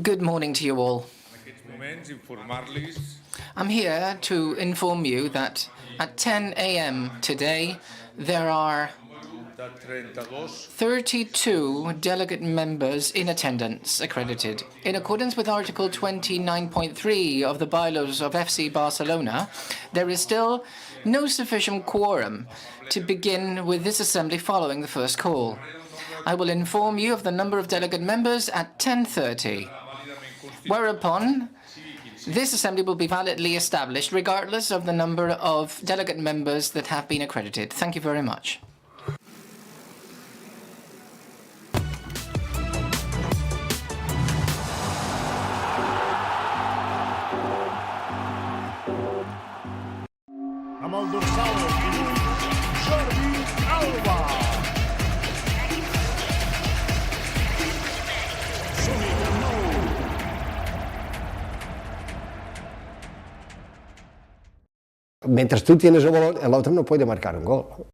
Good morning to you all. I'm here to inform you that at 10 a.m. today, there are 32 delegate members in attendance accredited. In accordance with Article 29.3 of the bylaws of FC Barcelona, there is still no sufficient quorum to begin with this assembly following the first call. I will inform you of the number of delegate members at 10:30, whereupon this assembly will be validly established regardless of the number of delegate members that have been accredited. Thank you very much. Amb el dorsal 18, Jordi Alba. Mientras tú tienes el balón, el otro no puede marcar un gol.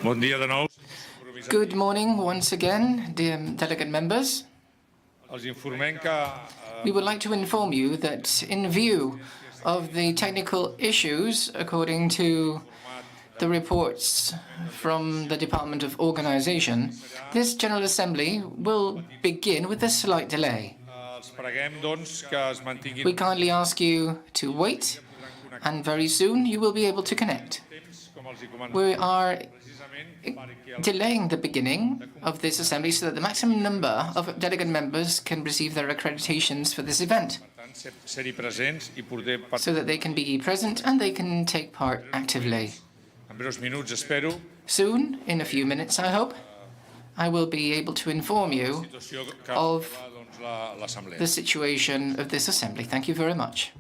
Bon dia de nou. Good morning once again, dear delegate members. Els informem que We would like to inform you that in view of the technical issues, according to the reports from the Department of Organization, this General Assembly will begin with a slight delay. els preguem, doncs, que es mantinguin We kindly ask you to wait, and very soon you will be able to connect. temps, com els hi comentava, We are precisament perquè delaying the beginning of this assembly so that the maximum number of delegate members can receive their accreditations for this event, ser-hi presents i poder so that they can be present and they can take part actively. en breus minuts, espero, Soon, in a few minutes, I hope, I will be able to inform you situació que of doncs, l'Assemblea. the situation of this assembly. Thank you very much.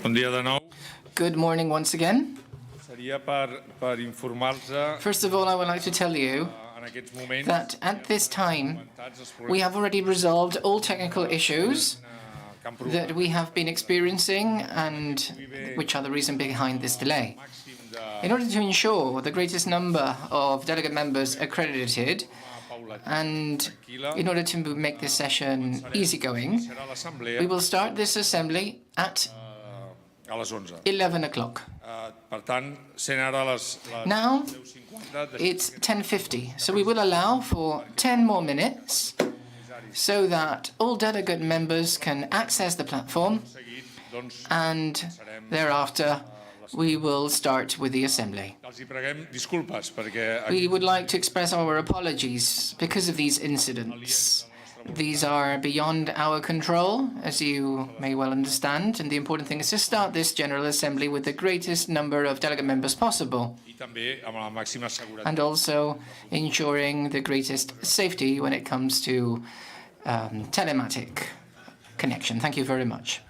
Bon dia de nou. Good morning once again. Seria per informar-vos First of all, I would like to tell you en aquests moments that at this time, we have already resolved all technical issues que han that we have been experiencing and which are the reason behind this delay. In order to ensure the greatest number of delegate members accredited, and in order to make this session easygoing, serà l'assemblea we will start this assembly at a les 11. 11 o'clock. Per tant, sent ara les Now, 10:50, it's 10:50, so we will allow for 10 more minutes so that all delegate members can access the platform, doncs and thereafter we will start with the assembly. els hi preguem disculpes perquè We would like to express our apologies because of these incidents. These are beyond our control, as you may well understand, and the important thing is to start this General Assembly with the greatest number of delegate members possible, i també amb la màxima seguretat. and also ensuring the greatest safety when it comes to telematic connection. Thank you very much.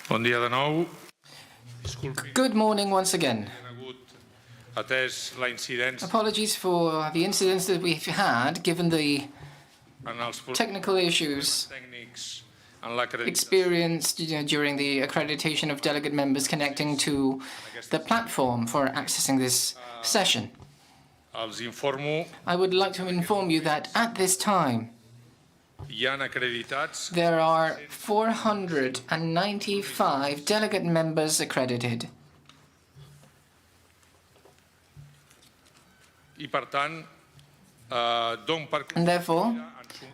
Bon dia de nou. Disculpi, Good morning once again. hem hagut atès la incidència Apologies for the incidents that we've had, given the en els problemes technical issues tècnics en l'acreditació. experienced during the accreditation of delegate members connecting to the platform for accessing this session. Els informo, I would like to inform you that at this time, hi han acreditats there are 495 delegate members accredited. i, per tant, dono per And therefore,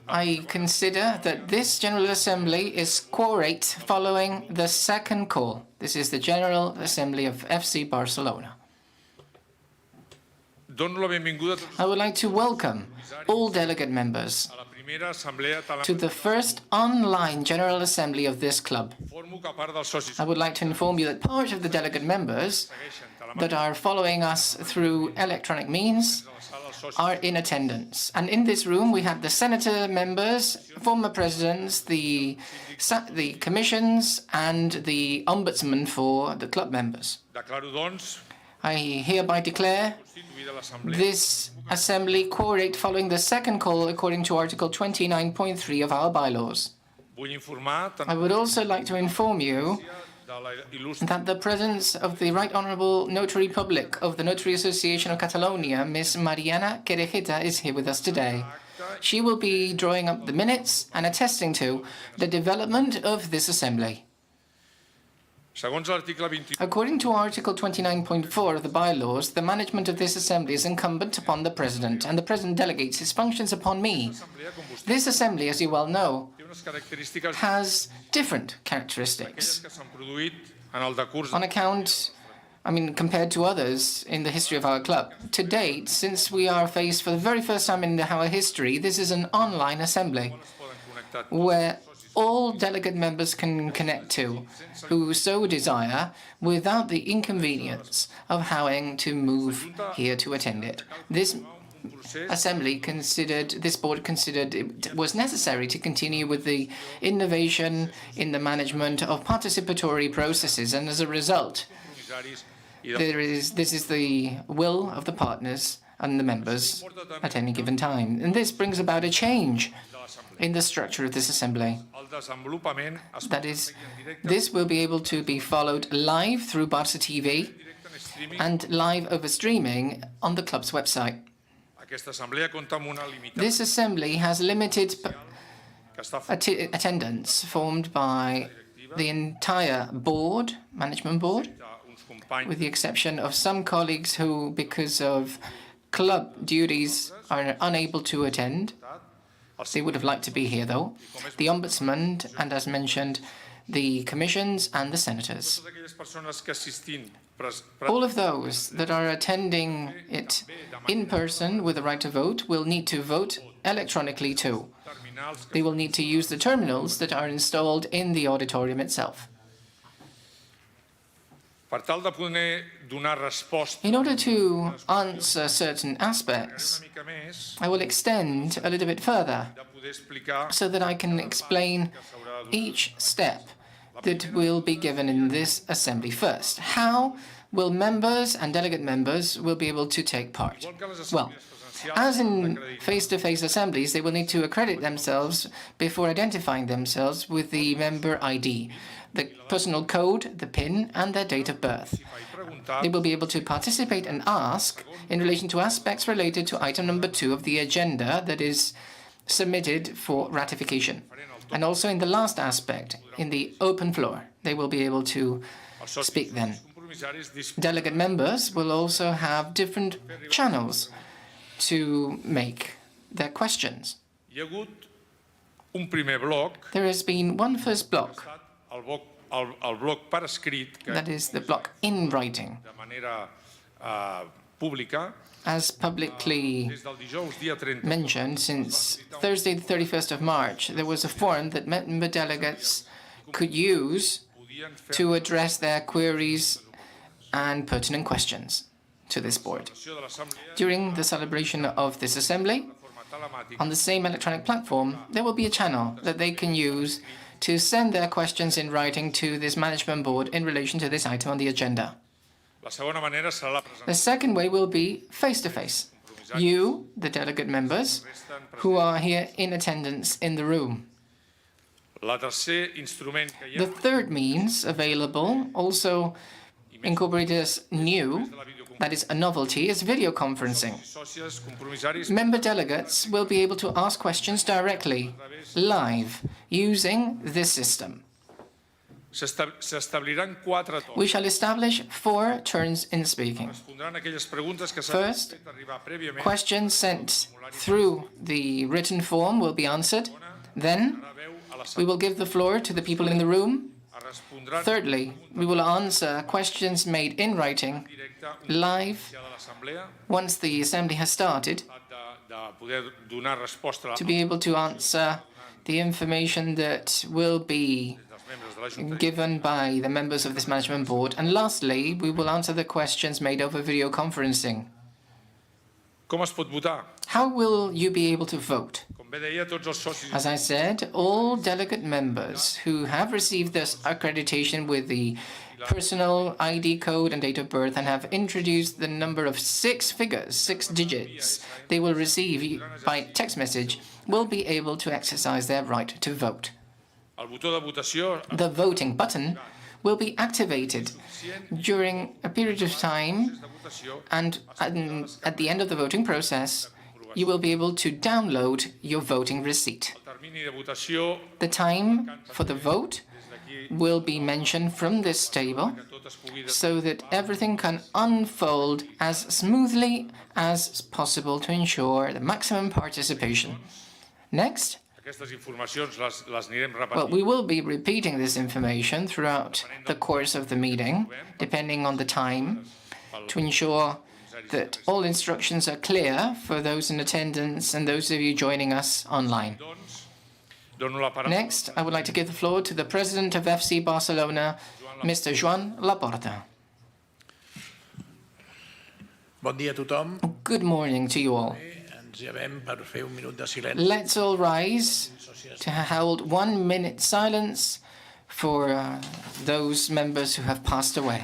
I consider that this General Assembly is quorate following the second call. This is the General Assembly of FC Barcelona. dono la benvinguda a tots I would like to welcome all delegate members a la primera assemblea to the first online General Assembly of this club. Informo que a part dels socis I would like to inform you that part of the delegate members that are following us through electronic means de la sala, els socis are in attendance. And in this room, we have the senator members, former presidents, the commissions, and the ombudsman for the club members. declaro, doncs, I hereby declare constituïda l'assemblea. this assembly quorate following the second call according to Article 29.3 of our bylaws. Vull informar I tant would also like to inform you de la il·lustre that the presence of the Right Honourable Notary Public of the Notary Association of Catalonia, Miss Mariana Querejeta, is here with us today. She will be drawing up the minutes and attesting to the development of this assembly. Segons l'article 21 According to Article 29.4 of the bylaws, the management of this assembly is incumbent upon the President, and the President delegates his functions upon me. l'assemblea, com vostè, This assembly, as you well know, té unes característiques has different aquelles characteristics que s'han produït en el decurs on account, compared to others in the history of our club. To date, since we are faced for the very first time in our history, this is an online assembly es poden connectar where all delegate members can connect to, who so desire, without the inconvenience of having to move here to attend it. This un procés this board considered it was necessary to continue with the innovation in the management of participatory processes, and as a result, comissaris i de this is the will of the partners and the members at any given time. And this brings about a change l'assemblea. in the structure of this assembly. El desenvolupament es pot That is, seguir en directe, this will be able to be followed live through Barça TV directe en streaming. and live over streaming on the club's website. Aquesta assemblea compta amb una limitada This assembly has limited que està attendance formed by the entire board, management board, uns companys with the exception of some colleagues who, because of club duties, are unable to attend. They would have liked to be here, though. The Ombudsman, and as mentioned, the commissions and the senators. totes aquelles persones que assistint All of those that are attending it in person with the right to vote will need to vote electronically too. terminals que They will need to use the terminals that are installed in the auditorium itself. per tal de poder donar resposta In order to answer certain una aspects, mica més, I will extend a little bit further de poder explicar so that I can explain each step that will be given in this assembly first. How will members and delegate members will be able to take part? igual que les Well, assemblees as presencials in d'acreditar face-to-face assemblies, they will need to accredit themselves before identifying themselves with the member ID, the personal code, the PIN, and their date of birth. i preguntar They will be able to participate and ask in relation to aspects related to item number 2 of the agenda that is submitted for ratification. And also in the last aspect, in the open floor, they will be able to els socis speak then. compromissaris Delegate members will also have different channels to make their questions. hi ha hagut un primer bloc There has been one first block, el bloc per escrit que that is the block in writing. de manera pública As publicly des del dijous dia 30 mentioned, since Thursday the 31st of March, there was a form that member delegates could use podien fer to address their queries and pertinent questions to this board. sessió de l'assemblea During the celebration of this assembly, de forma telemàtica on the same electronic platform, there will be a channel that they can use to send their questions in writing to this management board in relation to this item on the agenda. La segona manera serà la The presentació second way will be face-to-face. You, the delegate members, who are here in attendance in the room. La tercer instrument que hi The ha third means available, also incorporated as new, that is a novelty, is video conferencing. sòcies compromissaris Member delegates will be able to ask questions directly, live, using this system. s'establiran 4 We torns. shall establish 4 turns in speaking. Respondran aquelles preguntes que s'han First, fet arribar prèviament. Questions sent through the written form will be answered. Then, Donarà veu a la we will give the floor to the people in the room. respondran Thirdly, we will answer questions made in writing, directe un live, de l'Assemblea once the assembly has started, de poder donar resposta to be able to answer the information that will be dels membres de la Junta. given by the members of this management board. And lastly, we will answer the questions made over video conferencing. Com es pot votar? How will you be able to vote? Com bé deia, tots els socis As I said, all delegate members who have received this accreditation with the personal ID code and date of birth and have introduced the number of 6 figures, 6 digits, they will receive by text message, will be able to exercise their right to vote. el botó de votació The voting button will be activated during a period of time, de votació and at the end of the voting process, you will be able to download your voting receipt. el termini de votació The time for the vote d'aquí will be mentioned from this table que tot es pugui so that everything can unfold as smoothly as possible to ensure the maximum participation. Next, aquestes informacions les anirem well, repetint. we will be repeating this information throughout the course of the meeting, depending on the time, to ensure that all instructions are clear for those in attendance and those of you joining us online. Doncs, dono la paraula Next, I would like to give the floor to the president of FC Barcelona, Mr. Joan Laporta. Bon dia a tothom. Good morning to you all. Ens llevem per fer un minut de silenci. Let's all rise to hold 1 minute silence for those members who have passed away.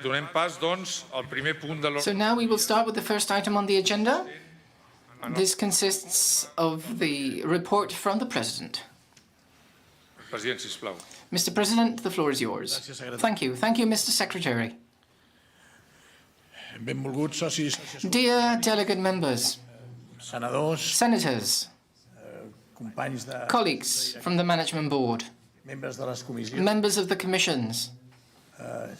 Donem pas, doncs, al primer punt de So l'ordre. now we will start with the first item on the agenda. This consists of the report from the President. President, sisplau. Mr. President, the floor is yours. Gràcies, secretari. Thank you. Thank you, Mr. Secretary. Benvolguts socis, socis, Dear delegate members, senadors, senators, companys de colleagues from the Management Board, membres de les comissions, members of the commissions,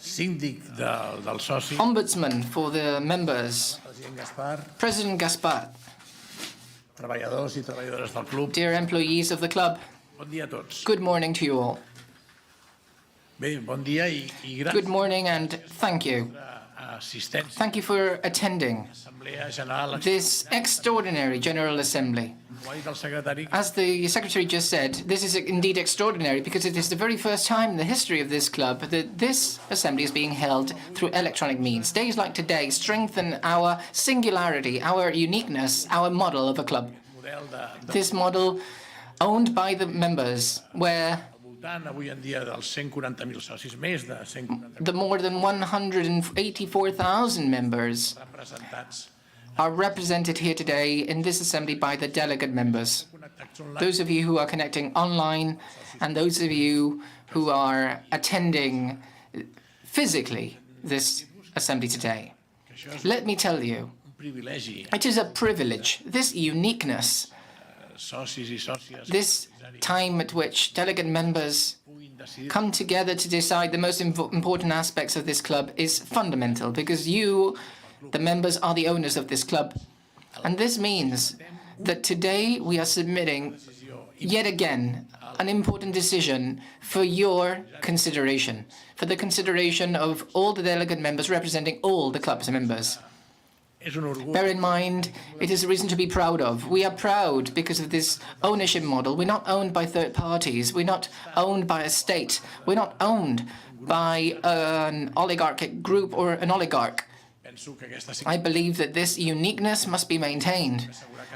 síndic del soci, ombudsman for the members, president Gaspar, President Gaspar, treballadors i treballadores del club. dear employees of the club, Bon dia a tots. good morning to you all. Bé, bon dia i Good gràcies morning and thank you. a assistència Thank you for attending a l'Assemblea General. this extraordinary General Assembly. Com ha dit el secretari, As the Secretary just said, this is indeed extraordinary because it is the very first time in the history of this club that this assembly is being held through electronic means. Days like today strengthen our singularity, our uniqueness, our model of a club. model de This model owned by the members, where Tant avui en dia dels 140.000 socis, més de 140.000 The more than 184,000 members representats are represented here today in this assembly by the delegate members. connectats online. Those of you who are connecting online and those of you who are attending physically this assembly today. Això és Let me tell you, un privilegi. it is a privilege, this uniqueness, Socis i sòcies this time at which delegate members puguin decidir come together to decide the most important aspects of this club is fundamental because you, the members, are the owners of this club. And this means that today we are submitting yet again an important decision for your consideration, for the consideration of all the delegate members representing all the club's members. és un orgull. Bear in mind, it is a reason to be proud of. We are proud because of this ownership model. We're not owned by third parties. We're not owned by a state. We're not owned by an oligarchic group or an oligarch. Penso que aquesta I believe that this uniqueness must be maintained.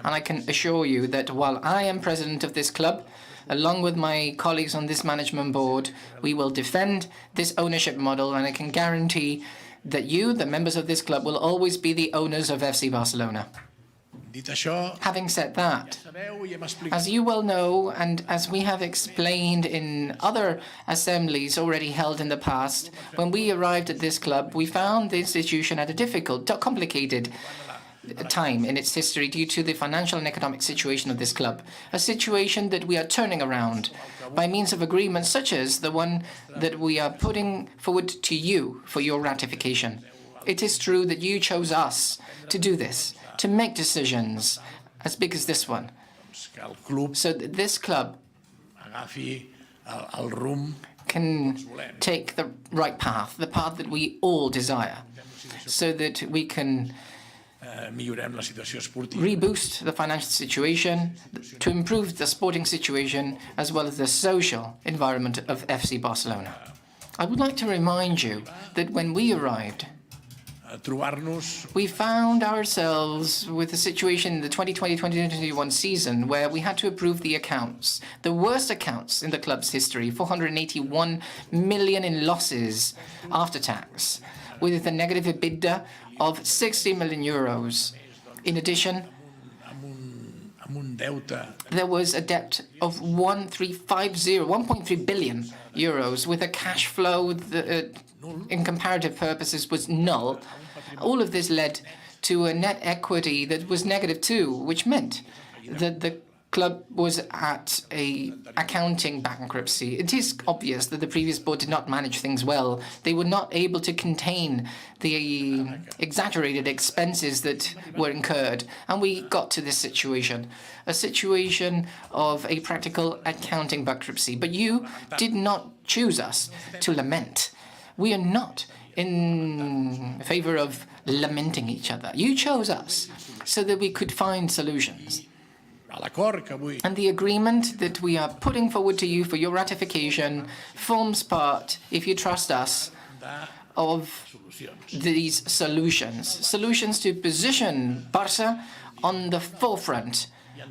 And I can assure you that while I am president of this club, along with my colleagues on this management board, we will defend this ownership model, and I can guarantee that you, the members of this club, will always be the owners of FC Barcelona. Dit això, Having said that, sabeu i hem explicat as you well know, and as we have explained in other assemblies already held in the past, when we arrived at this club, we found the institution at a difficult, complicated time in its history due to the financial and economic situation of this club, a situation that we are turning around by means of agreements such as the one that we are putting forward to you for your ratification. It is true that you chose us to do this, to make decisions as big as this one, que el club so that this club agafi el rumb can take the right path, the path that we all desire, so that we can millorem la situació esportiva. reboost the financial situation, to improve the sporting situation, as well as the social environment of FC Barcelona. I would like to remind you that when we arrived, Trobar-nos we found ourselves with a situation in the 2020-2021 season where we had to approve the accounts, the worst accounts in the club's history, 481 million in losses after tax, with a negative EBITDA of 60 million euros. In addition, amb un deute there was a debt of 1.3 billion euros, with a cash flow that, in comparative purposes, was null. All of this led to a net equity that was negative too, which meant that the club was at a accounting bankruptcy. It is obvious that the previous board did not manage things well. They were not able to contain the exaggerated expenses that were incurred, and we got to this situation, a situation of a practical accounting bankruptcy. But you did not choose us to lament. We are not in favor of lamenting each other. You chose us so that we could find solutions. a l'acord que avui And the agreement that we are putting forward to you for your ratification forms part, if you trust us, of these solutions to position Barça on the forefront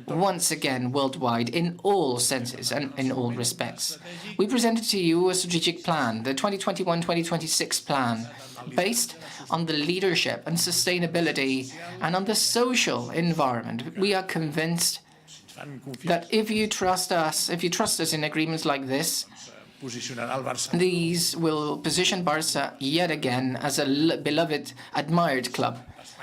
once again worldwide in all senses and in all respects. We presented to you a strategic plan, the 2021-2026 plan, based on the leadership and sustainability and on the social environment. We are convinced fan confiança that if you trust us in agreements like this, posicionarà el Barça these will position Barça yet again as a beloved, admired club,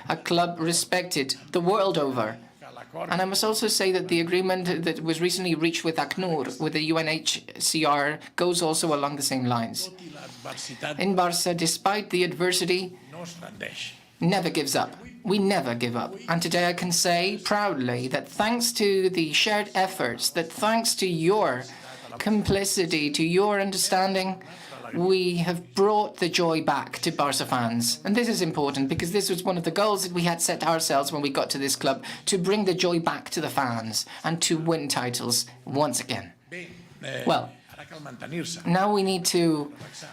a club respected the world over. que l'acord And I must also say that the agreement that was recently reached with ACNUR, with the UNHCR, goes also along the same lines. i l'adversitat In Barça, despite the adversity, no es rendeix. never gives up. We never give up. And today I can say proudly that thanks to the shared efforts, that thanks to your complicity, to your understanding, we have brought the joy back to Barca fans. And this is important because this was one of the goals that we had set ourselves when we got to this club, to bring the joy back to the fans and to win titles once again. Bé, Well, ara que cal mantenir-se. Now we need to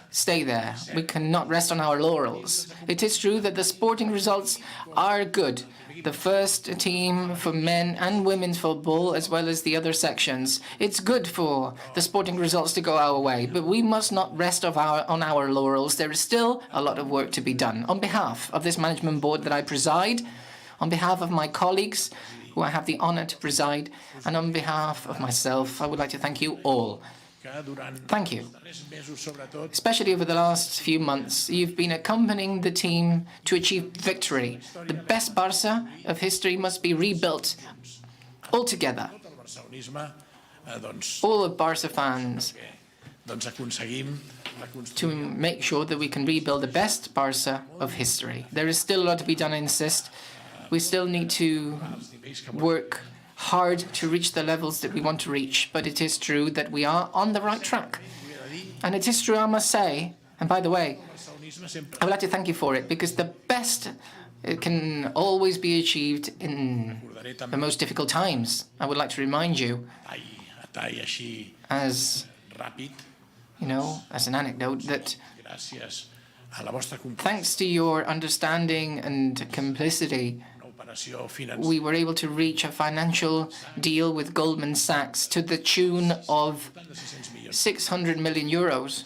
stay there. We cannot rest on our laurels. It is true that the sporting results are good. The first team for men and women's football, as well as the other sections. It's good for the sporting results to go our way, but we must not rest on our laurels. There is still a lot of work to be done. On behalf of this management board that I preside, on behalf of my colleagues, who I have the honor to preside, and on behalf of myself, I would like to thank you all. Thank you. Especially over the last few months, you've been accompanying the team to achieve victory. The best Barça of history must be rebuilt altogether. All of Barça fans, to make sure that we can rebuild the best Barça of history. There is still a lot to be done, I insist. We still need to work hard to reach the levels that we want to reach, but it is true that we are on the right track. And it is true, I must say, and by the way, I would like to thank you for it, because the best can always be achieved in the most difficult times. I would like to remind you, as you know, as an anecdote, that thanks to your understanding and complicity, we were able to reach a financial deal with Goldman Sachs to the tune of 600 million euros,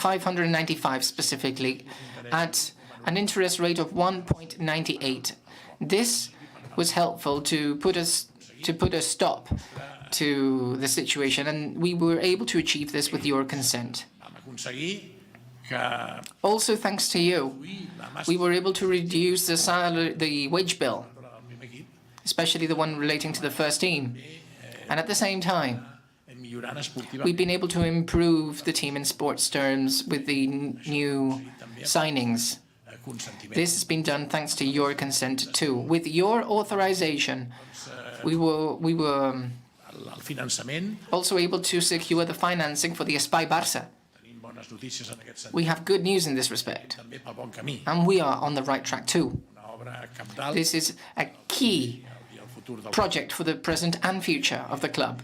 595 specifically, at an interest rate of 1.98. This was helpful to put a stop to the situation, and we were able to achieve this with your consent. Also, thanks to you, we were able to reduce the wage bill, especially the one relating to the first team. And at the same time, we've been able to improve the team in sports terms with the new signings. This has been done thanks to your consent too. With your authorization, we were also able to secure the financing for the Espai Barça. We have good news in this respect, and we are on the right track too. This is a key project for the present and future of the club.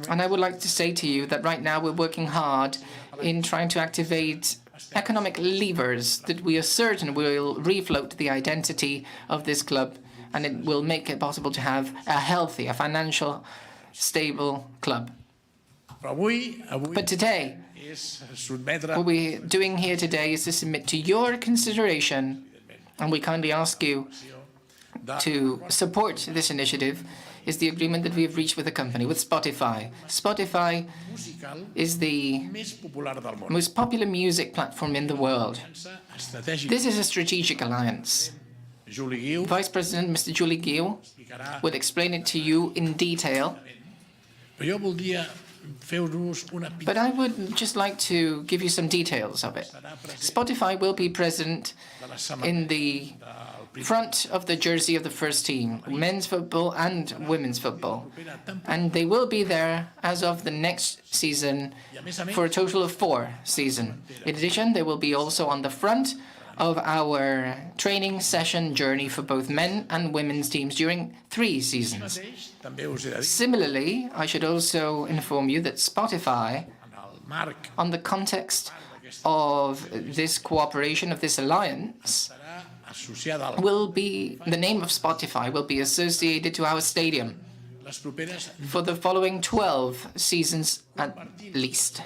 And I would like to say to you that right now we're working hard in trying to activate economic levers that we are certain will refloat the identity of this club, and it will make it possible to have a healthy, a financial, stable club. But today, what we're doing here today is to submit to your consideration, and we kindly ask you to support this initiative, is the agreement that we have reached with the company, with Spotify. Spotify is the most popular music platform in the world. This is a strategic alliance. Vice President Mr. Juli Gil will explain it to you in detail. But I would just like to give you some details of it. Spotify will be present in the front of the jersey of the first team, men's football and women's football. And they will be there as of the next season for a total of 4 seasons. In addition, they will be also on the front of our training session journey for both men and women's teams during 3 seasons. Similarly, I should also inform you that Spotify, on the context of this cooperation, of this alliance, the name of Spotify will be associated to our stadium for the following 12 seasons at least,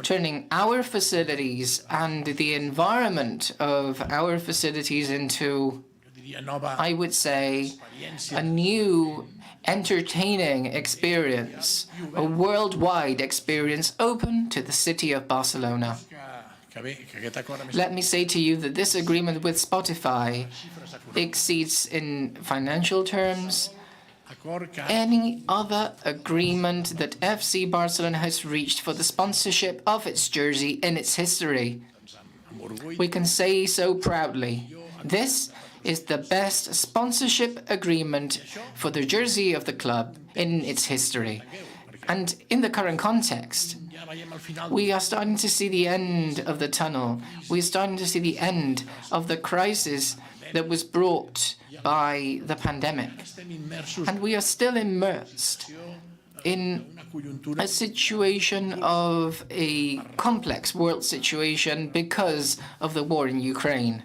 turning our facilities and the environment of our facilities into, I would say, a new entertaining experience, a worldwide experience open to the city of Barcelona. Let me say to you that this agreement with Spotify exceeds in financial terms any other agreement that FC Barcelona has reached for the sponsorship of its jersey in its history. We can say so proudly. This is the best sponsorship agreement for the jersey of the club in its history. And in the current context, we are starting to see the end of the tunnel. We are starting to see the end of the crisis that was brought by the pandemic. And we are still immersed in a situation of a complex world situation because of the war in Ukraine,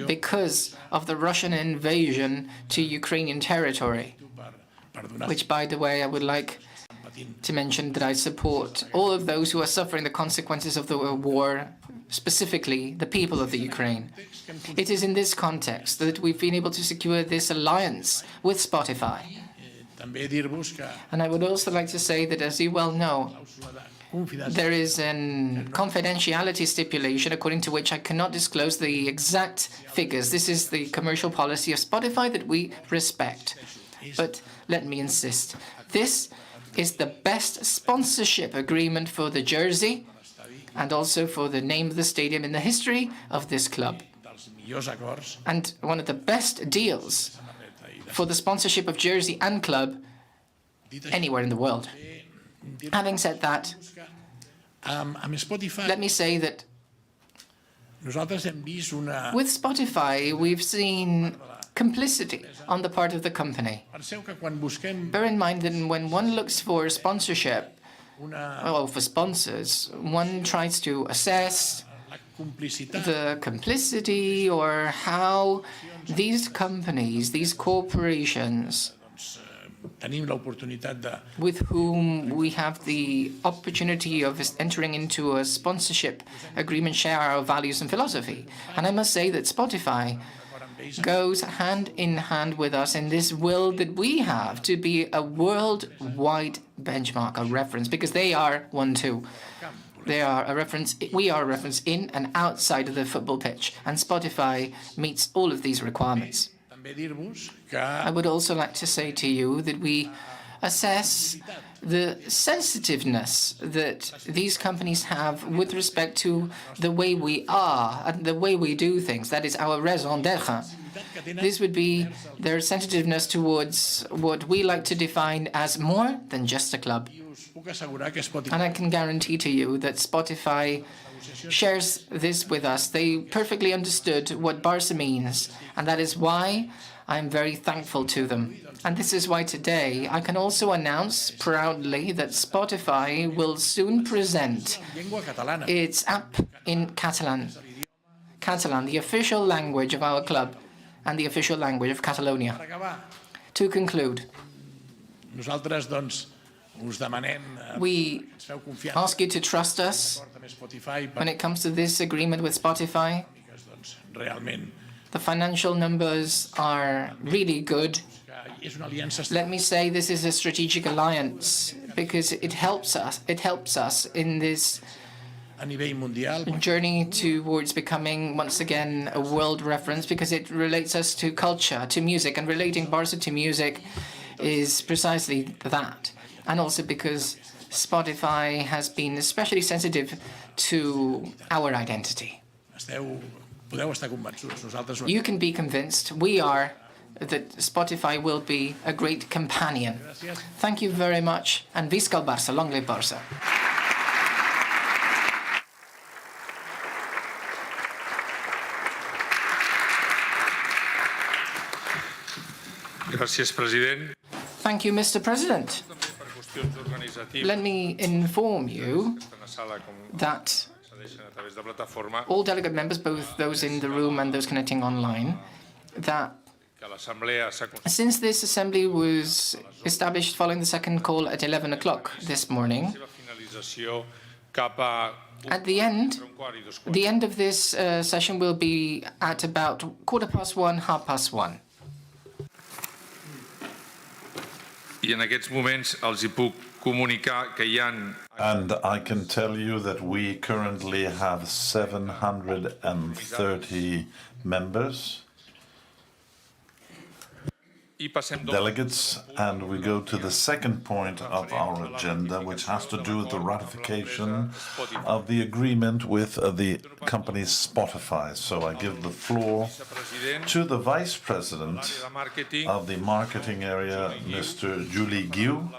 because of the Russian invasion to Ukrainian territory, which, by the way, I would like to mention that I support all of those who are suffering the consequences of the war, specifically the people of the Ukraine. It is in this context that we've been able to secure this alliance with Spotify. And I would also like to say that, as you well know, there is a confidentiality stipulation according to which I cannot disclose the exact figures. This is the commercial policy of Spotify that we respect. But let me insist, this is the best sponsorship agreement for the jersey and also for the name of the stadium in the history of this club. And one of the best deals for the sponsorship of jersey and club anywhere in the world. Having said that, let me say that with Spotify, we've seen complicity on the part of the company. Bear in mind that when one looks for sponsorship, or for sponsors, one tries to assess the complicity or how these companies, these corporations, with whom we have the opportunity of entering into a sponsorship agreement, share our values and philosophy. And I must say that Spotify goes hand in hand with us in this will that we have to be a worldwide benchmark, a reference, because they are one too. They are a reference, we are a reference in and outside of the football pitch, and Spotify meets all of these requirements. I would also like to say to you that we assess the sensitiveness that these companies have with respect to the way we are and the way we do things. That is our raison d'être. This would be their sensitiveness towards what we like to define as more than just a club. And I can guarantee to you that Spotify shares this with us. They perfectly understood what Barca means, and that is why I'm very thankful to them. And this is why today I can also announce proudly that Spotify will soon present its app in Catalan, the official language of our club and the official language of Catalonia. To conclude, we ask you to trust us when it comes to this agreement with Spotify. The financial numbers are really good. Let me say this is a strategic alliance because it helps us in this journey towards becoming once again a world reference, because it relates us to culture, to music, and relating Barca to music is precisely that. And also because Spotify has been especially sensitive to our identity. You can be convinced, we are, that Spotify will be a great companion. Thank you very much, and visca el Barça, long live Barça. Gràcies, president. Thank you, Mr. President. Let me inform you that all delegate members, both those in the room and those connecting online, that since this assembly was established following the second call at 11 o'clock this morning, at the end of this session will be at about 1:15, 1:30. I en aquests moments els hi puc comunicar que hi ha... And I can tell you that we currently have 730 members, delegates, and we go to the second point of our agenda, which has to do with the ratification of the agreement with the company Spotify. So I give the floor to the Vice President of the marketing area, Mr. Julie Guiu,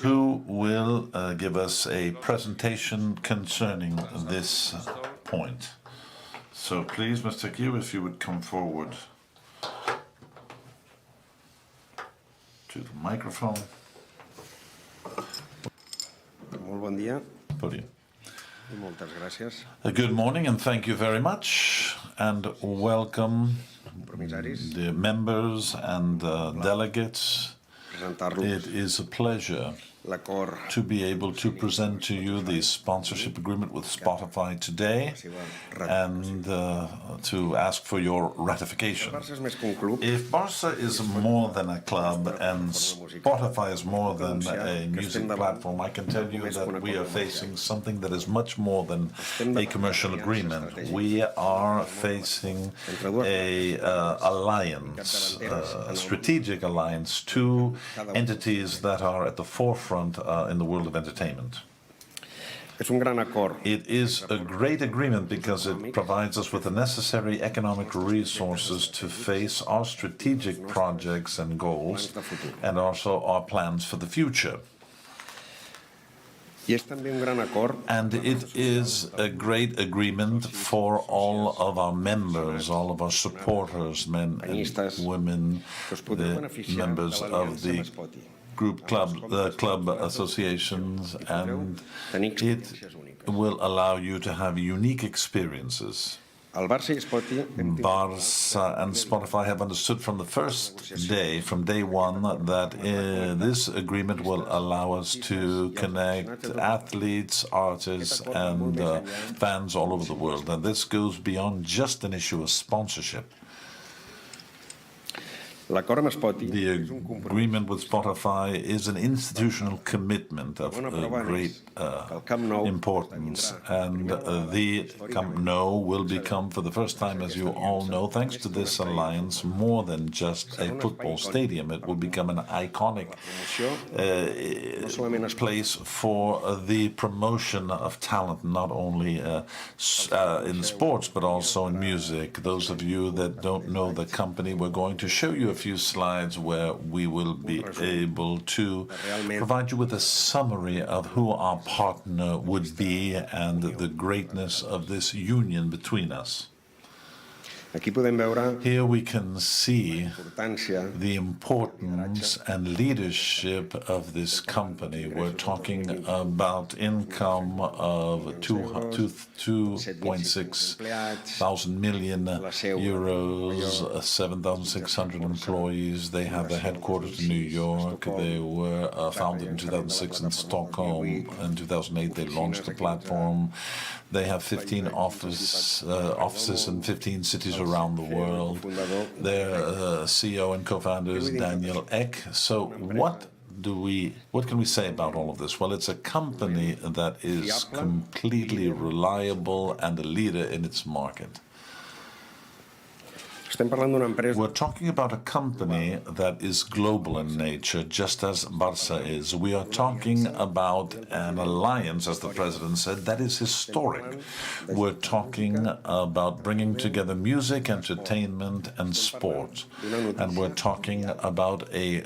who will give us a presentation concerning this point. So please, Mr. Guiu, if you would come forward to the microphone. Molt bon dia Podium. i moltes gràcies. Good morning and thank you very much, and welcome the members and delegates. It is a pleasure L'acord to be able to present to you the sponsorship agreement with Spotify today and to ask for your ratification. Barça és més que un club. If Barca is more than a club and Spotify is more than a music platform, I can tell you that we are facing something that is much more than a commercial agreement. We are facing a alliance, a strategic alliance, two entities that are at the forefront in the world of entertainment. És un gran acord. It is a great agreement because it provides us with the necessary economic resources to face our strategic projects and goals and also our plans for the future. I és també un gran acord And it is a great agreement for all of our members, all of our supporters, men and women, the members of the club associations, and it will allow you to have unique experiences. el Barça i Spotify Barca and Spotify have understood from the first day, from day one, that this agreement will allow us to connect athletes, artists, and fans all over the world. And this goes beyond just an issue of sponsorship. l'acord amb Spotify The és un compromís agreement with Spotify is an institutional commitment of great importance, and the Camp Nou will become, for the first time, as you all know, thanks to this alliance, more than just a football stadium. It will become an iconic place for the promotion of talent, not only in sports, but also in music. Those of you that don't know the company, we're going to show you a few slides where we will be able to provide you with a summary of who our partner would be and the greatness of this union between us. aquí podem veure Here we can see la importància the importance and leadership of this company. We're talking about income of 2.6 thousand million euros, 7,600 employees. They have their headquarters in New York. They were founded in 2006 in Stockholm. In 2008, they launched the platform. They have 15 offices in 15 cities around the world. Their CEO and co-founder is Daniel Ek. So what can we say about all of this? Well, it's a company that is completely reliable and a leader in its market. estem parlant d'una empresa We're talking about a company that is global in nature, just as Barca is. We are talking about an alliance, as the president said, that is historic. We're talking about bringing together music, entertainment, and sport. And we're talking about a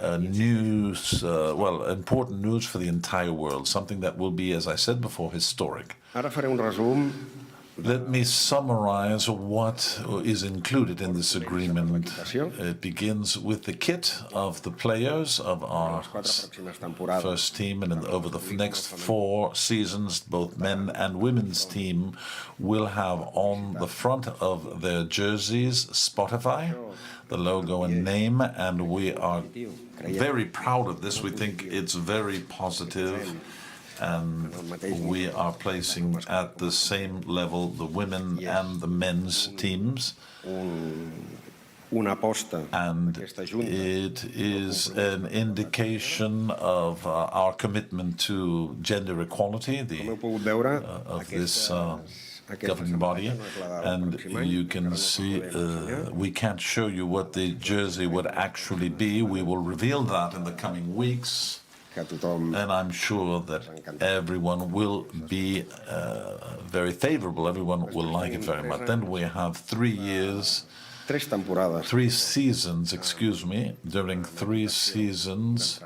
important news for the entire world, something that will be, as I said before, historic. ara faré un resum Let me summarize what is included in this agreement. It begins with the kit of the players of our first team, and over the next 4 seasons, both men and women's team will have on the front of their jerseys Spotify, the logo and name, and we are very proud of this. We think it's very positive. And we are placing at the same level the women and the men's teams. una aposta And it is an indication of our commitment to gender equality, of this governing body. And you can see, we can't show you what the jersey would actually be. We will reveal that in the coming weeks. And I'm sure that everyone will be very favorable. Everyone will like it very much. Then we have 3 seasons, During 3 seasons,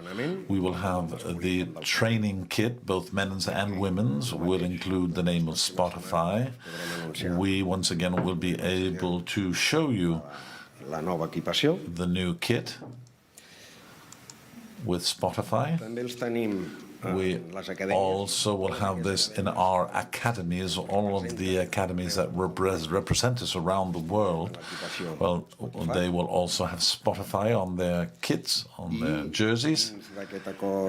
we will have the training kit, both men's and women's, will include the name of Spotify. We, once again, will be able to show you the new kit with Spotify. We also will have this in our academies, all of the academies that represent us around the world. Well, they will also have Spotify on their kits, on their jerseys.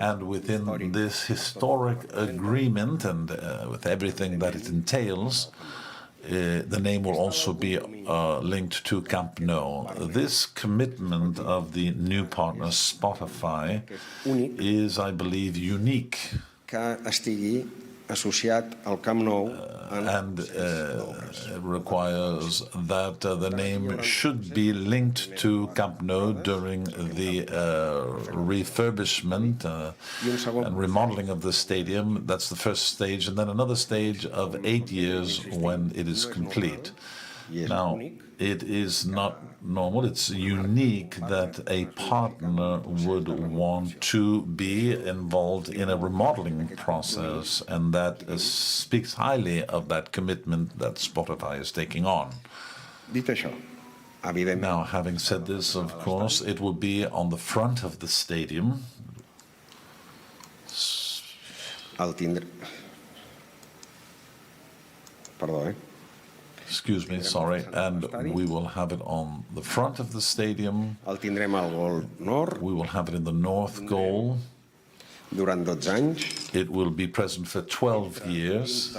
And within this historic agreement and with everything that it entails, the name will also be linked to Camp Nou. This commitment of the new partner, Spotify, is, I believe, unique. And requires that the name should be linked to Camp Nou during the refurbishment and remodeling of the stadium. That's the first stage, and then another stage of 8 years when it is complete. Now, it is not normal, it's unique that a partner would want to be involved in a remodeling process, and that speaks highly of that commitment that Spotify is taking on. Now, having said this, of course, it will be on the front of the stadium. Excuse me, sorry, and we will have it on the front of the stadium. We will have it in the north goal. It will be present for 12 years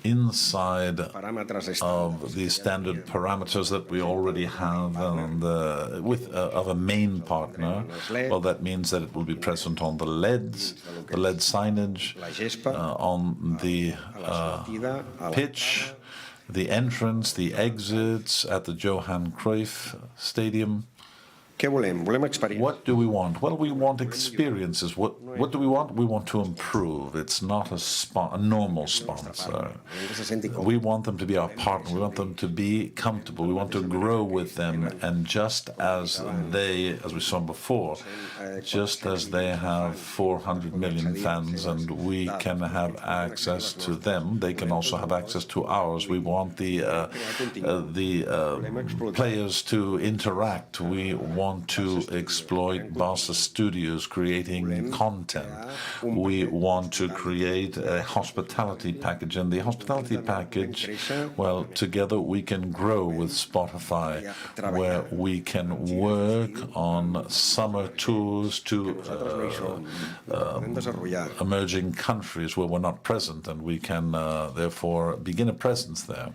inside of the standard parameters that we already have and of a main partner. Well, that means that it will be present on the LEDs, the LED signage, on the pitch, the entrance, the exits at the Johan Cruyff Stadium. What do we want? Well, we want experiences. What do we want? We want to improve. It's not a normal sponsor. We want them to be our partner. We want them to be comfortable. We want to grow with them. And just as they, as we saw before, just as they have 400 million fans and we can have access to them, they can also have access to ours. We want the players to interact. We want to exploit Barca Studios creating content. We want to create a hospitality package, and the hospitality package, well, together we can grow with Spotify, where we can work on summer tours to emerging countries where we're not present, and we can therefore begin a presence there.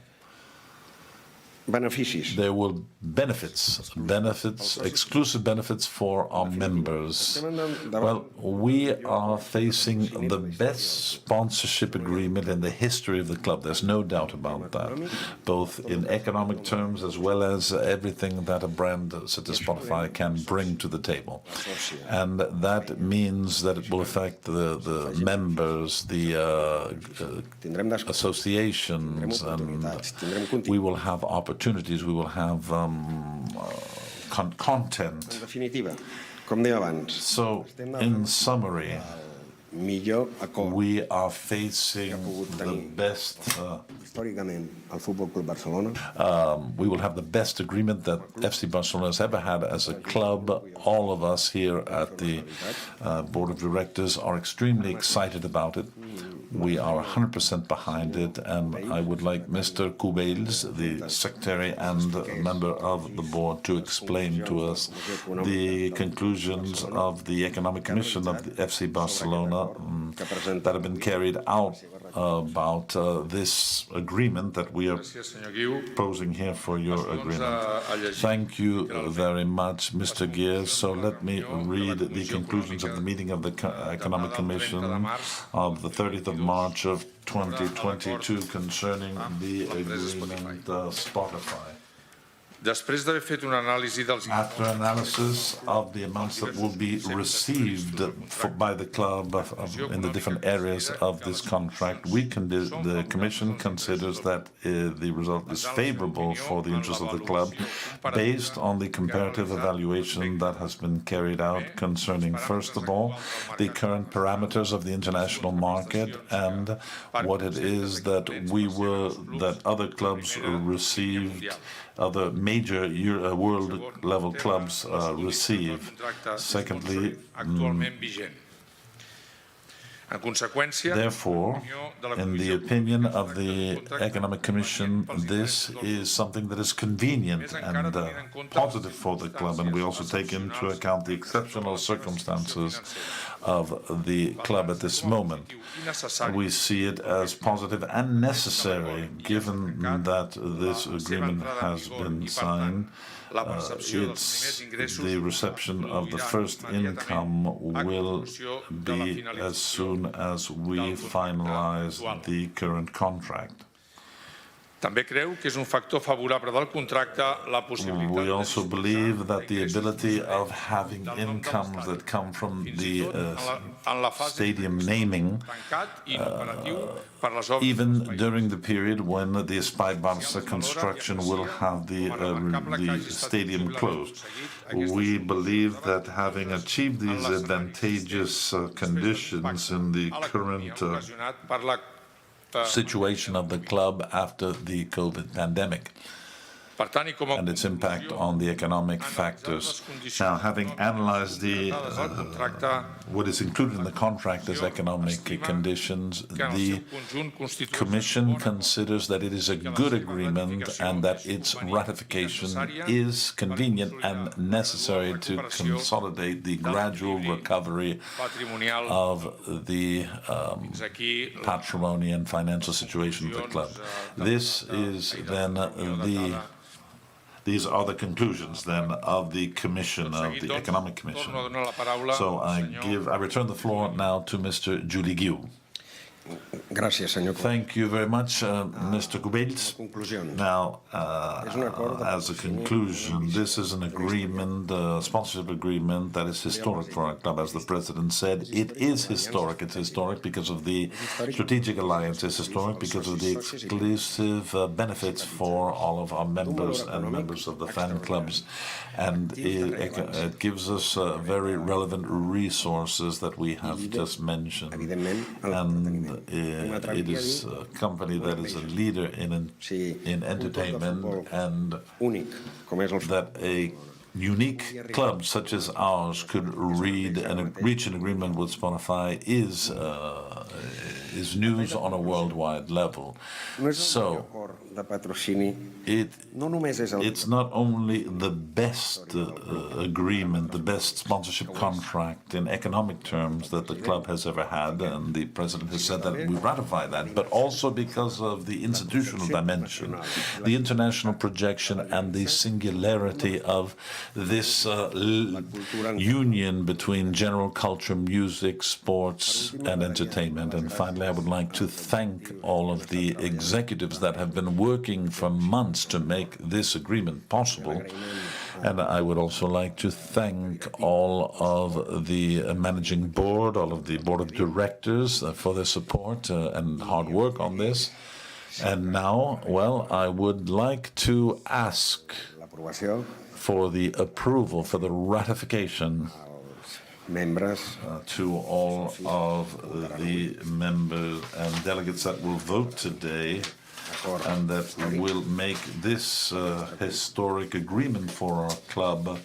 There will benefits, exclusive benefits for our members. Well, we are facing the best sponsorship agreement in the history of the club. There's no doubt about that, both in economic terms as well as everything that a brand such as Spotify can bring to the table. And that means that it will affect the members, the associations, and we will have opportunities. We will have content. So, in summary, we are facing the best. We will have the best agreement that FC Barcelona has ever had as a club. All of us here at the board of directors are extremely excited about it. We are 100% behind it, and I would like Mr. Cubells, the secretary and member of the board, to explain to us the conclusions of the Economic Commission of the FC Barcelona that have been carried out about this agreement that we are proposing here for your agreement. Thank you very much, Mr. Gears. So let me read the conclusions of the meeting of the Economic Commission of the 30th of March of 2022 concerning the agreement Spotify. After analysis of the amounts that will be received by the club in the different areas of this contract, the Commission considers that the result is favorable for the interests of the club based on the comparative evaluation that has been carried out concerning, first of all, the current parameters of the international market and what it is that other clubs received, other major world-level clubs receive. Secondly, En conseqüència, Therefore, in the opinion of the Economic Commission, this is something that is convenient and positive for the club, and we also take into account the exceptional circumstances of the club at this moment. We see it as positive and necessary, given that this agreement has been signed. It's the reception of the first income will be as soon as we finalize the current contract. També creu que és un factor favorable del contracte la possibilitat. We also believe that the ability of having incomes that come from the stadium naming, even during the period when the Fc Barcelona construction will have the stadium closed. We believe that having achieved these advantageous conditions in the current situation of the club after the COVID pandemic and its impact on the economic factors. Now, having analyzed what is included in the contract as economic conditions, the Commission considers that it is a good agreement and that its ratification is convenient and necessary to consolidate the gradual recovery of the patrimony and financial situation of the club. These are the conclusions then of the Commission, of the Economic Commission. So I return the floor now to Mr. Juligiu. Thank you very much, Mr. Cubells. Now, as a conclusion, this is an agreement, a sponsorship agreement that is historic for our club. As the President said, it is historic. It's historic because of the strategic alliance. It's historic because of the exclusive benefits for all of our members and members of the fan clubs. And it gives us very relevant resources that we have just mentioned. And it is a company that is a leader in entertainment, and that a unique club such as ours could reach an agreement with Spotify is news on a worldwide level. So it's not only the best agreement, the best sponsorship contract in economic terms that the club has ever had, and the President has said that we ratify that, but also because of the institutional dimension, the international projection, and the singularity of this union between general culture, music, sports, and entertainment. And finally, I would like to thank all of the executives that have been working for months to make this agreement possible. And I would also like to thank all of the managing board, all of the board of directors for their support and hard work on this. And now, well, I would like to ask for the approval, for the ratification to all of the members and delegates that will vote today, and that will make this historic agreement for our club,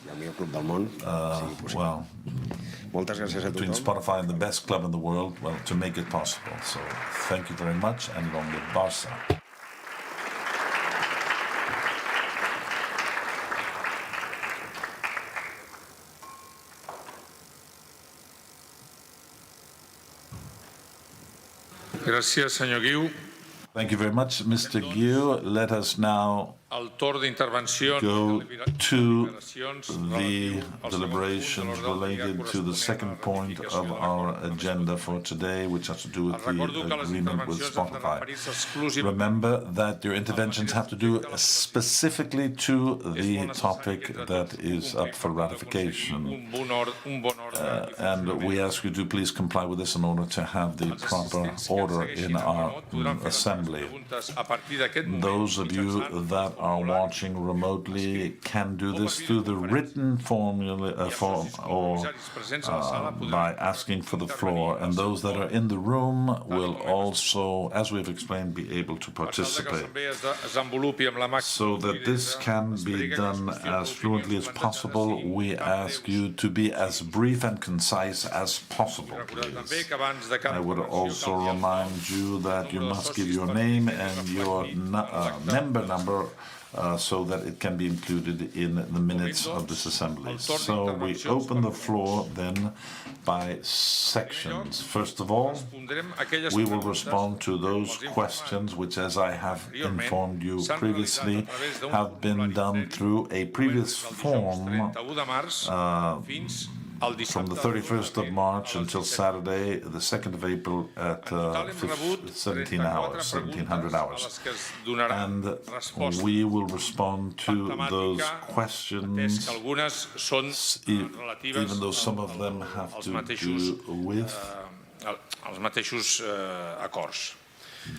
between Spotify and the best club in the world, well, to make it possible. So thank you very much, and long live Barça. Gràcies, senyor Guiu. Thank you very much, Mr. Guiu. Let us now El torn d'intervencions go to the deliberations related to the second point of our agenda for today, which has to do with the agreement with Spotify. Remember that your interventions have to do specifically to the topic that is up for ratification. And we ask you to please comply with this in order to have the proper order in our assembly. Those of you that that are watching remotely can do this through the written form or by asking for the floor, and those that are in the room will also, as we've explained, be able to participate. So that this can be done as fluently as possible, we ask you to be as brief and concise as possible, please. I would also remind you that you must give your name and your member number so that it can be included in the minutes of this assembly. So we open the floor then by sections. First of all, we will respond to those questions which, as I have informed you previously, have been done through a previous form from the 31st of March until Saturday, the 2nd of April at 1700 hours. And we will respond to those questions, even though some of them have to do with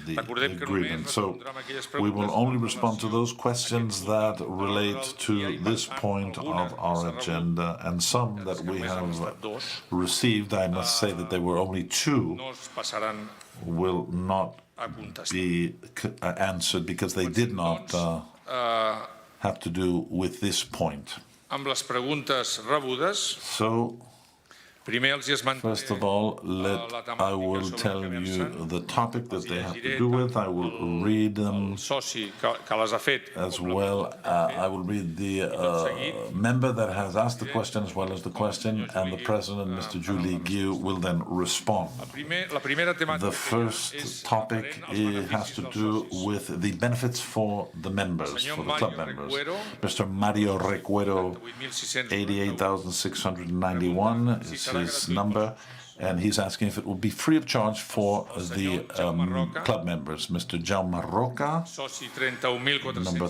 the agreement. So we will only respond to those questions that relate to this point of our agenda, and some that we have received, I must say that there were only 2, will not be answered because they did not have to do with this point. So, first of all, I will tell you the topic that they have to do with. I will read them as well. I will read the member that has asked the question as well as the question, and the President, Mr. Julie Guiu, will then respond. The first topic has to do with the benefits for the members, for the club members. Mr. Mario Recuero, 88,691 is his number, and he's asking if it will be free of charge for the club members. Mr. Jaume Roca, number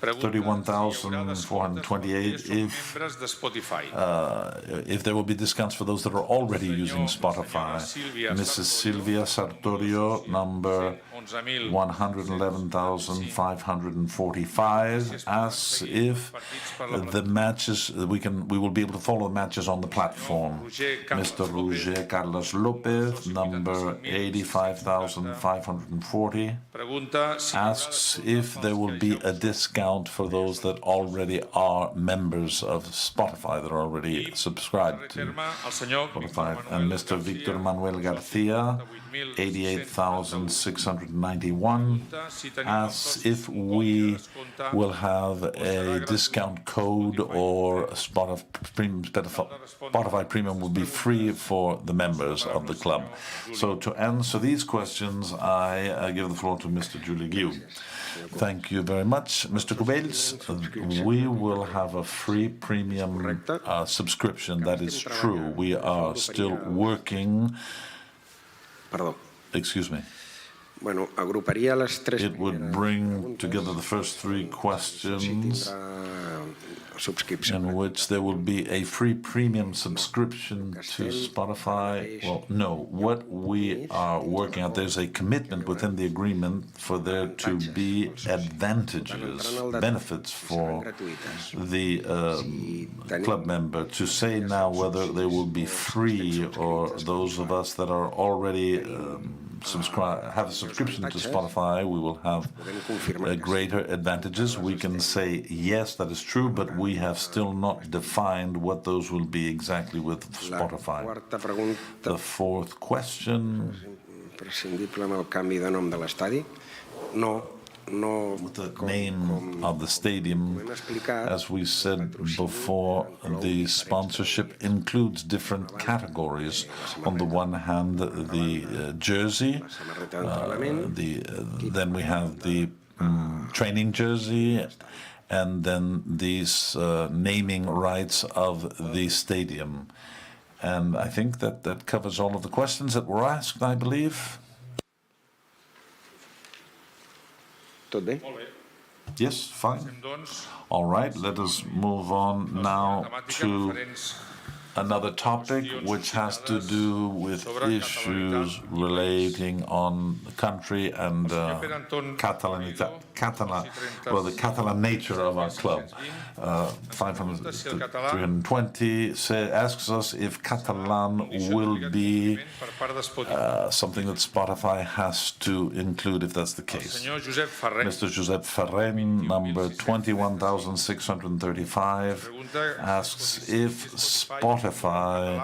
31,428, if there will be discounts for those that are already using Spotify. Mrs. Silvia Sartorio, number 111,545, asks if the matches we will be able to follow the matches on the platform. Mr. Roger Carlos Lopez, number 85,540, asks if there will be a discount for those that already are members of Spotify, that are already subscribed to Spotify. And Mr. Victor Manuel Garcia, 88,691, asks if we will have a discount code or Spotify Premium will be free for the members of the club. So to answer these questions, I give the floor to Mr. Julie Guiu. Thank you very much, Mr. Cubells. We will have a free premium subscription. That is true. We are still working. Excuse me. It would bring together the first 3 questions, in which there will be a free premium subscription to Spotify. Well, no, what we are working at, there's a commitment within the agreement for there to be benefits for the club member. To say now whether they will be free, or those of us that are already have a subscription to Spotify, we will have greater advantages. We can say yes, that is true, but we have still not defined what those will be exactly with Spotify. The 4th question. With the name of the stadium, as we said before, the sponsorship includes different categories. On the one hand, the jersey, then we have the training jersey, and then these naming rights of the stadium. And I think that covers all of the questions that were asked, I believe. Yes, fine. All right, let us move on now to another topic which has to do with issues relating on the country and the Catalan nature of our club. 320 asks us if Catalan will be something that Spotify has to include, if that's the case. Mr. Josep Ferrer, number 21,635, asks if Spotify,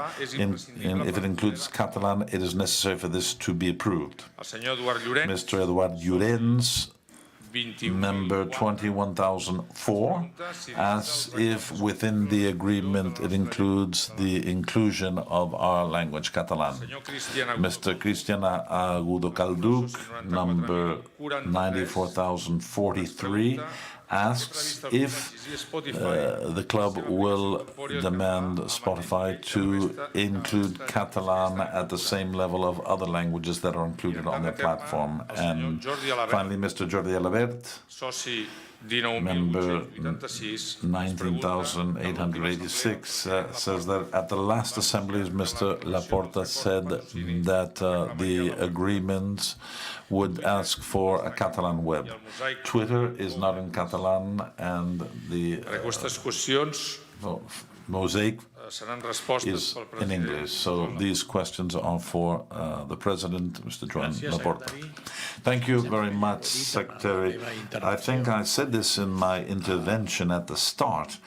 if it includes Catalan, it is necessary for this to be approved. Mr. Eduard Llorens, number 21,004, asks if within the agreement it includes the inclusion of our language, Catalan. Mr. Cristian Agudo Calduc, number 94,043, asks if the club will demand Spotify to include Catalan at the same level of other languages that are included on their platform. And finally, Mr. Jordi Alabert, member 19,886, says that at the last assemblies, Mr. Laporta said that the agreements would ask for a Catalan web. Twitter is not in Catalan, and the Mosaic is in English. So these questions are for the President, Mr. Joan Laporta. Thank you very much, Secretary. I think I said this in my intervention at the start.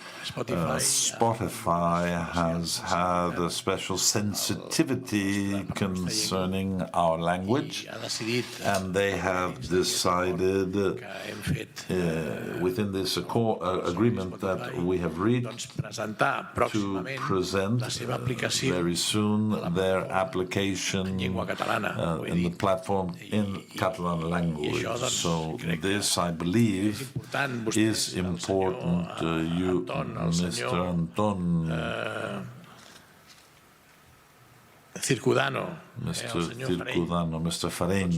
Spotify has had a special sensitivity concerning our language, and they have decided within this agreement that we have reached to present very soon their application in the platform in Catalan language. So this, I believe, is important. You, Mr. Anton Mr. Circudano, Mr. Farin,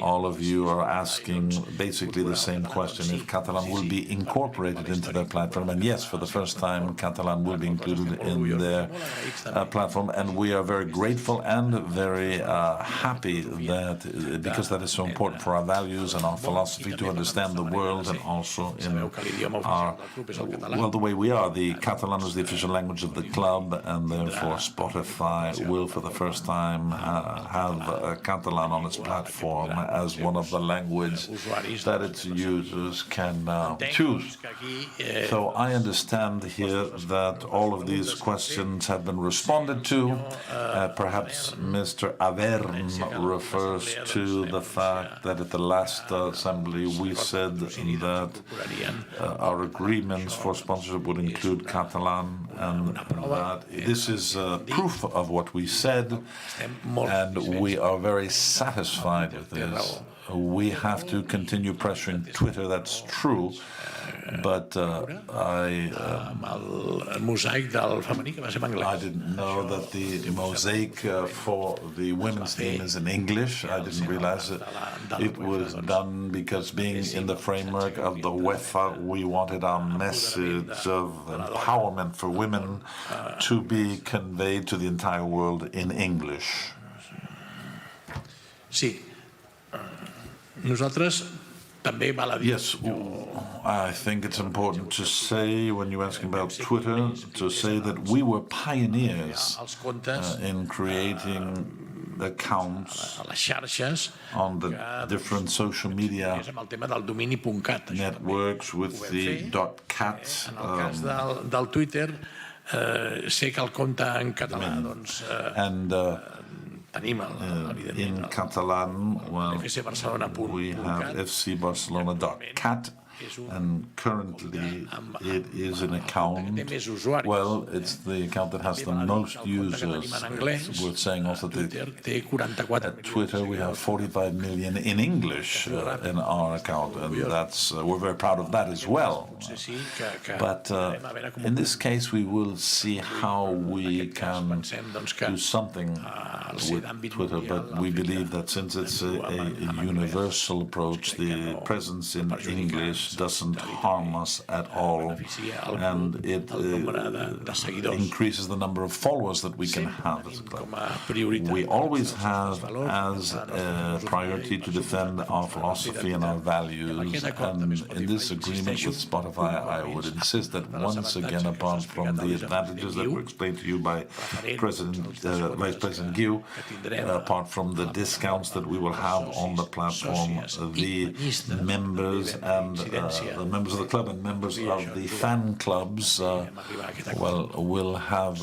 all of you are asking basically the same question, if Catalan will be incorporated into their platform. And yes, for the first time, Catalan will be included in their platform. And we are very grateful and very happy that, because that is so important for our values and our philosophy to understand the world, and also in our, well, the way we are. The Catalan is the official language of the club, and therefore Spotify will, for the first time, have Catalan on its platform as one of the languages that its users can choose. So I understand here that all of these questions have been responded to. Perhaps Mr. Avern refers to the fact that at the last assembly we said that our agreements for sponsorship would include Catalan, and that this is proof of what we said. And we are very satisfied with this. We have to continue pressuring Twitter, that's true. But I didn't know that the mosaic for the women's team is in English. I didn't realize it. It was done because, being in the framework of the UEFA, we wanted our message of empowerment for women to be conveyed to the entire world in English. Sí. Nosaltres també val a dir. Yes, I think it's important to say, when you're asking about Twitter, to say that we were pioneers in creating accounts on the different social media networks with the .cat. En el cas del Twitter, sé que el compte en català, doncs... In Catalan, well, we have FC Barcelona.cat, and currently it is an account, well, it's the account that has the most users. We're saying also that at Twitter we have 45 million in English in our account, and that's we're very proud of that as well. But in this case we will see how we can do something with Twitter, but we believe that since it's a universal approach, the presence in English which doesn't harm us at all, and it increases the number of followers that we can have as a club. We always have as a priority to defend our philosophy and our values, and in this agreement with Spotify, I would insist that once again, apart from the advantages that were explained to you by Vice President Guiu, apart from the discounts that we will have on the platform, the members and the members of the club and members of the fan clubs will have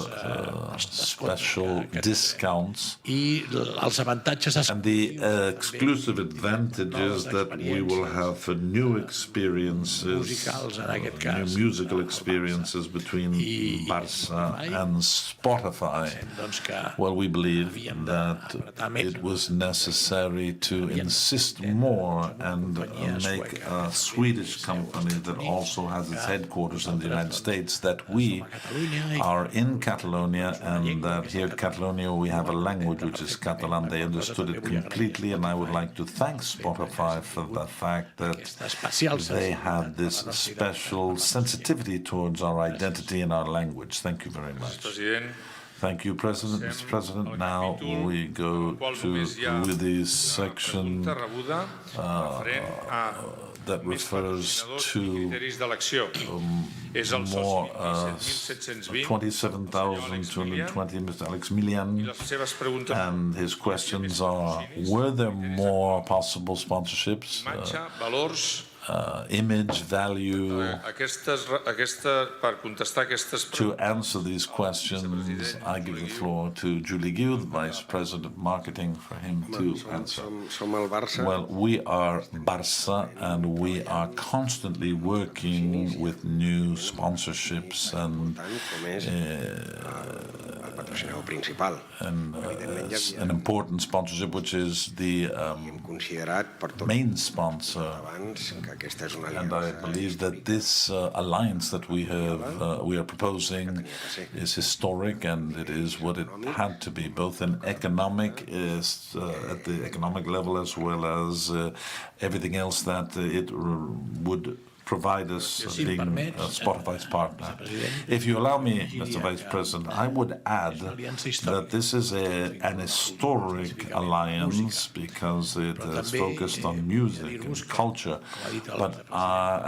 special discounts, and the exclusive advantages that we will have for new experiences, new musical experiences between Barça and Spotify. Well, we believe that it was necessary to insist more and make a Swedish company that also has its headquarters in the United States, that we are in Catalonia, and that here in Catalonia we have a language which is Catalan. They understood it completely, and I would like to thank Spotify for the fact that they have this special sensitivity towards our identity and our language. Thank you very much. Thank you, President. Mr. President, now we go to the section that refers to more 27,220, Mr. Alex Milian, and his questions are: were there more possible sponsorships? Image, value. To answer these questions, I give the floor to Julie Guiu, the Vice President of Marketing, for him to answer. Well, we are Barça, and we are constantly working with new sponsorships and an important sponsorship, which is the main sponsor. And I believe that this alliance that we are proposing is historic, and it is what it had to be, both in economic, at the economic level, as well as everything else that it would provide us being Spotify's partner. If you allow me, Mr. Vice President, I would add that this is an historic alliance because it is focused on music and culture. But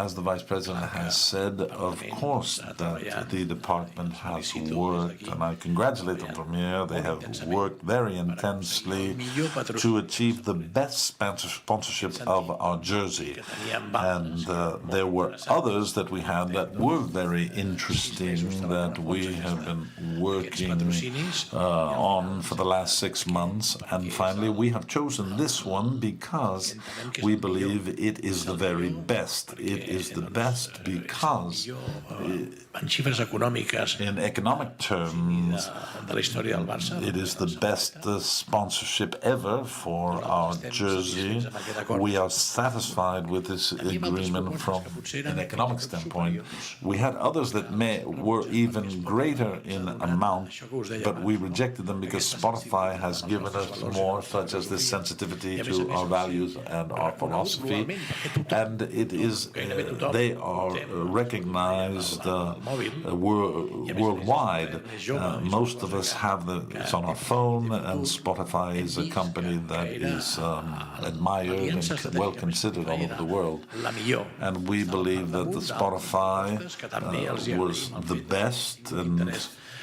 as the Vice President has said, of course that the department has worked, and I congratulate them from here. They have worked very intensely to achieve the best sponsorship of our jersey. And there were others that we had that were very interesting, that we have been working on for the last 6 months. And finally, we have chosen this one because we believe it is the very best. It is the best because in economic terms, it is the best sponsorship ever for our jersey. We are satisfied with this agreement from an economic standpoint. We had others that were even greater in amount, but we rejected them because Spotify has given us more, such as this sensitivity to our values and our philosophy, and it is they are recognized worldwide. Most of us have it's on our phone, and Spotify is a company that is admired and well considered all over the world. And we believe that the Spotify was the best, and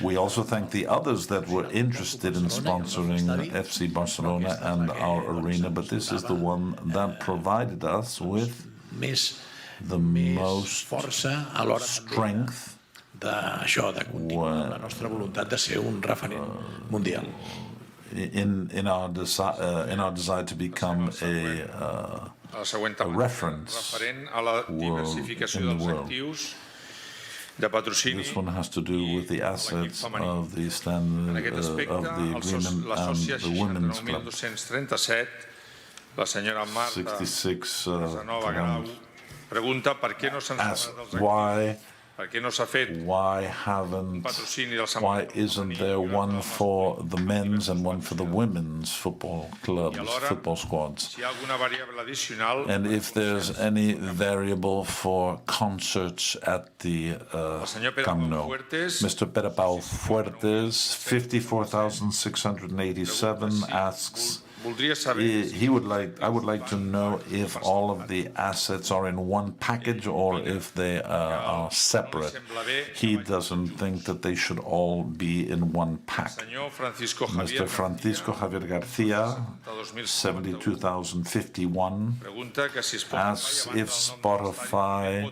we also thank the others that were interested in sponsoring FC Barcelona and our arena, but this is the one that provided us with the most strength in our desire to become a reference in the world. This one has to do with the assets of the standard of the agreement and the women's club. 66 asked why Per què no s'ha fet Why patrocini del Sant why isn't there one for the men's and one for the women's football clubs, football squads? Si hi ha alguna variable addicional, And if there's any variable for concerts at the Camp Nou. Mr. Perepau Fuertes, 54,687, asks, voldria saber I would like to know if all of the assets are in one package or if they are separate. He doesn't think that they should all be in one pack. senyor Francisco Mr. Francisco Javier Garcia, 72,051, pregunta que si asks if Spotify,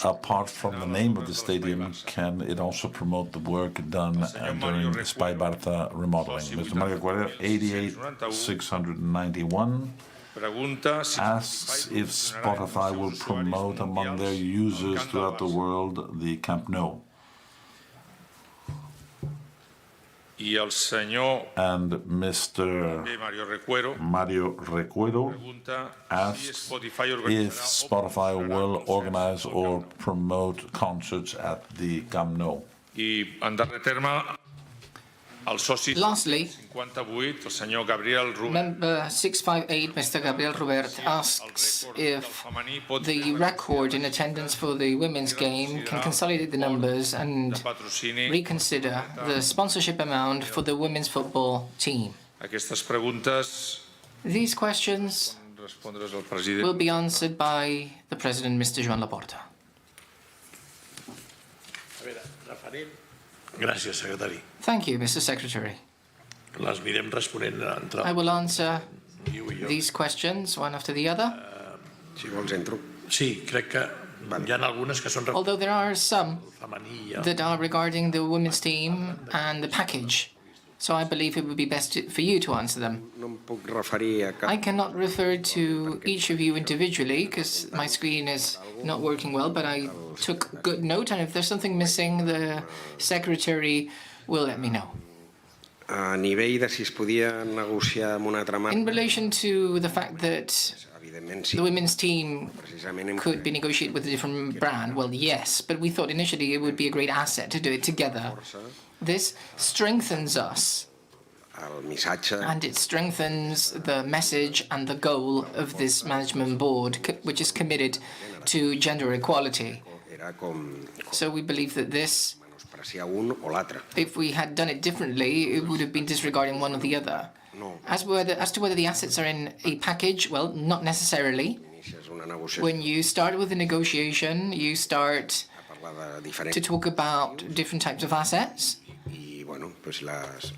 apart from the name of the stadium, can it also promote the work done during Fc Barcelona remodeling? Mr. Mario Guerrero, 88,691, pregunta si asks if Spotify will promote among their users throughout the world the Camp Nou. i el senyor And Mr. Mario Mario Recuero Recuero pregunta si asks Spotify if organitzarà Spotify will organize or promote concerts at the Camp Nou. i en darrer terme el soci Lastly, 58, el senyor Gabriel Rubén, Member 658, Mr. Gabriel Robert, asks if the record in attendance for the women's game can consolidate the numbers and patrocini. reconsider the sponsorship amount for the women's football team. Aquestes preguntes These questions respondre's al president. will be answered by the President, Mr. Joan Laporta. Gràcies, secretari. Thank you, Mr. Secretary. Les anirem responent entre I will answer you i jo. these questions one after the other, Si vols entro. Sí, crec que hi ha algunes que són although there are some femení. i that are regarding the women's team and the package. So I believe it would be best for you to answer them. No em puc referir a cap... I cannot refer to each of you individually because my screen is not working well, but I took good note, and if there's something missing, the secretary will let me know. A nivell de si es podia negociar amb una altra marca, In relation to the fact that evidentment sí. the women's team Precisament hem could be negotiated with a different brand, well, yes, but we thought initially it would be a great asset to do it together. This strengthens us, el missatge and it strengthens the message and the goal of this management board, which is committed to gender equality. era com So we believe that this, menospreciar un o l'altre. if we had done it differently, it would have been disregarding one or the other. No, As to whether the assets are in a package, well, not necessarily. inicies una negociació When you start with a negotiation, you start a parlar de diferents to talk about different types of assets. i bueno, pues les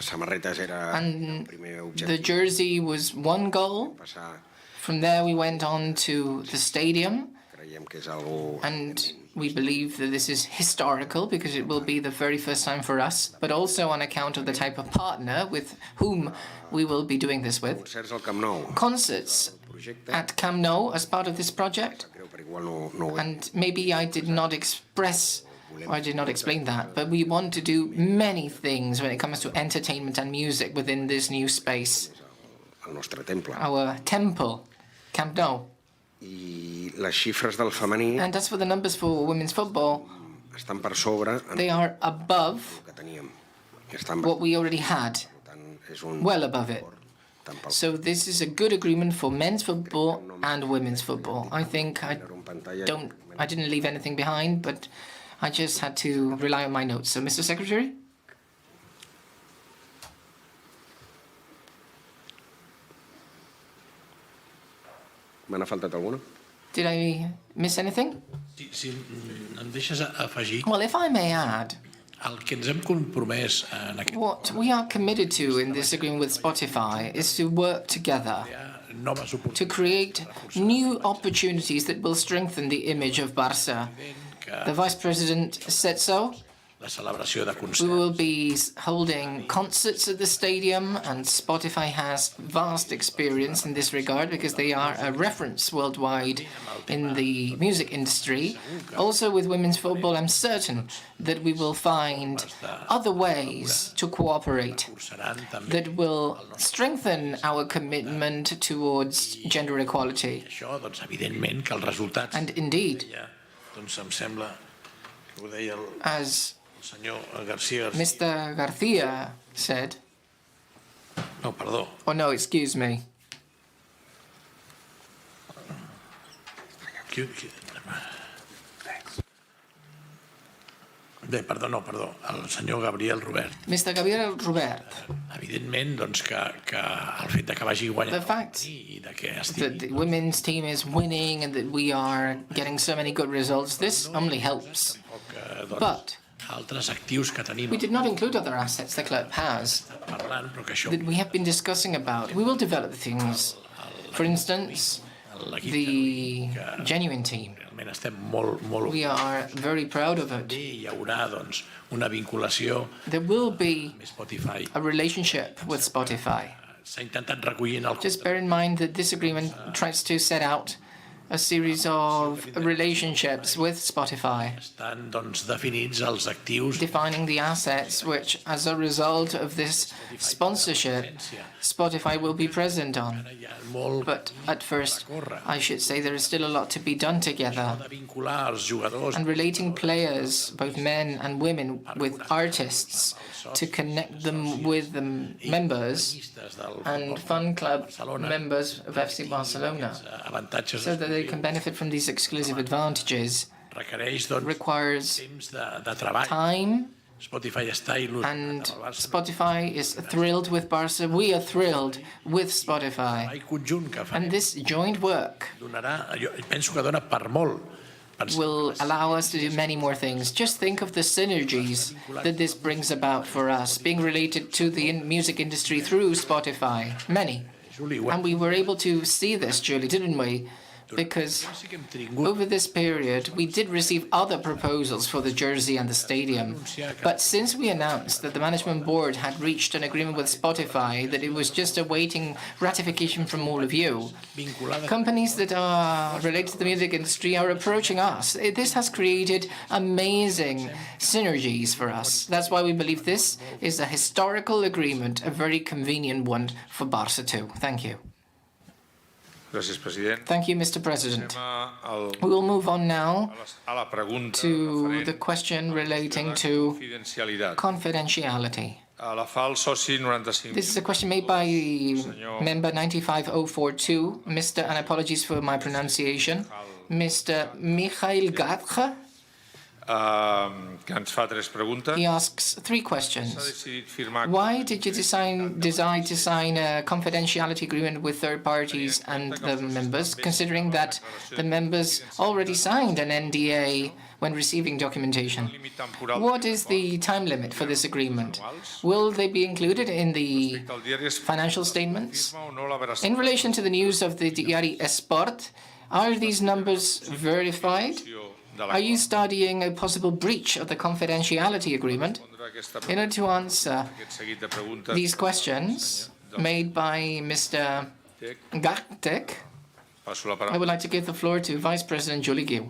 samarretes era And el primer the objectiu. jersey was one goal. Passar, From there, we went on to the stadium, creiem que és algo and we believe that this is historical because it will be the very first time for us, but also on account of the type of partner with whom we will be doing this with. concerts al Camp Nou. Concerts at Camp Nou as part of this project, Creu, però igual no ho he and maybe I did not express or I did not explain that, but we want to do many things when it comes to entertainment and music within this new space, al nostre temple. our temple, Camp Nou. I les xifres del femení And as for the numbers for women's football, estan per sobre en they are above el que teníem. Estan what we already had, per tant, és un well above it. tant pel So this is a good agreement for men's football and women's football. I think I didn't leave anything behind, but I just had to rely on my notes. So, Mr. Secretary? Me n'ha faltat alguna? Did I miss anything? Si em deixes afegir, Well, if I may add, el que ens hem compromès en aquest what we are committed to in this agreement with Spotify is to work together noves to oportunitats create new opportunities that will strengthen the image of Barça. The Vice President said so. la celebració de We concerts. will be holding concerts at the stadium, and Spotify has vast experience in this regard because they are a reference worldwide in the music industry. Also with women's football, I'm certain that we will find other ways to cooperate Seran també that will strengthen our commitment towards gender equality. això, doncs, evidentment que els resultats And indeed, ja, doncs em sembla Ho deia el As senyor García. Mr. Garcia said, No, perdó. oh no, excuse me. Bé, perdó, el senyor Gabriel Robert. Mr. Gabriel Robert, Evidentment, doncs, que el fet que vagi guanyant the fact i de que that estigui the women's team is winning and that we are getting so many good results, this only helps. But altres actius que tenim we did not include other assets the club has parlant, però que això that we have been discussing about. We will develop things. For instance, the genuine team. realment estem molt We are very proud of it. hi haurà doncs, una vinculació There will be amb Spotify. a relationship with Spotify. S'ha intentat recollir en el Just bear in mind that this agreement tries to set out a series of relationships with Spotify, estan doncs, definits els actius defining the assets which, as a result of this sponsorship, Spotify will be present on. hi ha molt But at first, I should say there is still a lot to be done together. de vincular els jugadors And relating players, both men and women, with artists, to connect them with the members del and fan club members of FC Barcelona, avantatges so that they can benefit from these exclusive advantages, requereix doncs, requires temps de treball. time, Spotify està il·lusionat and amb el Barça. Spotify is thrilled with Barca. We are thrilled with Spotify. El conjunt que fa And this joint work donarà, jo penso que dona per molt. will allow us to do many more things. Just think of the synergies that this brings about for us, being related to the music industry through Spotify. Many. And we were able to see this, Julie, didn't we? Because over this period, we did receive other proposals for the jersey and the stadium. But since we announced that the management board had reached an agreement with Spotify, that it was just awaiting ratification from all of you, companies that are related to the music industry are approaching us. This has created amazing synergies for us. That's why we believe this is a historical agreement, a very convenient one for Barca too. Thank you. Gràcies, president. Thank you, Mr. President. Anem We will move on now a la pregunta to the referent question relating a la to confidencialitat. confidentiality. La fa el soci 95. This is a question made by member 95042, Mr. and apologies for my pronunciation, Mr. Mikhail Gatra. Que ens fa tres preguntes. He asks three S'ha questions. decidit firmar Why did you decide to sign a confidentiality agreement with third parties and the members, considering that the members already signed an NDA when receiving documentation? límit temporal What is the time limit for this agreement? Will they be included in the del diari es financial statements? o no la veracitat In relation to the news of the diari Esport, are these numbers verified? de la Are you studying a possible breach of the confidentiality agreement? aquesta In order to answer aquest seguit de preguntes these questions made by Mr. Gartek, passo la I paraula. would like to give the floor to Vice President Julie Gill.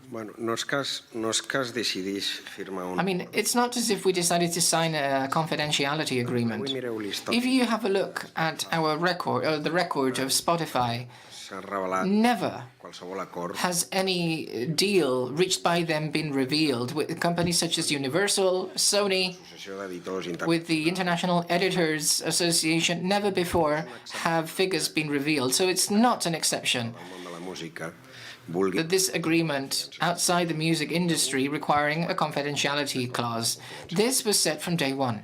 Bueno, no és que es decidís firmar un... I mean, it's not as if we decided to sign a confidentiality agreement. Avui mireu l'història. If you have a look at our record, the record of Spotify, S'ha revelat never qualsevol acord has any deal reached by them been revealed with companies such as Universal, Sony, l'associació d'editors with the International Editors Association. Never before have figures been revealed. So it's not an exception del món de la música vulgui that this agreement outside the music industry requiring a confidentiality clause. This was set from day one.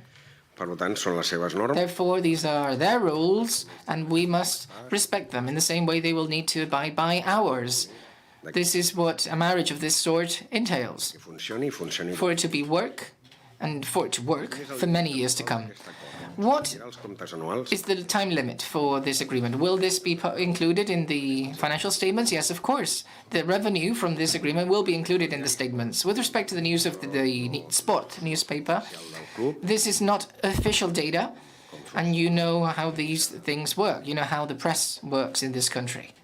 per tant són les seves normes Therefore, these are their rules, and we must respect them in the same way they will need to abide by ours. This is what a marriage of this sort entails. que funcioni For it to be work, and for it to work for many years to come. What els comptes anuals is the time limit for this agreement? Will this be included in the financial statements? Yes, of course. The revenue from this agreement will be included in the statements. With respect to the news of the Sport newspaper, this is not official data, and you know how these things work. You know how the press works in this country.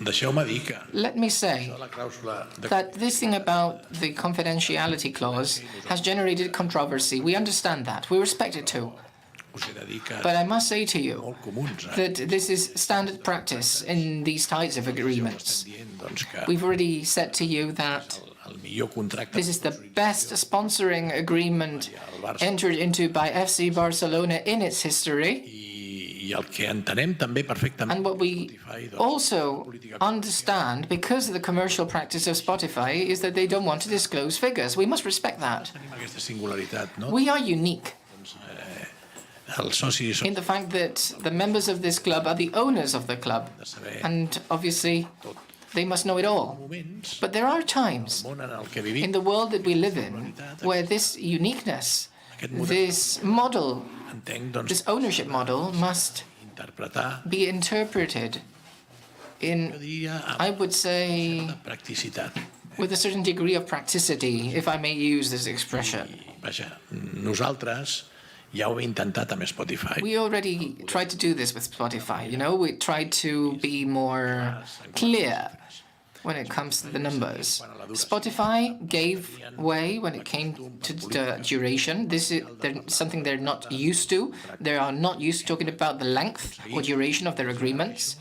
Deixeu-me dir que Let me say la clàusula de that this thing about the confidentiality clause has generated controversy. We understand that. We respect it too. us he de dir que But I must say to you molt comuns. that this is standard practice in these types of agreements. Dient, doncs, que We've already said to you that el millor contracte This is the best sponsoring agreement entered into by FC Barcelona in its history. i el que entenem també perfectament. And what we also understand, because of the commercial practice of Spotify, is that they don't want to disclose figures. We must respect that. Tenim aquesta singularitat, no? We are unique Els socis in the fact that the members of this club are the owners of the club. And obviously, they must know it all. moments, But there are times món en el que vivim, in the world that we live in where this uniqueness, this model, entenc, doncs, this ownership model must interpretar, be interpreted jo in, diria, I amb would say, certa practicitat. with a certain degree of practicity, if I may use this expression. Vaja, nosaltres ja ho hem intentat amb Spotify. We already tried to do this with Spotify, we tried to be more clear when it comes to the numbers. Spotify gave way when it came to the duration. This is something they're not used to. They are not used to talking about the length or duration of their agreements.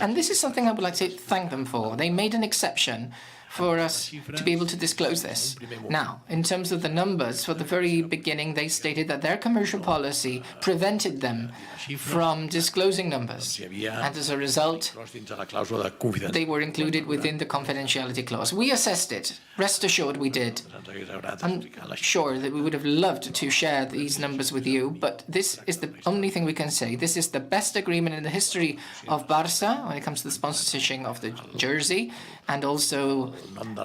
And this is something I would like to thank them for. They made an exception for us to be able to disclose this. Now, in terms of the numbers, from the very beginning, they stated that their commercial policy prevented them from disclosing numbers. And as a result, Dins de la clàusula de confidencialitat. they were included within the confidentiality clause. We assessed it. Rest assured we did. Ens hagués agradat I'm explicar la sure that we would have loved to share these numbers with you, but this is the only thing we can say. This is the best agreement in the history of Barça when it comes to the sponsorship of the jersey and also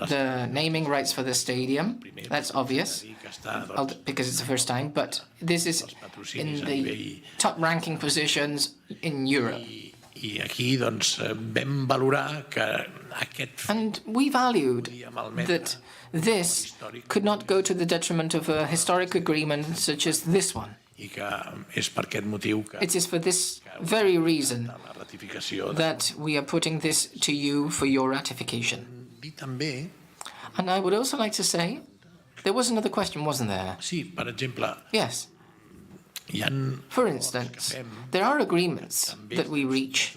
the naming rights for the stadium. That's obvious because it's the first time, but this is in the top ranking positions in Europe. I aquí, doncs, vam valorar que aquest And we valued that this could not go to the detriment of a historic agreement such as this one. i que és per aquest motiu que It is for this very reason la ratificació de that we are putting this to you for your ratification. dir també, And I would also like to say, there was another question, wasn't there? sí, per exemple, Yes. hi ha For instance, there are agreements that we reach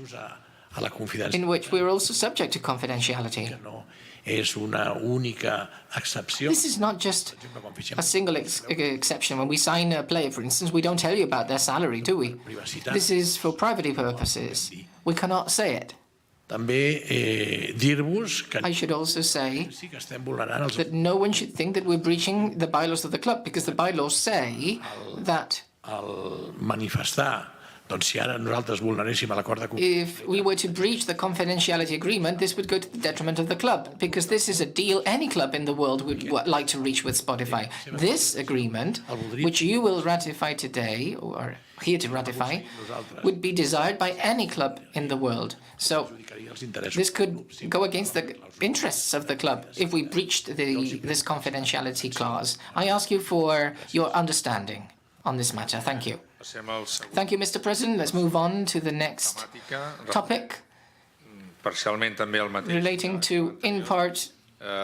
a la confidencialitat, in which we're also subject to confidentiality. no és una única excepció. This is not just a single exception. When we sign a player, for instance, we don't tell you about their salary, do we? This is for privacy purposes. We cannot say it. També dir-vos que I should also say sí que estem vulnerant els that no one should think that we're breaching the bylaws of the club, because the bylaws say that al manifestar, doncs si ara nosaltres vulneréssim a l'acord de if we were to breach the confidentiality agreement, this would go to the detriment of the club, because this is a deal any club in the world would like to reach with Spotify. This agreement, which you will ratify today, or are here to ratify, would be desired by any club in the world. So els interessos. this could go against the interests of the club if we breached this confidentiality clause. I ask you for your understanding on this matter. Thank you. Passem al següent. Thank you, Mr. President. Let's move on to the next topic, Parcialment també el mateix. relating to, in part,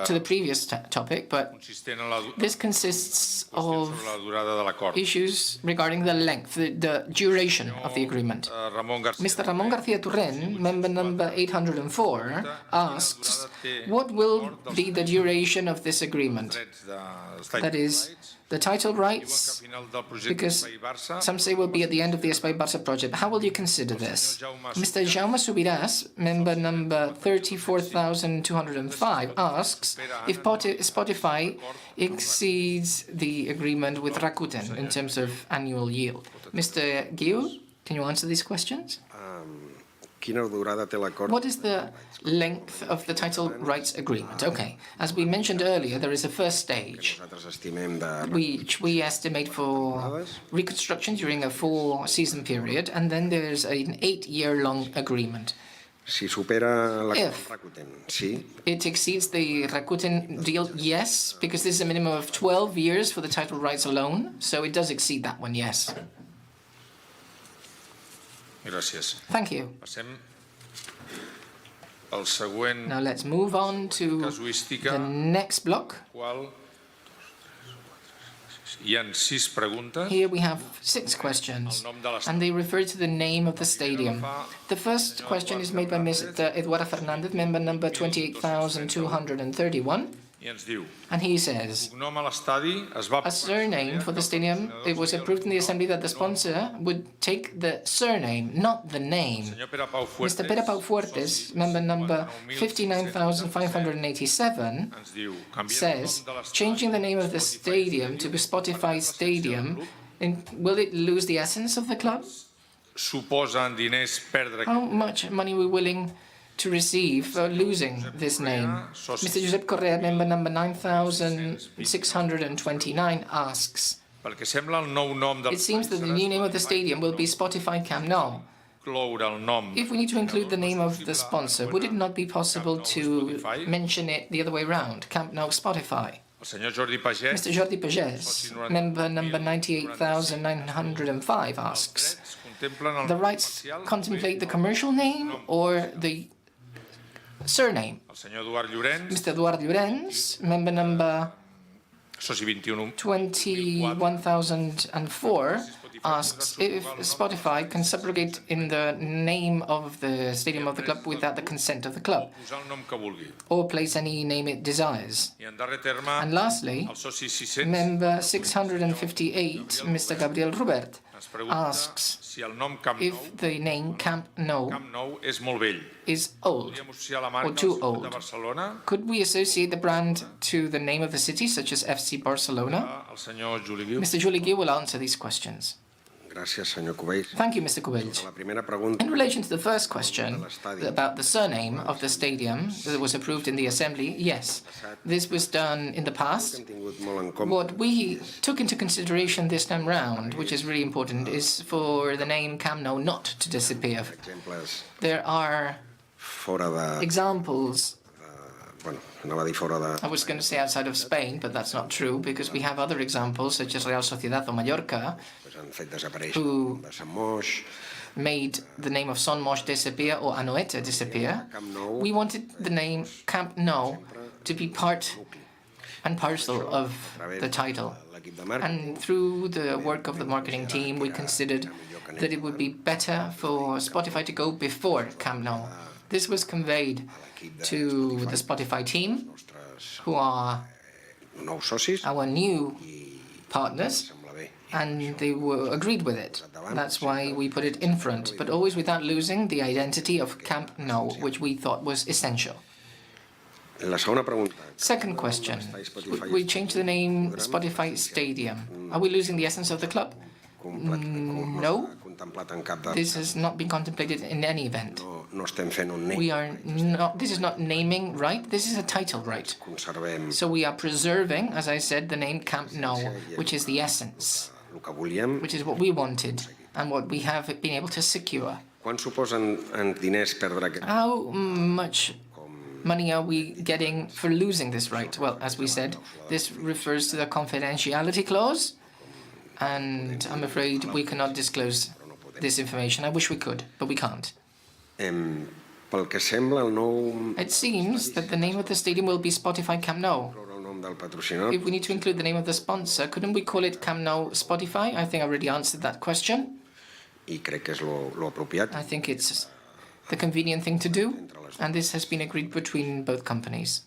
to the previous topic, but Consistent en la this consists of sobre la durada de l'acord. issues regarding the length, the duration of the agreement. Ramon García. Mr. Ramon García Turren, member number 804, asks, what will be the duration of this agreement? That is, the title rights, because some say will be at the end of the Espai Barça project. How will you consider this? Mr. Jaume Subiràs, member number 34,205, asks if Spotify exceeds the agreement with Rakuten in terms of annual yield. Mr. Guiu, can you answer these questions? Quina durada té l'acord? What is the length of the title rights agreement? Okay, as we mentioned earlier, there is a first stage, Nosaltres estimem de... which we estimate for reconstruction during a 4-season period, and then there's an 8-year-long agreement. Si supera l'acord If amb Rakuten, sí. it exceeds the Rakuten deal, yes, because this is a minimum of 12 years for the title rights alone, so it does exceed that one, yes. Gràcies. Thank you. Passem al següent Now let's move on to casuística, the next block. qual hi ha 6 preguntes. Here we have 6 questions, and they refer to the name of the stadium. The first question is made by Mr. Eduardo Fernandez, member number 28,231. I ens diu, And he says, el nom a l'estadi es va a surname for the stadium, it was approved in the assembly that the sponsor would take the surname, not the name. Mr. Pere Pau Fuertes, member number 59,587, ens diu, canviar el says, nom de l'estadi changing the name of the stadium to Spotify Stadium, will it lose the essence of the club? suposa en diners perdre How much money are we willing to receive for losing this name? Mr. Josep Correa, member number 9629, asks, pel que sembla el nou nom del it seems that the new name of the stadium will be Spotify Camp Nou. incloure el nom If we need to include the name of the sponsor, would it not be possible to mention it the other way around, Camp Nou Spotify? el senyor Jordi Pagès Mr. Jordi Pagès, member number 98,905, asks, contemplen el the rights contemplate the commercial name or the surname? el senyor Eduard Llorenç, Mr. Eduard Llorenç, member number soci 21, 21,004, asks if Spotify can subrogate in the name of the stadium of the club without the consent of the club, posar el nom que vulgui. or place any name it desires. I en darrer terme, And lastly, el soci 600 member 658, Mr. Gabriel Robert, ens pregunta asks si el nom Camp if the name Camp Nou Nou és molt vell. is old. Podríem associar la Or marca too al Ciutat old. de Barcelona, Could we associate the brand to the name of the city, such as FC Barcelona? el senyor Juli Guiu. Mr. Juli Guiu will answer these questions. Gràcies, senyor Cubells. Thank you, Mr. Cubells. La primera pregunta, In relation to the first question about the surname of the stadium that was approved in the assembly, yes, this was done in the past. hem tingut molt en compte What we took into consideration this time round, which is really important, is for the name Camp Nou not to disappear. exemples There are fora de... examples, Bueno, anava a dir fora de... I was going to say outside of Spain, but that's not true, because we have other examples, such as Real Sociedad or Mallorca, Pues han fet desaparèixer Who- de Sant Moix, made the name of Son Moix disappear or Anoeta disappear. We wanted the name Camp Nou to be part and parcel of the title. l'equip de marca. And through the work of the marketing team, we considered that it would be better for Spotify to go before Camp Nou. This was conveyed to the Spotify team, who are Nous socis, our new partners, sembla bé. and they were agreed with it. That's why we put it in front, but always without losing the identity of Camp Nou, which we thought was essential. La segona pregunta, Second question, would we change the name Spotify Stadium? Are we losing the essence of the club? No, contemplat en cap de... this has not been contemplated in any event. No estem fent un We name, are not, this is not naming right, this is a title right. conservem So we are preserving, as I said, the name Camp Nou, which is the essence, el que volíem. which is what we wanted and what we have been able to secure. Quan suposen en diners perdre aquest... How much money are we getting for losing this right? Well, as we said, this refers to the confidentiality clause, and I'm afraid we cannot disclose this information. I wish we could, but we can't. Pel que sembla, el nou... It seems that the name of the stadium will be Spotify Camp Nou. el nom del patrocinador, If we need to include the name of the sponsor, couldn't we call it Camp Nou Spotify? I think I already answered that question. i crec que és lo apropiat. I think it's the convenient thing to do, and this has been agreed between both companies.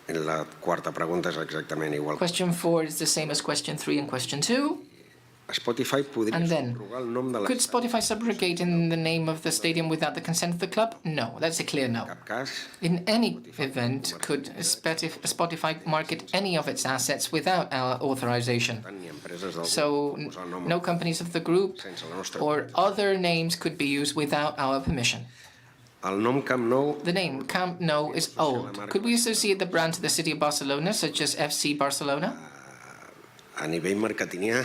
La quarta pregunta és exactament igual. Question 4 is the same as question 3 and question 2. Spotify podria And then, subrogar el nom de la... could Spotify subrogate in the name of the stadium without the consent of the club? No, that's a clear no. cap cas, In any event, could Spotify market any of its assets without our authorization? ni empreses del So, posar el nom no companies of the group sense la nostra... or other names could be used without our permission. El nom Camp Nou The name Camp Nou is old. Could we associate the brand to the city of Barcelona, such as FC Barcelona? a nivell marketingià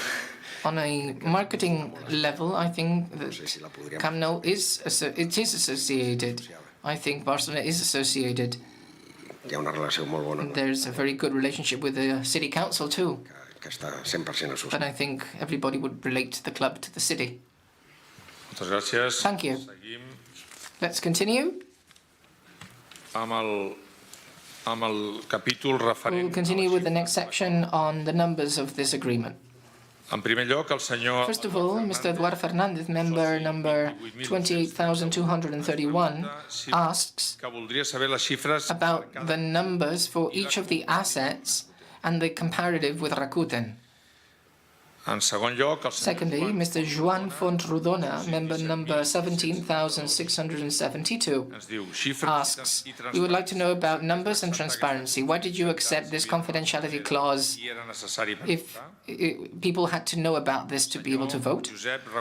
On a marketing level, I think that Camp Nou is associated. I think Barcelona is associated. hi ha una relació molt bona There's a very good relationship with the city council too, que està 100% associada. but I think everybody would relate the club to the city. Moltes gràcies. Thank you. Seguim Let's continue. amb el capítol We'll referent continue with the next section on the numbers of this agreement. En primer lloc, el senyor... First of all, Mr. Eduardo Fernandez, member number 28,231, asks que voldria saber les xifres about the numbers for each of the assets and the comparative with Rakuten. En segon lloc, el senyor... Secondly, Mr. Joan Fontrodona, member number 17,672, ens diu xifres asks, we would like to know about numbers and transparency. Why did you accept this confidentiality clause i era necessari per if people had to know about this to be able to vote?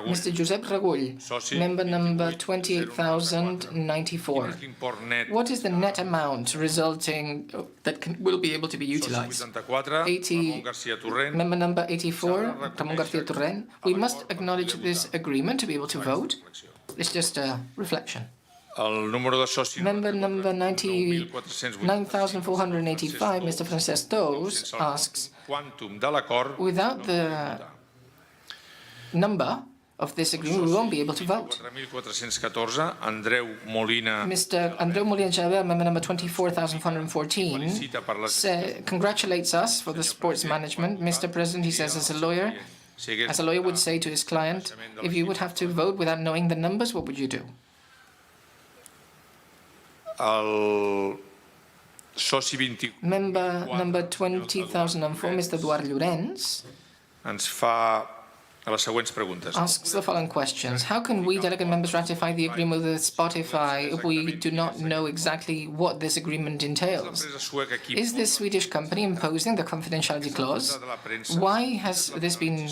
Mr. Josep Regull, member number 28,094. l'import net What is the net amount resulting that will be able to be utilized? 84, 80 Ramon García Torrent, Member number 84, Ramon García Torrent. We must acknowledge this agreement to be able to vote. It's just a reflection. el número de socis... Member number 9,485, Mr. Francesc Tous, asks, quàntum de l'acord... without the number of this agreement, we won't be able to vote. 4.414, Andreu Molina... Mr. Andreu Molina Javier, member number 24,414, congratulates us for the sports management. Mr. President, he says, as a lawyer would say to his client, if you would have to vote without knowing the numbers, what would you do? El soci 24 Member number 20,004, Mr. Eduard Llorenç, ens fa les següents preguntes. asks the following questions. How can we, delegate members, ratify the agreement with Spotify if we do not know exactly what this agreement entails? Is this Swedish company imposing the confidentiality clause? Why has this been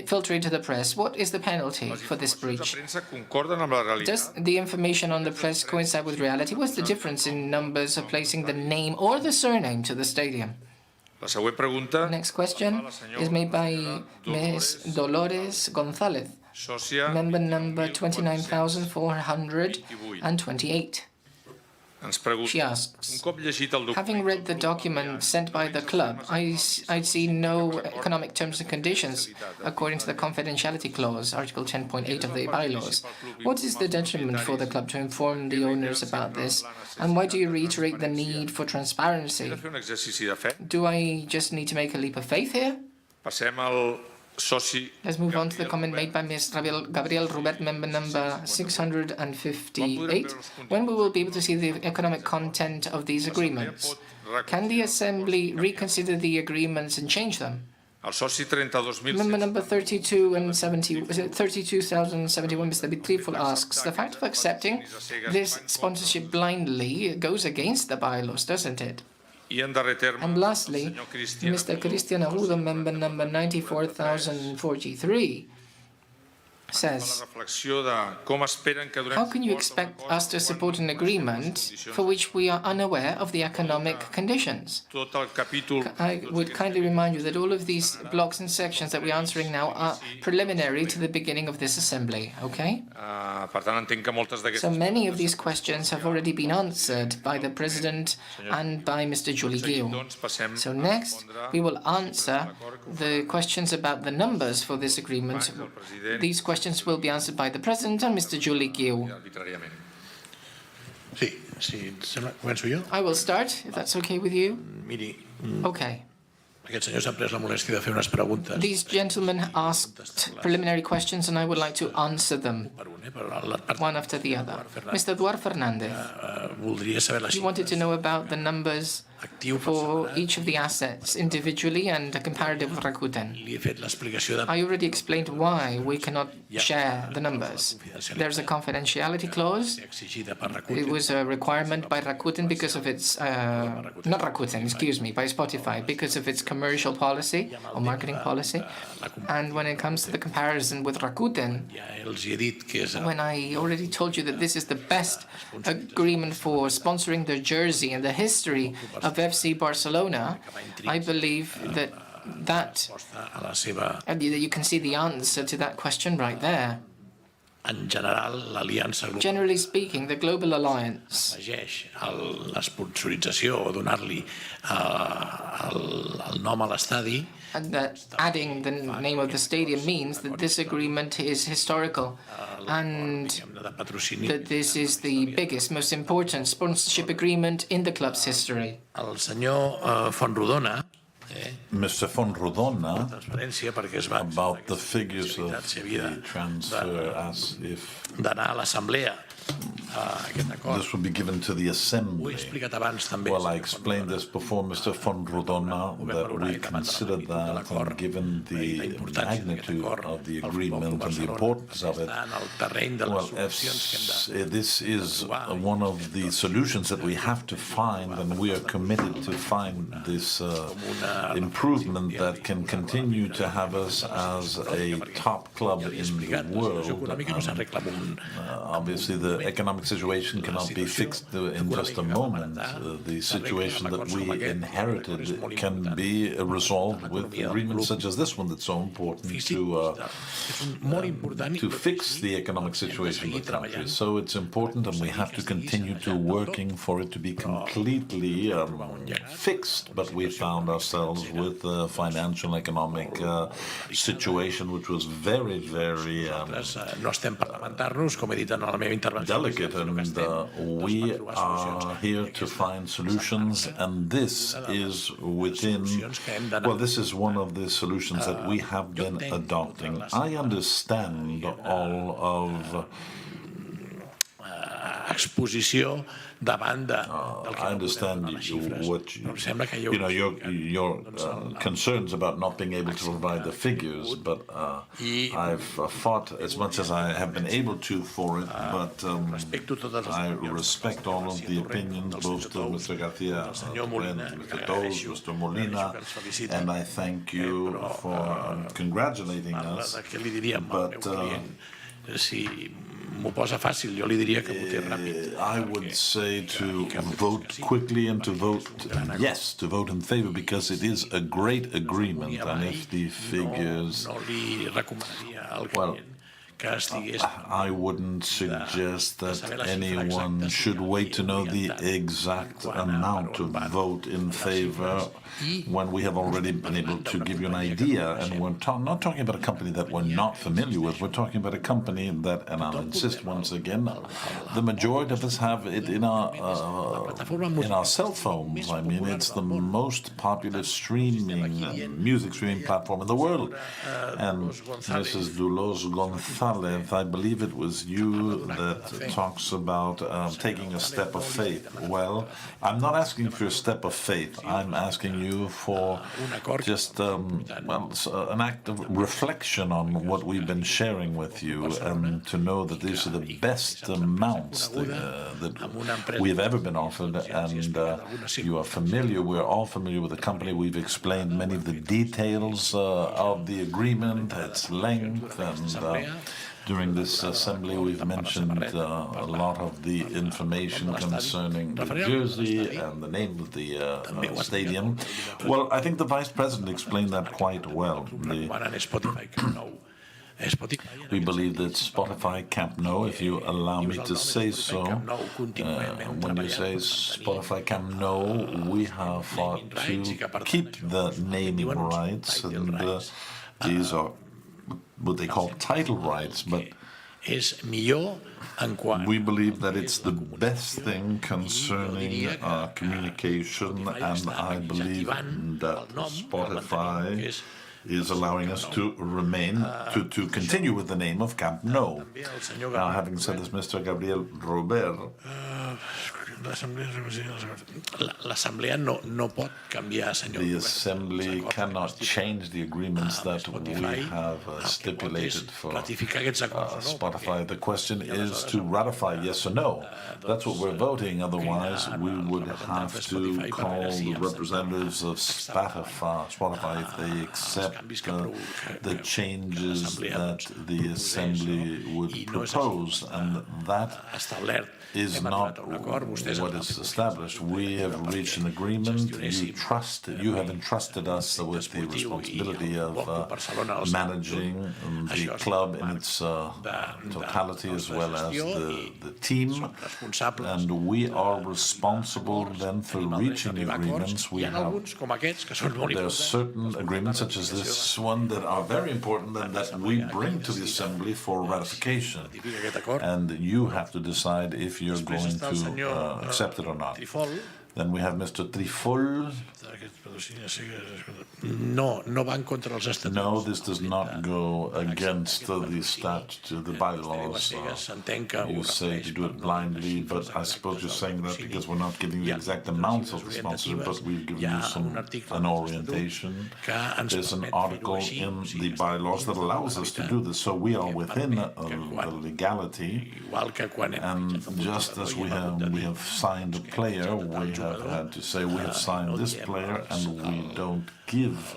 filtered to the press? What is the penalty for this breach? Does the information on the press coincide with reality? What's the difference in numbers of placing the name or the surname to the stadium? La següent pregunta, Next question is made by Ms. Dolores González, sòcia, member number 29,428. ens pregunta... She asks, Un cop llegit el document, having read the document sent by the club, I see no economic terms and conditions according to the confidentiality clause, Article 10.8 of the bylaws. What is the detriment for the club to inform the owners about this? And why do you reiterate the need for transparency? fer un exercici de fe. Do I just need to make a leap of faith here? Passem al soci... Let's move on to the comment made by Ms. Gabriel Robert, member number 658. When we will be able to see the economic content of these agreements? Can the Assembly reconsider the agreements and change them? El soci 32.000... Member number 32,071, Mr. Bitliful, asks, the fact of accepting this sponsorship blindly goes against the bylaws, doesn't it? I en darrer terme, And lastly, senyor Cristian, Mr. Cristian Agudo, member number 94,043, la says, reflexió de com esperen que how durem... can you expect us to support an agreement for which we are unaware of the economic conditions? Tot el capítol... I would kindly remind you that all of these blocks and sections that we're answering now are preliminary to the beginning of this assembly, okay? Per tant, entenc que moltes So d'aquestes... many of these questions have already been answered by the President and by Mr. Julie Gill. Doncs passem So next, we will answer the questions about the numbers for this agreement. These questions will be answered by the President and Mr. Julie Gill. arbitràriament. Sí, sí, em sembla... Començo jo? I will start, if that's okay with you. Miri, Okay. aquest senyor s'ha pres la molèstia de fer unes preguntes These gentlemen asked preliminary questions, and I would like to answer them per un, però la part one after the other. Mr. Eduard Fernandez, voldria saber la you xifra wanted to know about the numbers actiu per for separat. each of the assets individually and a comparative with Rakuten. Li he fet l'explicació de... I already explained why we cannot share the numbers. There's a confidentiality clause. exigida per It Rakuten. was a requirement by Rakuten because of its, not Rakuten, excuse me, by Spotify, because of its commercial policy or marketing policy. And when it comes to the comparison with Rakuten, Ja els hi he dit que és... when I already told you that this is the best agreement for sponsoring the jersey in the history of FC Barcelona, I believe that a la seva... you can see the answer to that question right there. En general, l'aliança global Generally speaking, the Global Alliance afegeix l'esponsorització o donar-li el nom a l'estadi and that adding the name of the stadium means that this agreement is historical and de patrocini. that this is the biggest, most important sponsorship agreement in the club's history. El senyor Fontrodona Mr. Fonrodona transferència perquè es va about the figures of the transfer as if d'anar a l'assemblea aquest acord. this would be given to the Ho he Assembly. explicat abans també. Well, I explained this before, Mr. Fonrodona, that we considered that, and given the magnitude of the agreement and the importance of it, well, this is one of the solutions that we have to find, and we are committed to find this improvement that can continue to have us as a top club in the world. Obviously, the economic situation cannot be fixed in just a moment. The situation that we inherited can be resolved with agreements such as this one that's so important to fix the economic situation of the country. So it's important, and we have to continue to working for it to be completely fixed. But we found ourselves with a financial economic situation which was very, very No estem per lamentar-nos, com he dit en la meva intervenció. delicate, and we are here to find solutions, and this is within, well, this is one of the solutions that we have been adopting. I understand all of exposició davant del I understand what your concerns about not being able to provide the figures, but I've fought as much as I have been able to for it. But I respect all of the opinions, both to Mr. Garcia, Mr. Toles, Mr. Molina, and I thank you for congratulating us. But si m'ho posa fàcil, jo li diria que votés ràpid. I would say to vote quickly and to vote yes, to vote in favor, because it is a great agreement, and if the figures, No li recomanaria al client que estigués... I wouldn't suggest that anyone should wait to know the exact amount to vote in favor when we have already been able to give you an idea. And we're not talking about a company that we're not familiar with. We're talking about a company that, and I'll insist once again, the majority of us have it in our cell phones. I mean, it's the most popular music streaming platform in the world. And Mrs. Dolores Gonzalez, I believe it was you that talks about taking a step of faith. Well, I'm not asking for a step of faith. I'm asking you for just an act of reflection on what we've been sharing with you, and to know that these are the best amounts that we have ever been offered. And you are familiar, we're all familiar with the company. We've explained many of the details of the agreement, its length, and during this assembly, we've mentioned a lot of the information concerning New Jersey and the name of the stadium. Well, I think the Vice President explained that quite well. We believe that Spotify Camp Nou, if you allow me to say so, when you say Spotify Camp Nou, we have fought to keep the naming rights, and these are what they call title rights, but we believe that it's the best thing concerning communication, and I believe that Spotify is allowing us to remain, to continue with the name of Camp Nou. Now, having said this, Mr. Gabriel Robert, the Assembly cannot change the agreements that we have stipulated for Spotify. The question is to ratify yes or no. That's what we're voting. Otherwise, we would have to call the representatives of Spotify if they accept the changes that the Assembly would propose, and that is not what is established. We have reached an agreement. You have entrusted us with the responsibility of managing the club in its totality, as well as the team, and we are responsible then for reaching agreements. There are certain agreements, such as this one, that are very important and that we bring to the Assembly for ratification, and you have to decide if you're going to accept it or not. Then we have Mr. Trifol. No van contra els estatuts. No, this does not go against the bylaws. You say to do it blindly, but I suppose you're saying that because we're not giving the exact amounts of the sponsorship, but we've given you an orientation. There's an article in the bylaws that allows us to do this, so we are within the legality. And just as we have signed a player, we have had to say we have signed this player, and we don't give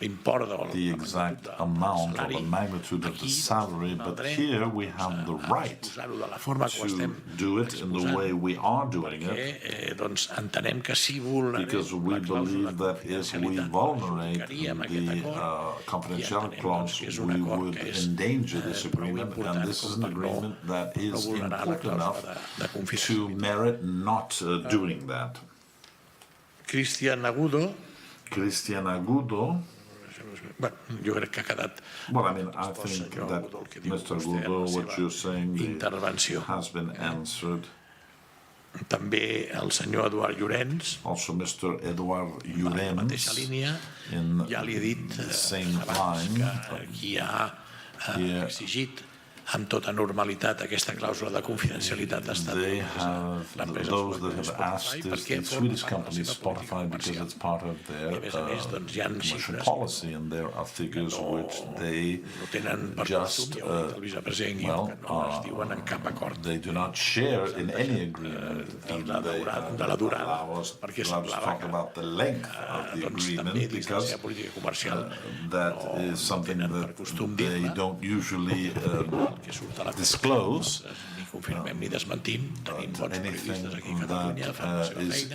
the exact amount or the magnitude of the salary, but here we have the right to do it in the way we are doing it, because we believe that if we vulnerate the confidentiality clause, we would endanger this agreement, and this is an agreement that is important enough to merit not doing that. Cristian Agudo. Well, I mean, I think that, Mr. Agudo, what you're saying has been answered. També el senyor Eduard Llorenç. Also, Mr. Eduard Llorenç, in the same line, qui ha exigit amb tota normalitat aquesta clàusula de confidencialitat d'estat. Those that have asked is the Swedish company Spotify, because it's part of their commercial policy, and there are figures which they just, they do not share in any agreement. They allow us to talk about the length of the agreement, because that is something that they don't usually disclose. Anything that is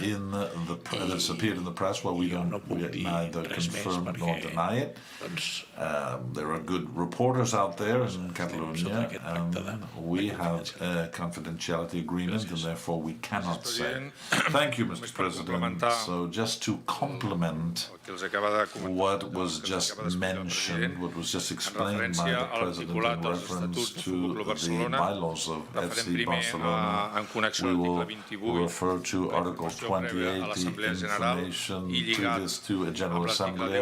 that's appeared in the press, well, we neither confirm nor deny it. There are good reporters out there in Catalonia, and we have a confidentiality agreement, and therefore we cannot say. Thank you, Mr. President. So just to complement what was just mentioned, what was just explained by the President in reference to the bylaws of FC Barcelona, we will refer to Article 28, the information previous to a General Assembly,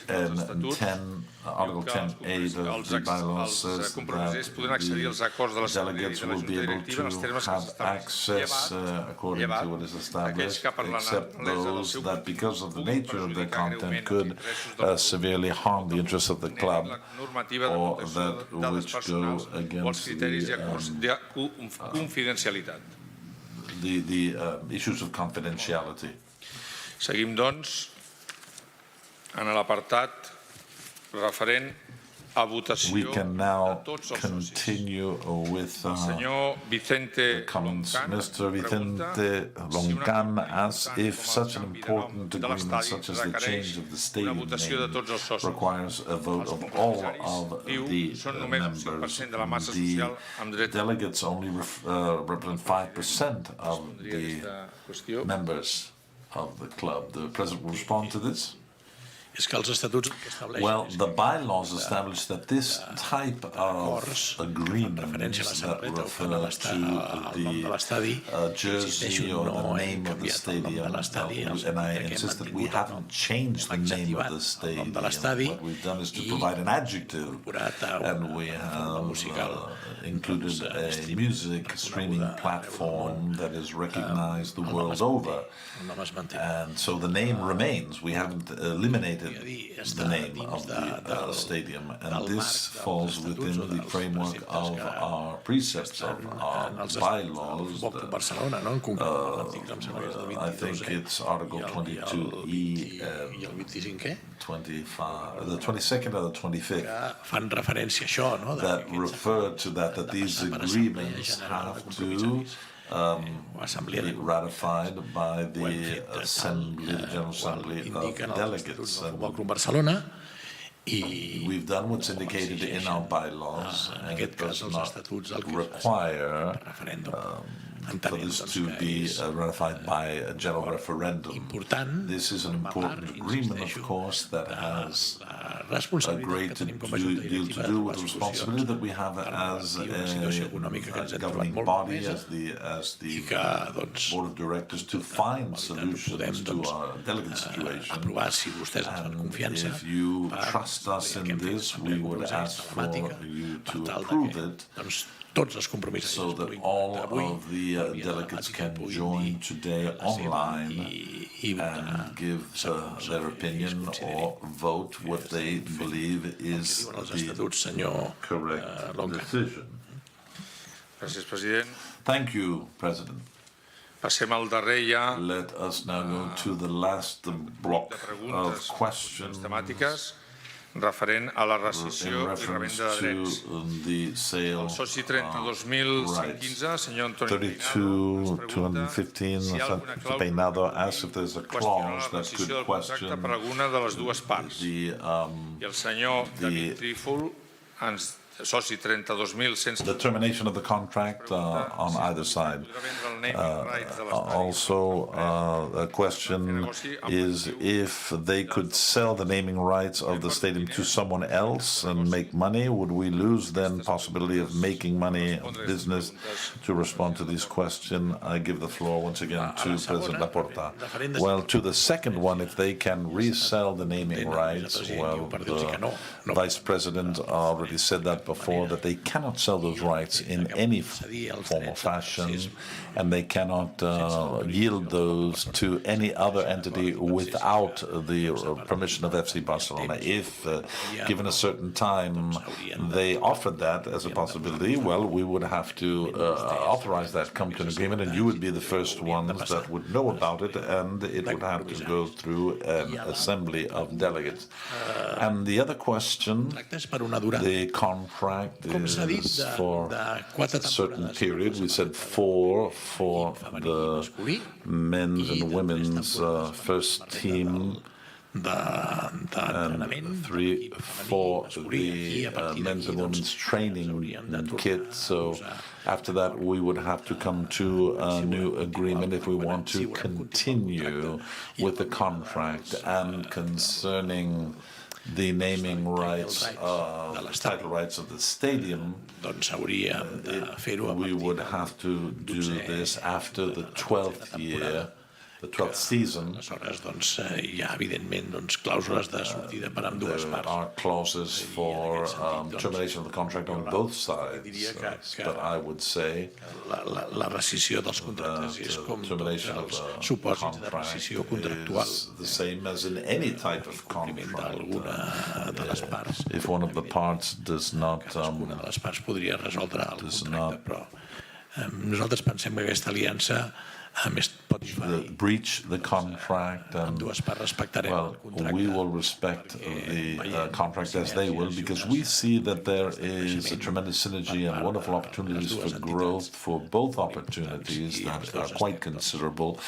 and Article 10A of the bylaws says that the delegates will be able to have access according to what is established, except those that, because of the nature of their content, could severely harm the interests of the club, or that which go against the issues of confidentiality. Seguim, doncs, en l'apartat referent a votació We can now continue with the comments. Mr. Vicente Loncan asks if such an important agreement such as the change of the stadium name requires a vote of all of the members. The delegates only represent 5% of the members of the club. The President will respond to this. Well, the bylaws establish that this type of agreement that refer to the jersey or the name of the stadium, and I insist that we haven't changed the name of the stadium. What we've done is to provide an adjective, and we have included a music streaming platform that is recognized the world over. And so the name remains. We haven't eliminated the name of the stadium, and this falls within the framework of our precepts, of our bylaws. I think it's Article 22E, 25, the 22nd or the 25th, that refer to that these agreements have to be ratified by the Assembly, the General Assembly of Delegates. And we've done what's indicated in our bylaws, and it does not require for this to be ratified by a general referendum. This is an important agreement, of course, that has great deal to do with the responsibility that we have as a governing body, as the board of directors, to find solutions to our delegate situation. And if you trust us in this, we would ask for you to approve it, so that all of the delegates can join today online and give their opinion or vote what they believe is the correct decision. Gràcies, president. Thank you, President. Passem al darrer ja Let us now go to the last block de of preguntes questions temàtiques referent a la in rescissió i reference revenda de to drets. the sale El soci of 32.115, rights. senyor Antoni 32,215, si hi ha alguna clàusula Peinado asks if there's a qüestionar clause la that rescissió could del contracte per alguna de les dues parts. the I el senyor David Trífol, soci 32.115, the termination of the contract on either side. Also, a question is if they could sell the naming rights of the stadium to someone else and make money, would we lose then possibility of making money on business? To respond to this question, I give the floor once again to President Laporta. Well, to the second one, if they can resell the naming rights, well, the Vice President already said that before, that they cannot sell those rights in any form or fashion, and they cannot yield those to any other entity without the permission of FC Barcelona. If, given a certain time, they offered that as a possibility, well, we would have to authorize that, come to an agreement, and you would be the first ones that would know about it, and it would have to go through an assembly of delegates. And the other question, the contract is for a certain period. We said 4 for the men's and women's first team, and 3 for the men's and women's training kit. So after that, we would have to come to a new agreement if we want to continue with the contract. And concerning the naming rights, title rights of the stadium, we would have to do this after the 12th year, the 12th season. There are clauses for termination of the contract on both sides, but I would say that termination of the contract is the same as in any type of contract. If one of the parts does not nosaltres pensem que aquesta aliança pot breach the contract, and well, we will respect the contract as they will, because we see that there is a tremendous synergy and wonderful opportunities for growth for both opportunities that are quite considerable,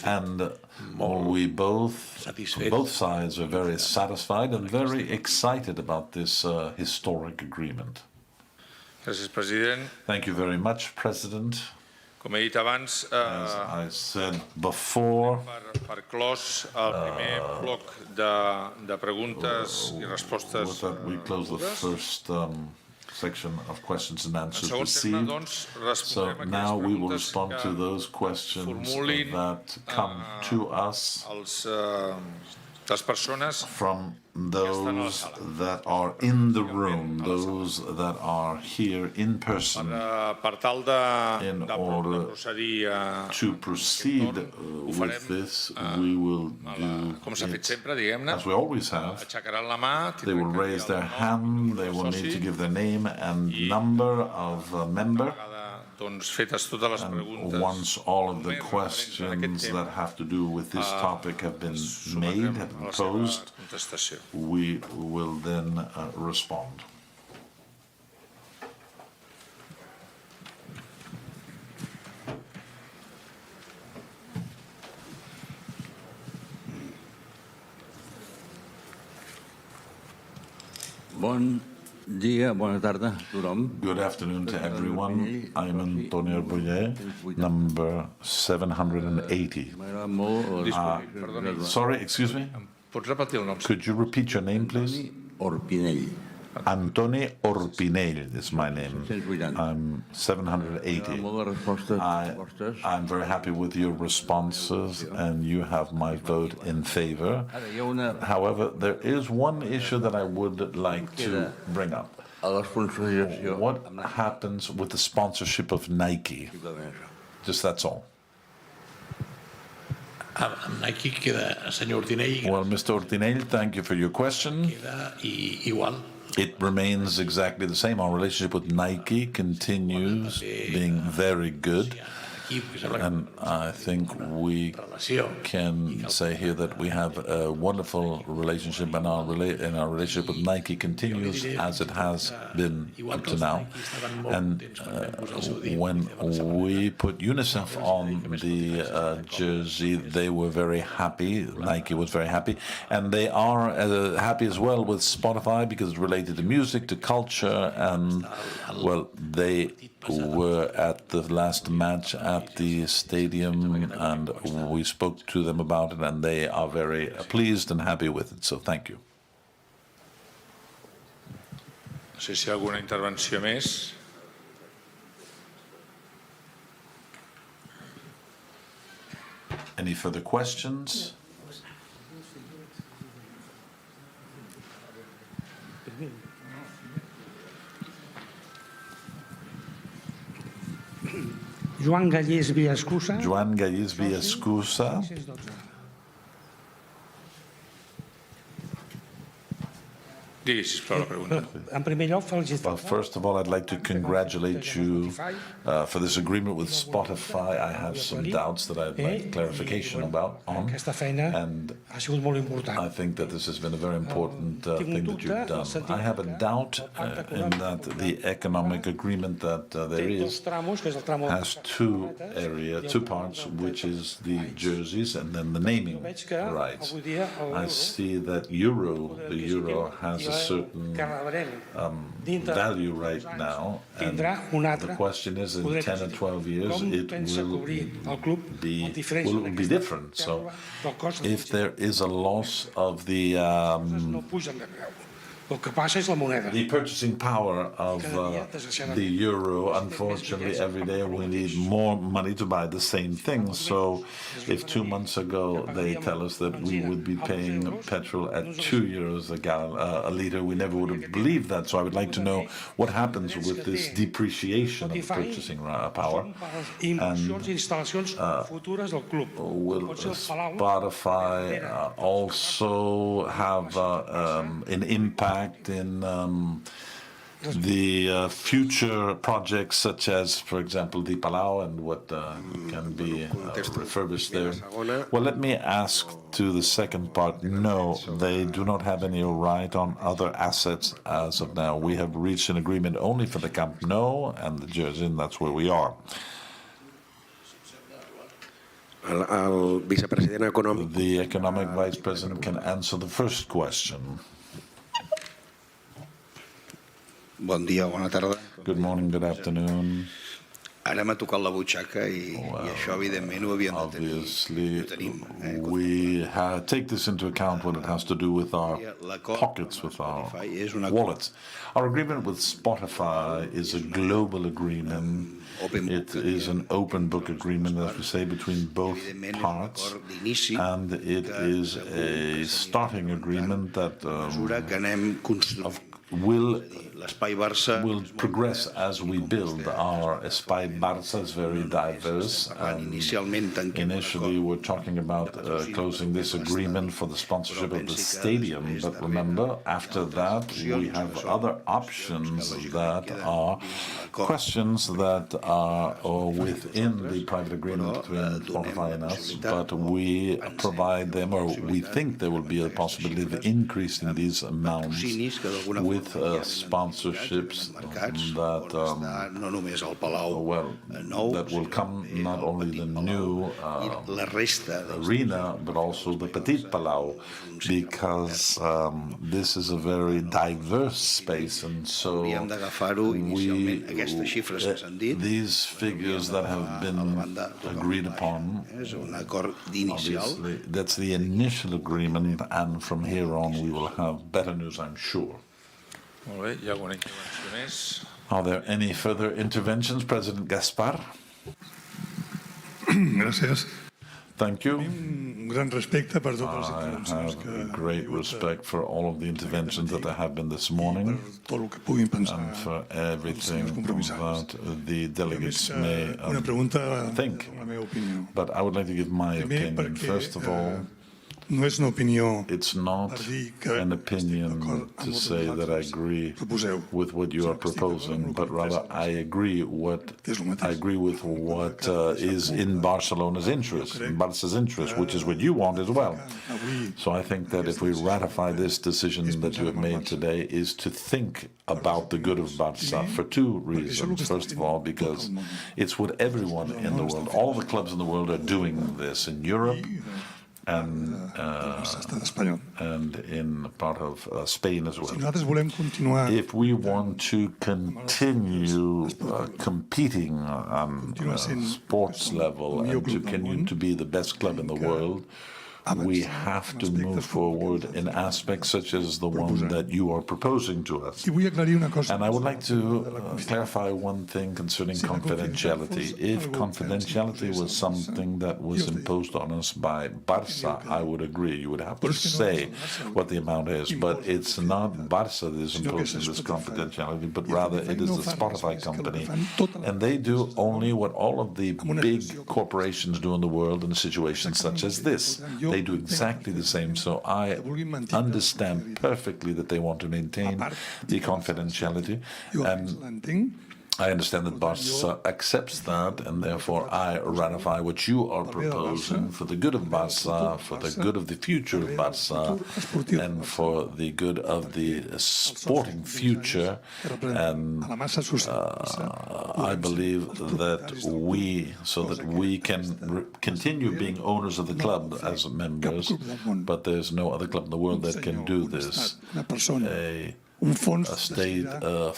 and both sides are very satisfied and very excited about this historic agreement. Gràcies, president. Thank you very much, President. Com he dit abans, As I said before, per clos el primer bloc de preguntes i respostes with that we close the first section of questions and answers segon terme, received. doncs, So respondrem now we will aquelles respond to preguntes those questions formulin that come to us les persones from those that are in the room, those that are here in person. per tal de In order procedir to proceed with this, we will do com s'ha fet it sempre, diguem-ne, as we always have. aixecaran la mà, They will raise their hand, they will need to give their name and number of a member. doncs, fetes totes les preguntes. Once all of the questions that have to do with this topic have been made, have been posed, we will then respond. Bon dia, bona tarda a tothom. Good afternoon to everyone. I'm Antonio Boyer, number 780. M'agrada molt... Sorry, excuse me? Pots repetir el nom? Could you repeat your name, please? Orpinell. Antoni Orpinell is my name. 780. I'm 780. Molt de respostes. I'm very happy with your responses, and you have my vote in favor. Ara hi ha una... However, there is one issue that I would like to bring up. A la sponsorització... What happens with the sponsorship of Nike? Just that's all. Amb Nike queda, senyor Ortinell, Well, Mr. Ortinell, thank you for your question. queda igual. It remains exactly the same. Our relationship with Nike continues being very good. And I think we can say here that we have a wonderful relationship, and our relationship with Nike continues as it has been up to now. And when we put UNICEF on the jersey, they were very happy. Nike was very happy, and they are happy as well with Spotify because it's related to music, to culture, and well, they were at the last match at the stadium, and we spoke to them about it, and they are very pleased and happy with it. So thank you. No sé si hi ha alguna intervenció més. Any further questions? Joan Gallés Villaescusa. Joan Gallés Villaescusa. Digui, sisplau, la pregunta. En primer lloc, Well, felicitar. first of all, I'd like to congratulate you for this agreement with Spotify. I have some doubts that I'd like clarification about on, Aquesta feina and ha sigut molt important. I think that this has been a very important thing that you've done. I have a doubt in that the economic agreement that there Té dos is tramos, que és el tramo has two parts, which is the jerseys and then the naming Veig que rights. avui dia I see that the euro has a certain que rebrem dintre value right now, and tindrà un altre. the question is, in poder 10 or 12 years, Com it pensa will cobrir el club be, el diferència will be different. So del cost if there is a loss of the no pugen de preu. El que passa és la moneda. the purchasing power of the euro, unfortunately, every day we need more money to buy the same thing. So if 2 months ago they tell us that we would be paying petrol at €2 a liter, we never would have believed that. So I would like to know what happens with this depreciation of purchasing power. Inversions i instal·lacions futures del club. Will Pot ser el Palau, Spotify also have an impact in the future projects, such as, for example, the Palau and what can be refurbished there? Well, let me ask to the second part. No, they do not have any right on other assets as of now. We have reached an agreement only for the Camp Nou and the jersey, and that's where we are. El vicepresident econòmic. The economic vice president can answer the first question. Bon dia, bona tarda. Good morning, good afternoon. Ara m'ha tocat la butxaca i això, evidentment, ho havíem de tenir. Obviously, we take this into account when it has to do with our pockets, with our wallets. Our agreement with Spotify is a global agreement. It is an open book agreement, as we say, between both parts, and it is a starting agreement that will progress as we build. Our Espai Barça is very diverse. Initially, we're talking about closing this agreement for the sponsorship of the stadium, but remember, after that, we have other options that are questions that are within the private agreement between Spotify and us, but we provide them, or we think there will be a possibility of increasing these amounts with sponsors sponsorships that no només al Palau that will come not only the new arena but also the Petit Palau, because this is a very diverse space, and so these figures that have been agreed upon, obviously, that's the initial agreement, and from here on we will have better news, I'm sure. Are there any further interventions? President Gaspar. Gracias. Thank you. Un gran respecte per totes les I intervencions have great respect for all of the interventions that there have been this morning tot el que puguin pensar. and for everything that the delegates may Una pregunta, think. la meva opinió. But I would like to give my Primer, opinion. perquè, First of all, no és una opinió it's not an opinion to say that I agree with what you are proposing, but rather I agree with what is in Barcelona's interest, in Barca's interest, which is what you want as well. So I think that if we ratify this decision that you have made today, is to think about the good of Barca for two reasons. First of all, because it's what everyone in the world, all the clubs in the world are doing this in Europe, and in part of Spain as well. If we want to continue competing on a sports level and to continue to be the best club in the world, we have to move forward in aspects such as the one that you are proposing to us. And I would like to clarify one thing concerning confidentiality. If confidentiality was something that was imposed on us by Barça, I would agree. You would have to say what the amount is, but it's not Barça that is imposing this confidentiality, but rather it is the Spotify company. And they do only what all of the big corporations do in the world in situations such as this. They do exactly the same, so I understand perfectly that they want to maintain the confidentiality, and I understand that Barca accepts that, and therefore I ratify what you are proposing for the good of Barca, for the good of the future of Barca, and for the good of the sporting future. And I believe that we can continue being owners of the club as members, but there's no other club in the world that can do this. A state, an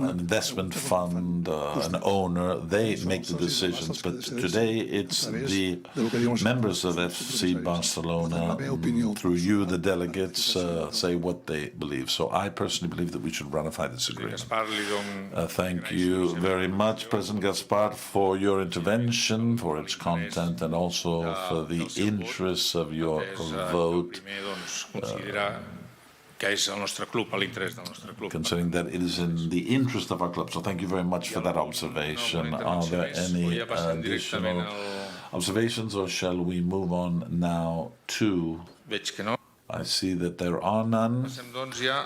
investment fund, an owner, they make the decisions. But today it's the members of FC Barcelona, through you, the delegates, say what they believe. So I personally believe that we should ratify this agreement. Thank you very much, President Gaspar, for your intervention, for its content, and also for the interests of your vote. Concerning that it is in the interest of our club. So thank you very much for that observation. Are there any additional observations, or shall we move on now to... I see that there are none.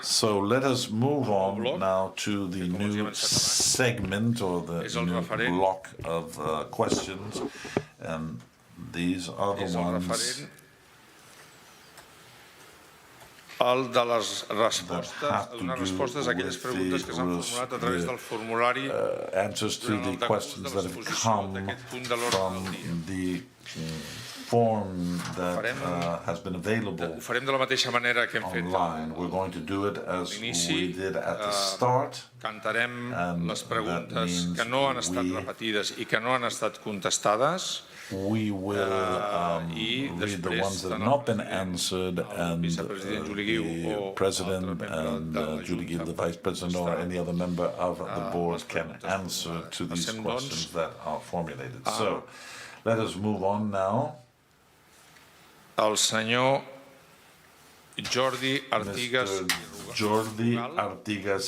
So let us move on now to the new segment, or the new block of questions. And these are the ones... El de les respostes, donar respostes a aquelles preguntes que s'han formulat a través del formulari answers to the questions that have come from the form that has been available ho farem de la mateixa manera que hem fet online. We're going to do it as we did at the start. Cantarem les preguntes que no han estat repetides i que no han estat contestades. We will read the ones that have not been answered, and the President and Julie Gill, the Vice President, or any other member of the board can answer to these questions that are formulated. So, let us move on now. El senyor Jordi Artigas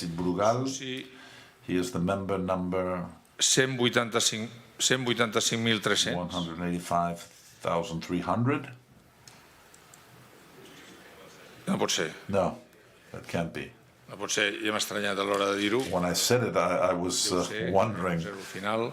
i Brugal. He is the member number 185.300. 185,300. No pot ser. No, that can't be. No pot ser, ja m'ha estranyat a l'hora de dir-ho. When I said it, I was wondering.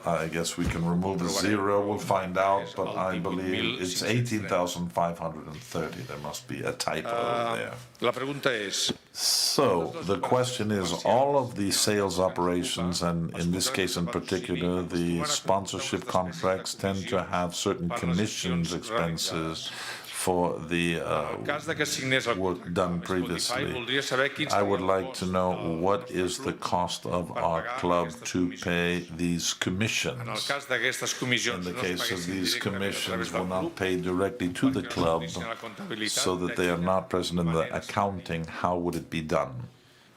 I guess we can remove the zero, we'll find out, but I believe it's 18,530. There must be a typo there. La pregunta és... So, the question is, all of the sales operations, and in this case in particular, the sponsorship contracts tend to have certain commissions expenses for the work done previously. I would like to know what is the cost of our club to pay these commissions. In the case of these commissions, will not pay directly to the club, so that they are not present in the accounting. How would it be done?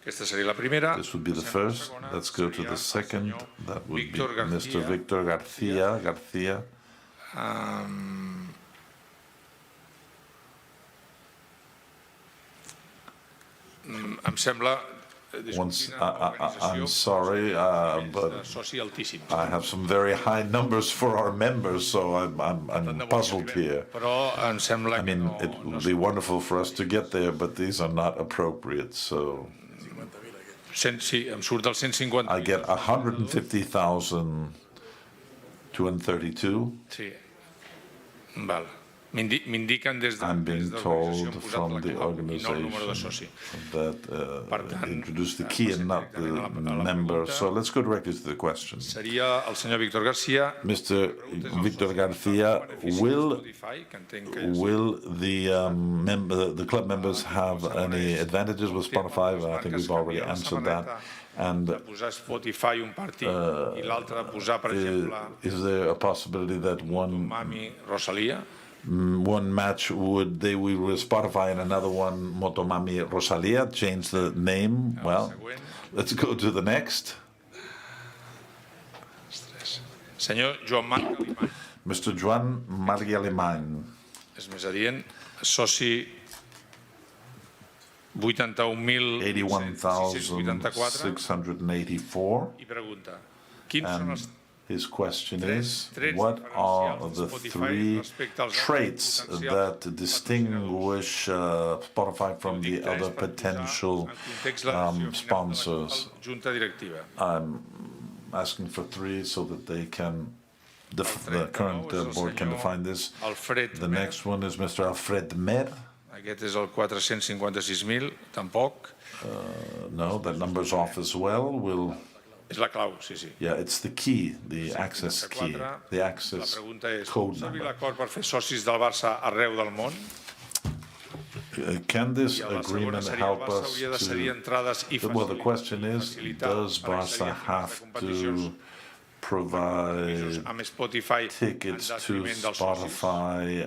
This would be the first. Let's go to the second. That would be Mr. Victor Garcia. Em sembla... I'm sorry, but I have some very high numbers for our members, so I'm puzzled here. I mean, it would be wonderful for us to get there, but these are not appropriate, so... I get 150,232. Val. M'indiquen des de... I'm being told from the organization that introduced the key and not the member. So let's go directly to the question. Seria el senyor Víctor García. Mr. Victor Garcia, will the club members have any advantages with Spotify? I think we've already answered that. And is there a possibility that one match they will with Spotify and another one Motomami Rosalia change the name? Well, let's go to the next. Mr. Joan Marc Alemany. És més adient, soci 81,684. I pregunta, quins són els... His question is, what are the three traits that distinguish Spotify from the other potential sponsors? I'm asking for three so that they can, the current board can define this. The next one is Mr. Alfred Mer. Aquest és el 456.000, tampoc. No, that number's off as well. És la clau, sí. Yeah, it's the key, the access key, the access code number. L'acord per fer socis del Barça arreu del món? Can this agreement help us to... Well, the question is, does Barça have to provide tickets to Spotify,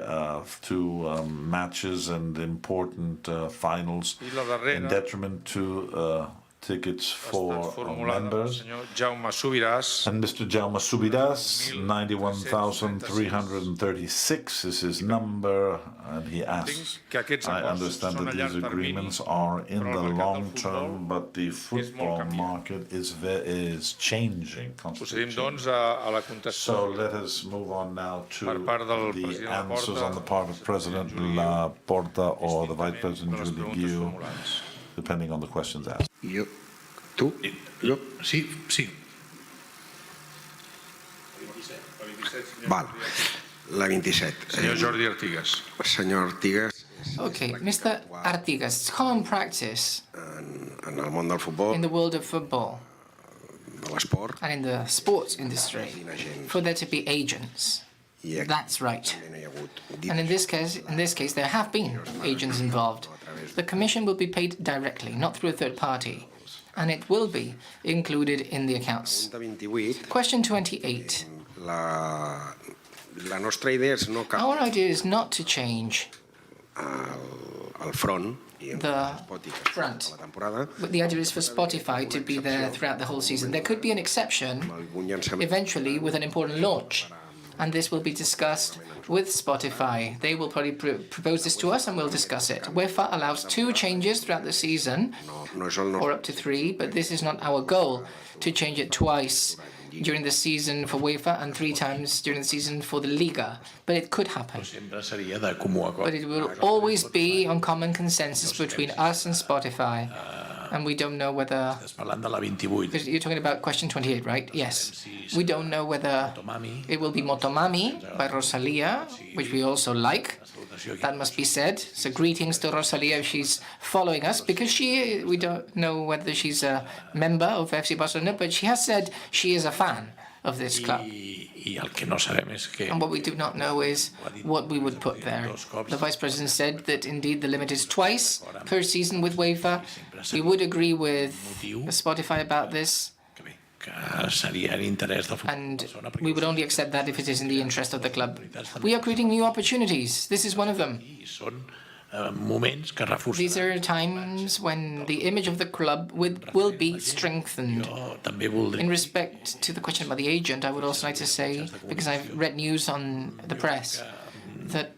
to matches and important finals in detriment to tickets for members? And Mr. Jaume Subirás, 91,336 is his number, and he asks, I understand that these agreements are in the long term, but the football market is changing constantly. So let us move on now to the answers on the part of President Laporta or the Vice President Juli Guiu, depending on the questions asked. Sí. Val. La 27. Senyor Jordi Artigas. Senyor Artigas. Okay, Mr. Artigas, it's common practice en el món del futbol, in the world of football de l'esport, and in the sports industry for there to be agents. That's right. And in this case, there have been agents involved. The commission will be paid directly, not through a third party, and it will be included in the accounts. Question 28. Our idea is not to change the front, but the idea is for Spotify to be there throughout the whole season. There could be an exception, eventually, with an important launch. And this will be discussed with Spotify. They will probably propose this to us and we'll discuss it. UEFA allows 2 changes throughout the season, or up to 3, but this is not our goal, to change it twice during the season for UEFA and 3 times during the season for the Liga. But it could happen. But it will always be on common consensus between us and Spotify. And we don't know whether... Estàs parlant de la 28. You're talking about question 28, right? Yes. We don't know whether it will be Motomami by Rosalia, which we also like. That must be said. So greetings to Rosalia if she's following us, because we don't know whether she's a member of FC Barcelona, but she has said she is a fan of this club. I el que no sabem és que... And what we do not know is what we would put there. The Vice President said that indeed the limit is twice per season with UEFA. We would agree with Spotify about this. And we would only accept that if it is in the interest of the club. We are creating new opportunities. This is one of them. These are times when the image of the club will be strengthened. In respect to the question about the agent, I would also like to say, because I've read news on the press, that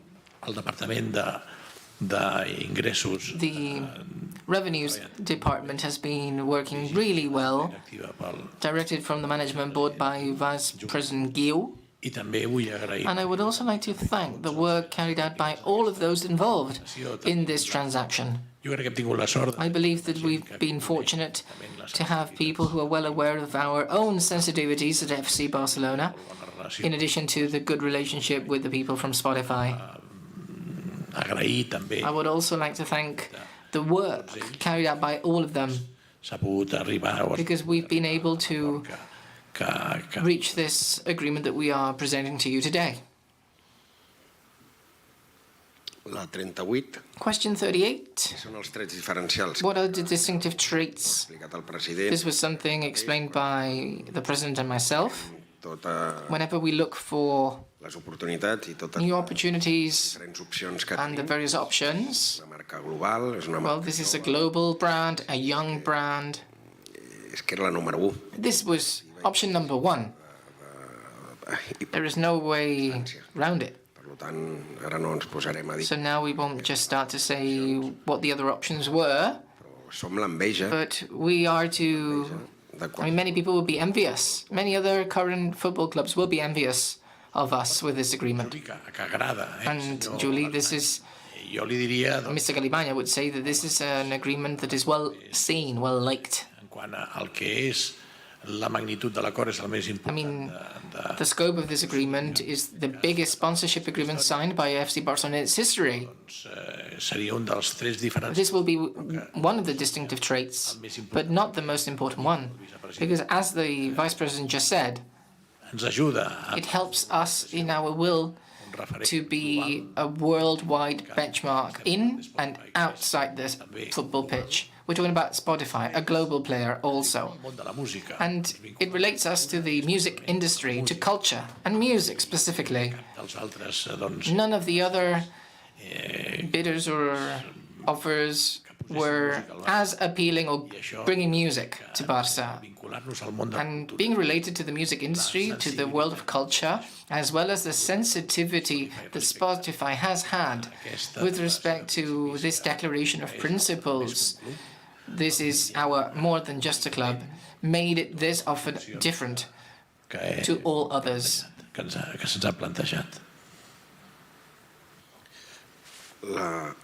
the Revenues Department has been working really well, directed from the Management Board by Vice President Guiu. And I would also like to thank the work carried out by all of those involved in this transaction. I believe that we've been fortunate to have people who are well aware of our own sensitivities at FC Barcelona, in addition to the good relationship with the people from Spotify. I would also like to thank the work carried out by all of them, because we've been able to reach this agreement that we are presenting to you today. La 38. Question 38. Són els trets diferencials. What are the distinctive traits? Explicat el president. This was something explained by the President and myself. Whenever we look for les oportunitats I totes new opportunities diferents opcions que and the tenim. various options, Una marca global, és una well, marca this is a global brand, a young brand. és que era la número 1. This was option number 1. There is no way around it. Per tant, ara no ens posarem a dir. So now we won't just start to say what the other options were, Som l'enveja but we are to... I mean, many people will be envious. Many other current football clubs will be envious of us with this agreement. And Julie, this is... Mr. Galibanya would say that this is an agreement that is well seen, well liked. I mean, the scope of this agreement is the biggest sponsorship agreement signed by FC Barcelona in its history. This will be one of the distinctive traits, but not the most important one, because as the Vice President just said, it helps us in our will to be a worldwide benchmark in and outside this football pitch. We're talking about Spotify, a global player also. And it relates us to the music industry, to culture, and music specifically. None of the other bidders or offers were as appealing or bringing music to Barca. And being related to the music industry, to the world of culture, as well as the sensitivity that Spotify has had with respect to this declaration of principles, this is our more than just a club, made it this often different to all others.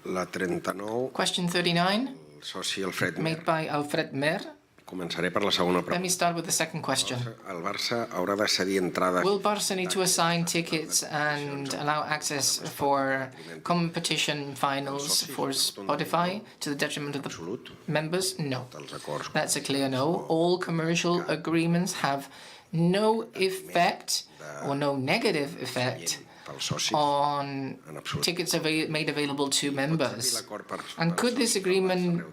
La 39. Question 39, Soci Alfred made by Alfred Mer. Començaré per la segona Let pregunta. me start with the second question. El Barça haurà de cedir entrades. Will Barca need to assign tickets and allow access for competition finals for Spotify to the detriment of the members? No. That's a clear no. All commercial agreements have no effect or no negative effect on tickets made available to members. And could this agreement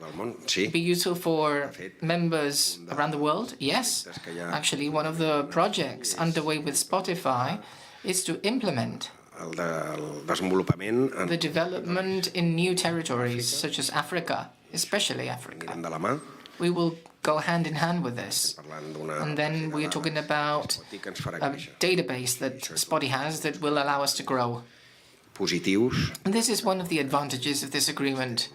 be useful for members around the world? Yes. Actually, one of the projects underway with Spotify is to implement the development in new territories, such as Africa, especially Africa. We will go hand in hand with this. And then we are talking about a database that Spotify has that will allow us to grow. And this is one of the advantages of this agreement,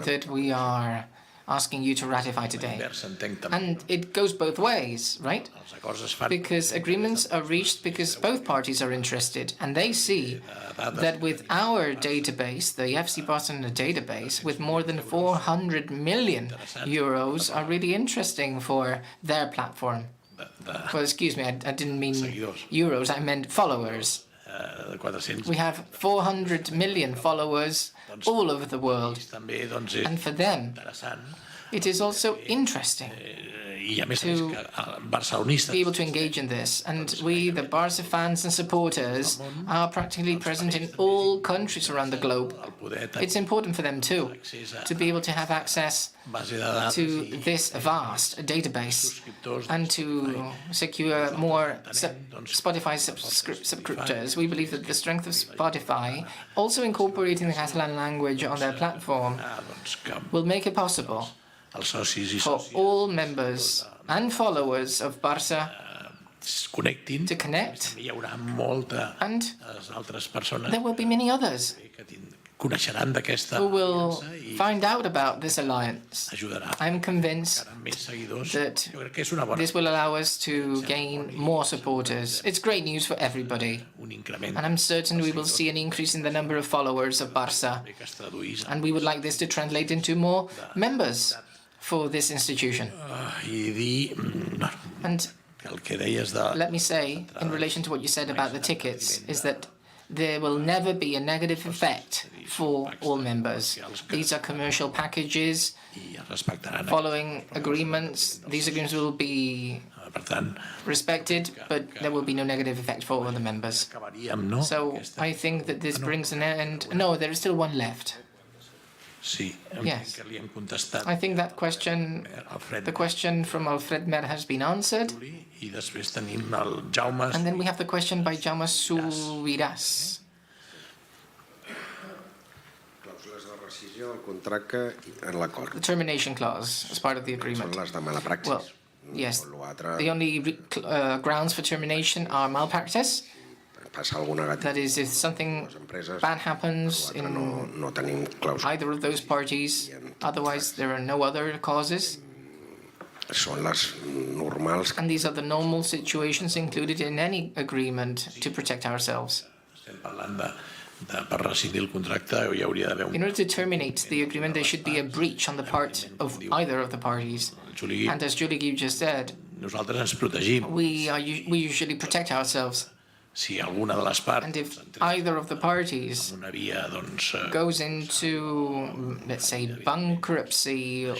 that we are asking you to ratify today. S'entén també. And it goes both ways, right? Els acords es fan Because agreements are reached because both parties are interested, and they see that with our database, the FC Barcelona database, with more than 400 million euros, are really interesting for their platform. Well, excuse me, I didn't mean euros, I meant followers. de 400. We have 400 million followers all over the world, També doncs, és and for them, interessant it is also interesting i a més to que barcelonistes be able to engage in this. And we, the Barca fans and supporters, are practically present in all countries around the globe. It's important for them too, to be able to have access base de dades to this vast database and to secure more Spotify subscriptors. We believe that the strength of Spotify, also incorporating the Catalan language on their platform, will make it possible els socis i for sòcies all members and followers of Barca es connectin. to connect, Hi haurà moltes and altres persones there will be many others que coneixeran d'aquesta who will aliança i find out about this alliance. ajudarà I'm convinced a més seguidors. that Jo crec que és una bona this will allow us to gain more supporters. It's great news for everybody, un increment and I'm certain we will see an increase in the number of followers of Barca, que es traduís and we would like this to translate into more members for this institution. i dir And que el que deies de let me say, in relation to what you said about the tickets, is that there will never be a negative effect for all members. These are commercial packages i es respectaran. following agreements. These agreements will be Per tant, respected, but there will be no negative effect for all the members. acabaríem, no? So Aquesta- I think that this brings an end. No, there is still one left. Sí, Yes. que li hem contestat I think that question, Alfred the question from Alfred Mer has been answered. i després tenim el Jaume And then we have the question by Jaume Subiràs. Clàusules de rescissió del contracte en l'acord. The termination clause as part of the Són agreement. les de mala praxis. Well, yes, L'altre the only grounds for termination are malpractice. passa alguna negativa. That is, if something bad happens L'altre in no tenim clàusules. either of those parties, otherwise there are no other causes. Són les normals. And these are the normal situations included in any agreement to protect ourselves. estem parlant per rescindir el contracte hi hauria d'haver In order to terminate the agreement, there should be a breach on the part of either of the parties. Juli, And as Julie Gibb just said, nosaltres ens protegim. we usually protect ourselves. Si alguna de les parts And if either of the parties una via doncs, goes into, let's say, bankruptcy or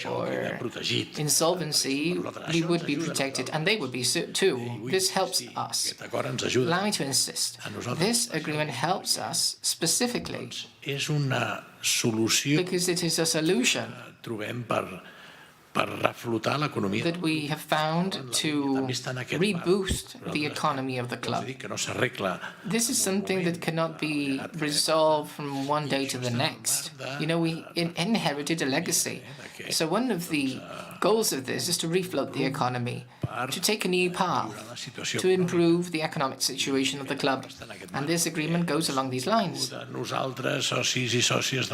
protegit, insolvency, we would be protected, and they would be too. This helps us. aquest acord ens ajuda. Allow me to insist. This agreement helps us specifically És una solució because it is a solution que trobem per reflotar l'economia. that we have found to reboost the economy of the És a club. dir, que no s'arregla This is something that cannot be resolved from one day to the next. You know, we inherited a legacy. So one of the goals of this is to refloat the economy, to take a new path, la situació to improve the economic situation of the club. And this agreement goes along these lines, de nosaltres, socis i sòcies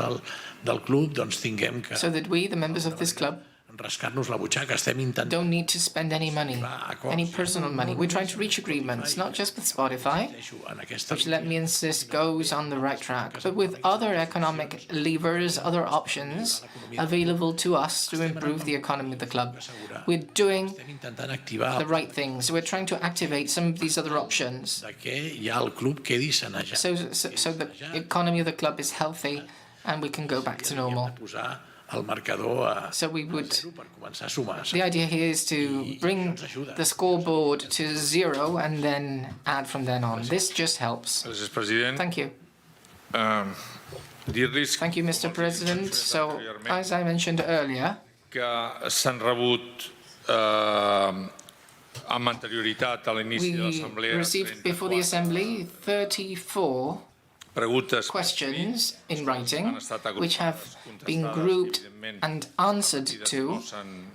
del club, doncs tinguem que so that we, the members of this club, rascar-nos la butxaca. Estem intentant don't need to spend any money, any personal money. We're trying to reach agreements, not just with Spotify, en aquesta which, let me insist, goes on the right track, but with other economic levers, other options available to us to improve the economy of the club. We're doing intentant activar the right things. We're trying to activate some of these other options de que ja el club quedi sanejat. so the economy of the club is healthy and we can go back to normal. Posar el marcador a So we would. per començar a sumar. The idea here is to bring the scoreboard to 0 and then add from then on. This just helps. Gràcies, president. Thank you. Dir-los Thank you, Mr. President. So, as I mentioned earlier, que s'han rebut amb anterioritat a l'inici de we l'assemblea received before the Assembly 34 preguntes questions in writing, which have been grouped and answered to,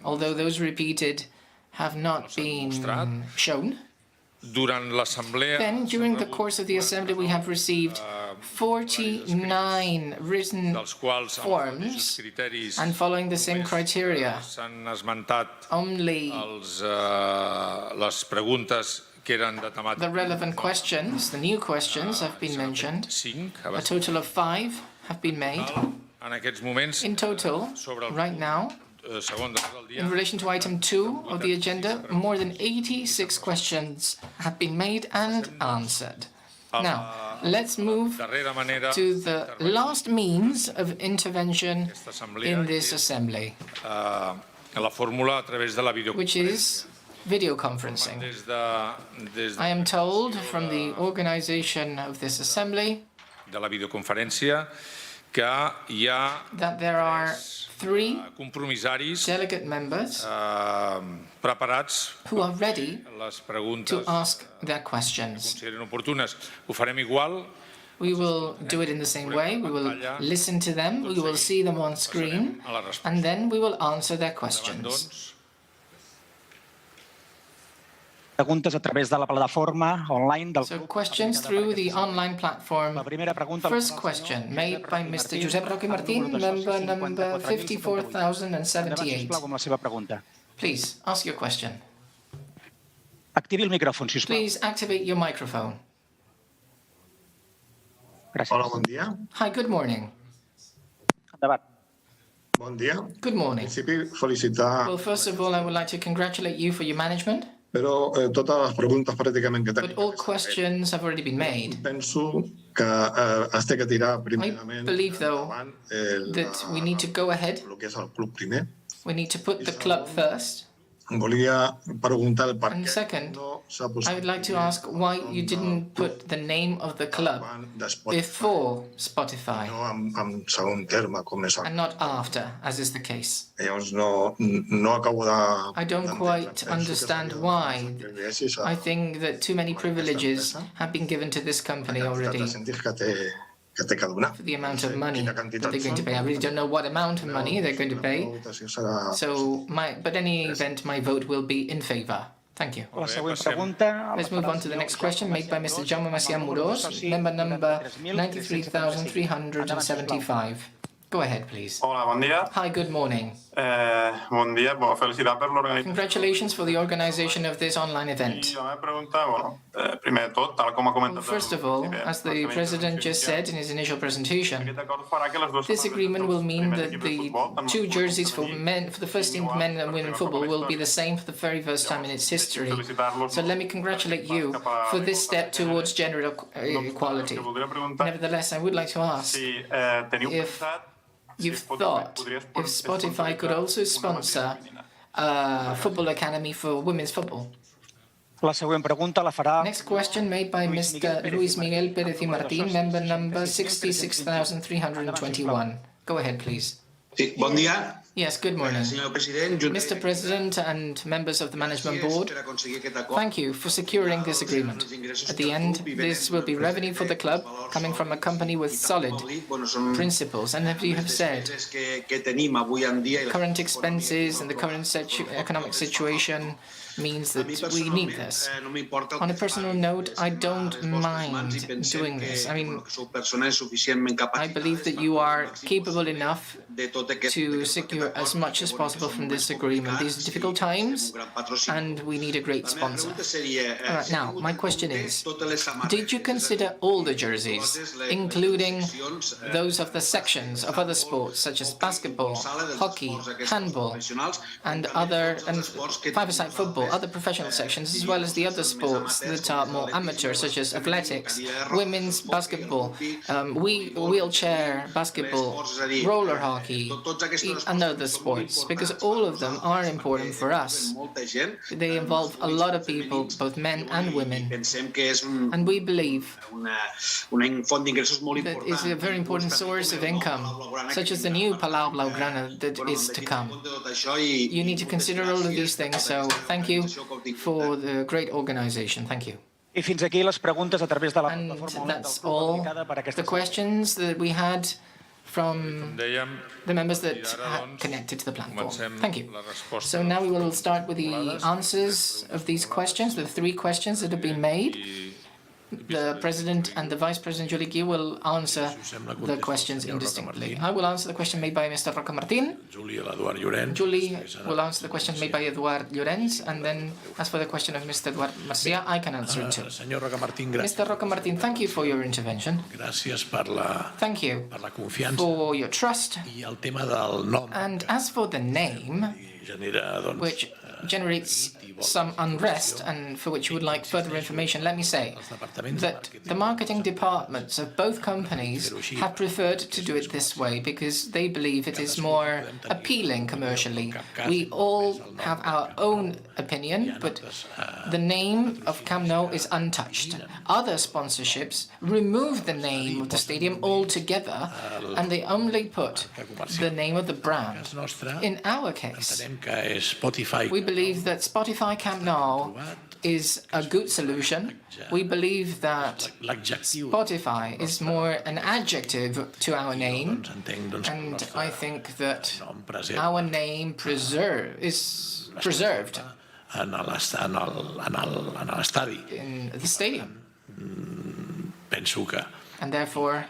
although those repeated have not been shown. durant l'assemblea. Then, during the course of the Assembly, we have received 49 written dels quals amb els forms mateixos criteris and following the same criteria. s'han esmentat Only les preguntes que eren de temàtica. the relevant questions, the new questions, have been mentioned. 5, A total of 5 have been made. en aquests moments, In total, right now, segon del dia, in relation to item 2 of the agenda, more than 86 questions have been made and answered. Now, let's move darrera manera to the last means of intervention in this assembly, la fórmula a través de la which is video conferencing. I am told from the organization of this assembly de la videoconferència que hi ha that there are 3 compromissaris delegate members preparats who are ready les to preguntes ask their questions. consideren oportunes. Ho farem igual. We will do it in the same way. We will listen to them, we will see them on screen, and then we will answer their questions. Preguntes a través de la plataforma online del So questions through the online platform. La primera pregunta... First question made by Mr. Josep Roque Martín, member number 54,078. Sisplau, amb la seva pregunta. Please, ask your question. Activi el micròfon, sisplau. Please activate your microphone. Gràcies. Hola, bon dia. Hi, good morning. Endavant. Bon dia. Good morning. En principi, felicitar, Well, first of all, I would like to congratulate you for your management, però totes les preguntes pràcticament que but tenim. all questions have already been made. Penso que es té que tirar primerament believe, though, endavant That we need to go ahead. el que és el club primer. We need to put the club first. Volia preguntar el per And què second, no s'ha I posat would like to ask why you didn't put the name of the club davant de Spotify, before Spotify no en segon terme, com és and not after, as is the case. Llavors no acabo de... I don't quite understand why. I think that too many privileges have been given to this company already que té que donar. for the amount of money that they're going to pay. I really don't know what amount of money they're going to pay. So, but any event, my vote will be in favor. Thank you. La següent pregunta... Let's move on to the next question made by Mr. Jaume Macià Morós, member number 93,375. Go ahead, please. Hola, bon dia. Hi, good morning. Bon dia, felicitat per l'organització. Congratulations for the organization of this online event. I la meva pregunta, primer de tot, tal com ha comentat... First of all, as the President just said in his initial presentation, this agreement will mean that the 2 jerseys for the first team men and women football will be the same for the very first time in its history. So let me congratulate you for this step towards gender equality. Nevertheless, I would like to ask if you've thought if Spotify could also sponsor a football academy for women's football. La següent pregunta la farà... Next question made by Mr. Luis Miguel Pérez y Martín, member number 66,321. Go ahead, please. Sí, bon dia. Yes, good morning. Senyor president, Mr. President and members of the Management Board, thank you for securing this agreement. At the end, this will be revenue for the club coming from a company with solid principles. And as you have said, current expenses and the current economic situation means that we need this. On a personal note, I don't mind doing this. I mean, I believe that you are capable enough to secure as much as possible from this agreement. These are difficult times, and we need a great sponsor. All right, now, my question is, did you consider all the jerseys, including those of the sections of other sports, such as basketball, hockey, handball, and five-a-side football, other professional sections, as well as the other sports that are more amateur, such as athletics, women's basketball, wheelchair basketball, roller hockey, and other sports, because all of them are important for us. They involve a lot of people, both men and women, and we believe that it's a very important source of income, such as the new Palau Blaugrana that is to come. You need to consider all of these things, so thank you for the great organization. Thank you. I fins aquí les preguntes a través de la And plataforma that's all the questions that we had from the members that connected to the platform. Thank you. So now we will start with the answers of these questions, the 3 questions that have been made. The President and the Vice President Julie Guy will answer the questions indistinctly. I will answer the question made by Mr. Roca Martín. Julie will answer the question made by Eduard Llorens, and then as for the question of Mr. Eduard Macià, I can answer it too. Mr. Roca Martín, thank you for your intervention. Thank you for your trust. And as for the name, which generates some unrest and for which you would like further information, let me say that the marketing departments of both companies have preferred to do it this way because they believe it is more appealing commercially. We all have our own opinion, but the name of Camp Nou is untouched. Other sponsorships remove the name of the stadium altogether and they only put the name of the brand. In our case, we believe that Spotify Camp Nou is a good solution. We believe that Spotify is more an adjective to our name, and I think that our name is preserved in the stadium. And therefore,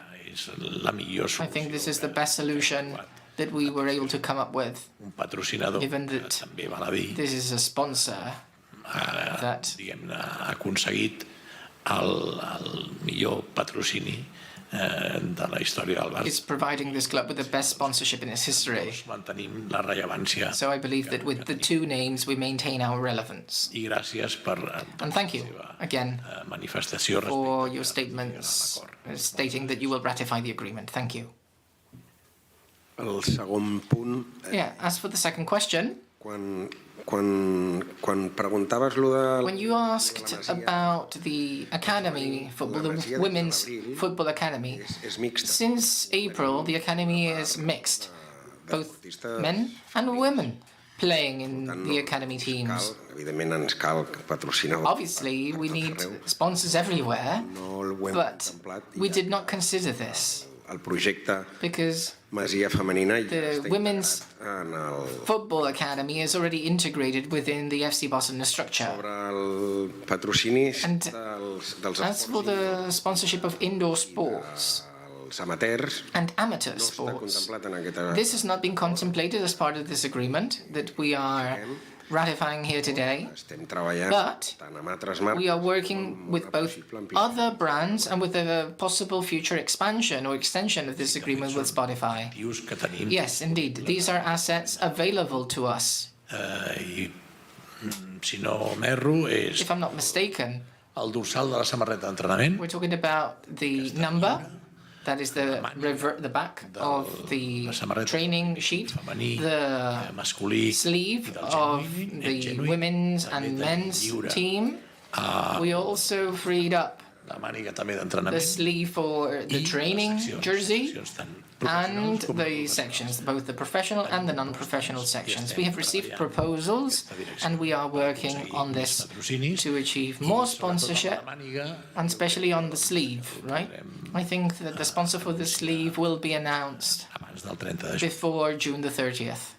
I think this is the best solution that we were able to come up with, given that this is a sponsor that ha aconseguit el millor patrocini de la història del Barça. Is providing this club with the best sponsorship in its history. Mantenim la rellevància. So I believe that with the two names we maintain our relevance. I gràcies per and thank you again manifestació for your statements stating that you will ratify the agreement. Thank you. El segon punt... Yeah, as for the second question, quan preguntaves lo de... When you asked about the academy, the women's football academy, since April the academy is mixed, both men and women playing in the academy teams. Obviously, we need sponsors everywhere, but we did not consider this. Because the women's football academy is already integrated within the FC Barcelona structure. And as for the sponsorship of indoor sports and amateur sports, this has not been contemplated as part of this agreement that we are ratifying here today, but we are working with both other brands and with a possible future expansion or extension of this agreement with Spotify. Yes, indeed, these are assets available to us. If I'm not mistaken, we're talking about the number. That is the back of the training sheet, the sleeve of the women's and men's team. We also freed up the sleeve for the training jersey and the sections, both the professional and the non-professional sections. We have received proposals and we are working on this to achieve more sponsorship, and especially on the sleeve, right? I think that the sponsor for the sleeve will be announced before June the 30th.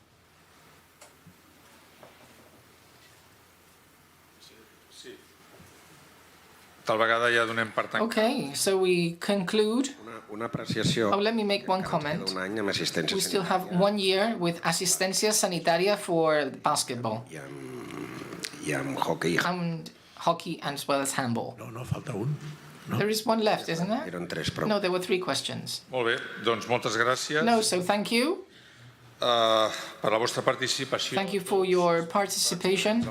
Okay, so we conclude. Oh, let me make one comment. We still have 1 year with asistencia sanitaria for basketball. And hockey as well as handball. There is one left, isn't there? No, there were 3 questions. No, so thank you. Thank you for your participation,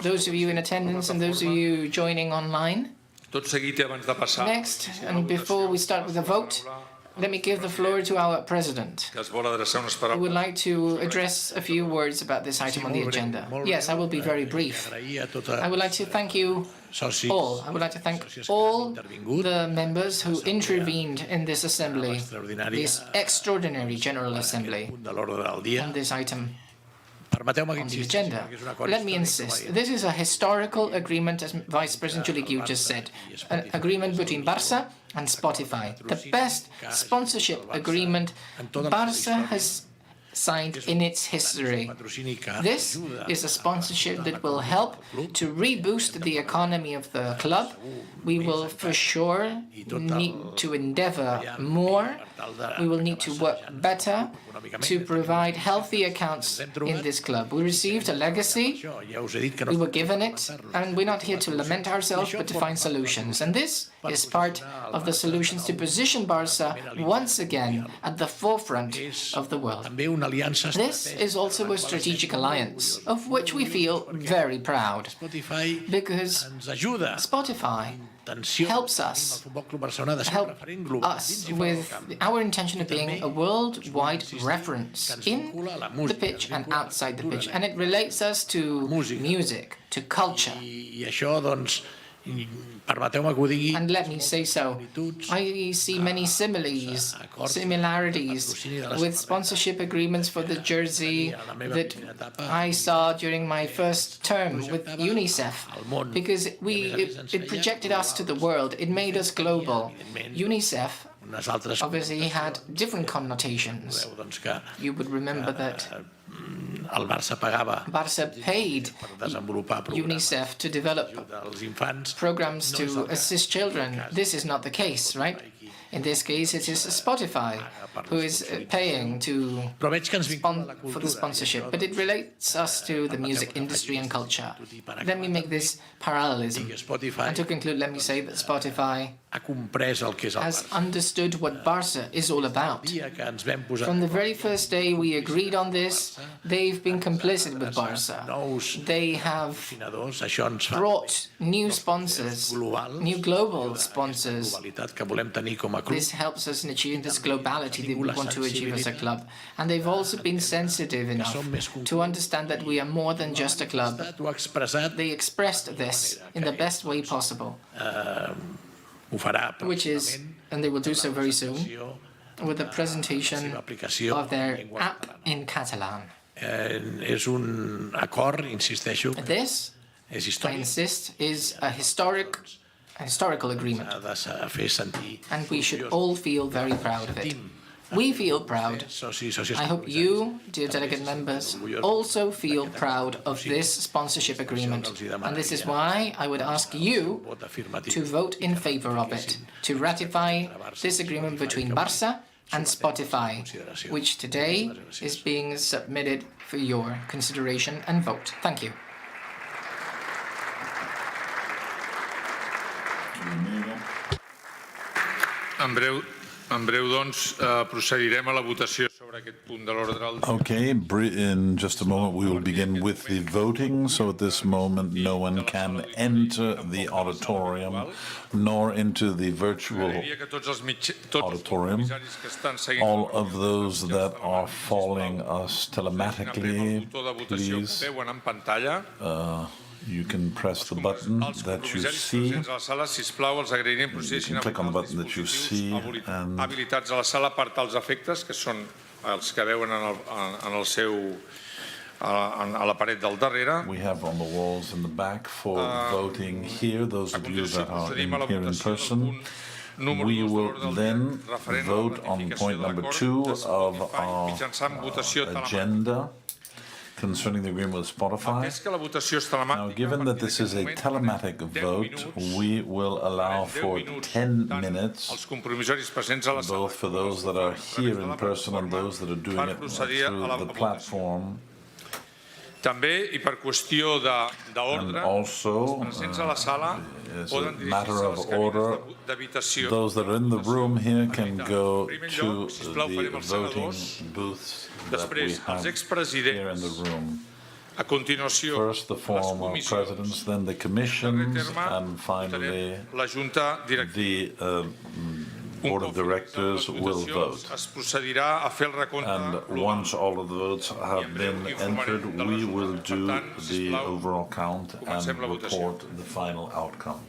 those of you in attendance and those of you joining online. Next, and before we start with the vote, let me give the floor to our President, who would like to address a few words about this item on the agenda. Yes, I will be very brief. I would like to thank you all. I would like to thank all the members who intervened in this assembly, this extraordinary General Assembly, on this item on the agenda. Let me insist, this is a historical agreement, as Vice President Julie Guy just said, an agreement between Barça and Spotify, the best sponsorship agreement Barça has signed in its history. This is a sponsorship that will help to reboost the economy of the club. We will for sure need to endeavor more. We will need to work better to provide healthy accounts in this club. We received a legacy, we were given it, and we're not here to lament ourselves, but to find solutions. And this is part of the solutions to position Barça once again at the forefront of the world. This is also a strategic alliance, of which we feel very proud, because Spotify helps us with our intention of being a worldwide reference in the pitch and outside the pitch, and it relates us to music, to culture. And let me say so, I see many similarities with sponsorship agreements for the jersey that I saw during my first term with UNICEF, because it projected us to the world, it made us global. UNICEF obviously had different connotations. You would remember that Barça paid UNICEF to develop programs to assist children. This is not the case, right? In this case, it is Spotify who is paying for the sponsorship, but it relates us to the music industry and culture. Let me make this parallelism. And to conclude, let me say that Spotify has understood what Barça is all about. From the very first day we agreed on this, they've been complicit with Barça. They have brought new sponsors, new global sponsors. This helps us in achieving this globality that we want to achieve as a club. And they've also been sensitive enough to understand that we are more than just a club. They expressed this in the best way possible, which is, and they will do so very soon, with the presentation of their app in Catalan. This, I insist, is a historical agreement, and we should all feel very proud of it. We feel proud. I hope you, dear delegate members, also feel proud of this sponsorship agreement. And this is why I would ask you to vote in favor of it, to ratify this agreement between Barça and Spotify, which today is being submitted for your consideration and vote. Thank you. En breu, doncs, procedirem a la votació sobre aquest punt de l'ordre del dia. Okay, in just a moment we will begin with the voting. So at this moment no one can enter the auditorium nor into the virtual auditorium. All of those that are following us telematically, please, you can press the button that you see. You can click on the button that you see and habilitats a la sala per tals efectes, que són els que veuen en el seu a la paret del darrere. We have on the walls in the back for voting here, those of you that are here in person. We will then vote on point number 2 of our agenda concerning the agreement with Spotify. Now, given that this is a telematic vote, we will allow for 10 minutes, both for those that are here in person and those that are doing it through the platform. And also, as a matter of order, those that are in the room here can go to the voting booths that we have here in the room. First, the former presidents, then the commissions, and finally the Board of Directors will vote. And once all of the votes have been entered, we will do the overall count and report the final outcome.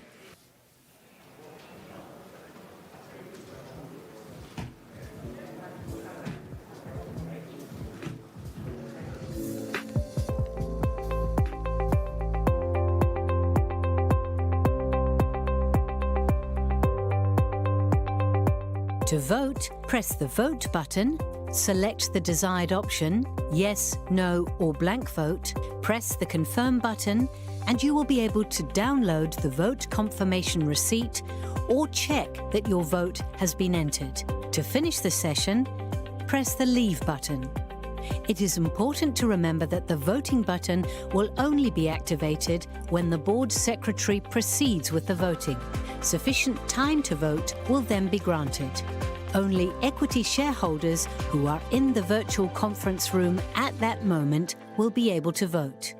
To vote, press the Vote button, select the desired option, yes, no, or blank vote, press the confirm button, and you will be able to download the vote confirmation receipt or check that your vote has been entered. To finish the session, press the leave button. It is important to remember that the voting button will only be activated when the board secretary proceeds with the voting. Sufficient time to vote will then be granted. Only equity shareholders who are in the virtual conference room at that moment will be able to vote.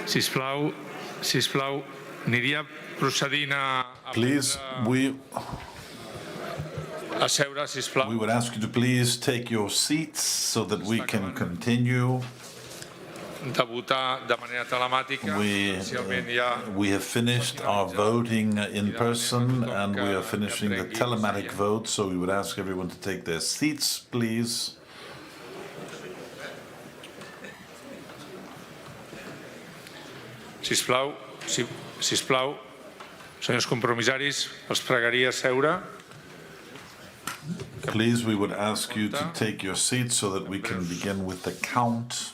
Sisplau, aniria procedint a... Please, we seure, sisplau. would ask you to please take your seats so that we can continue. De votar de manera telemàtica. We have finished our voting in person and we are finishing the telematic vote, so we would ask everyone to take their seats, please. Sisplau, senyors compromissaris, els pregaria seure. Please, we would ask you to take your seats so that we can begin with the count.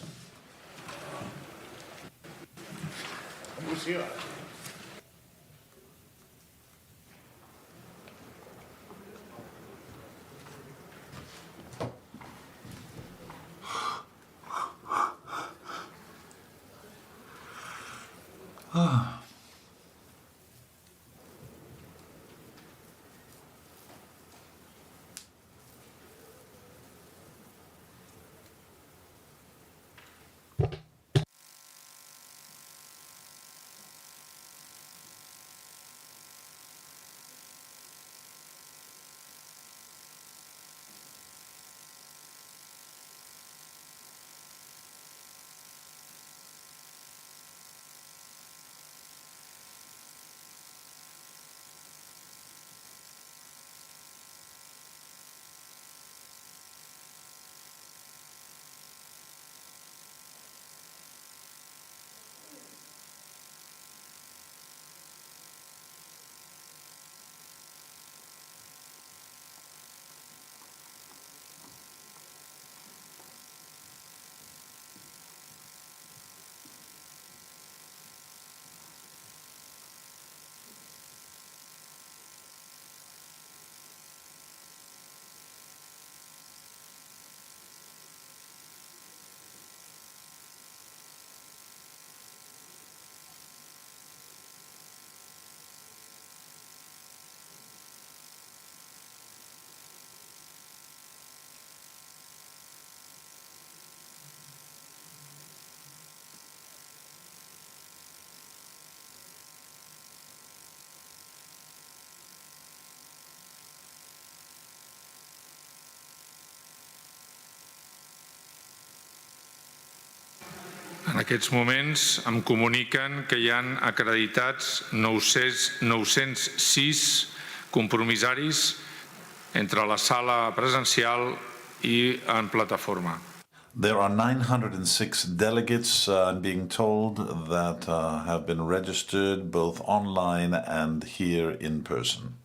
En aquests moments em comuniquen que hi han acreditats 906 compromissaris entre la sala presencial i en plataforma. There are 906 delegates, I'm being told, that have been registered both online and here in person.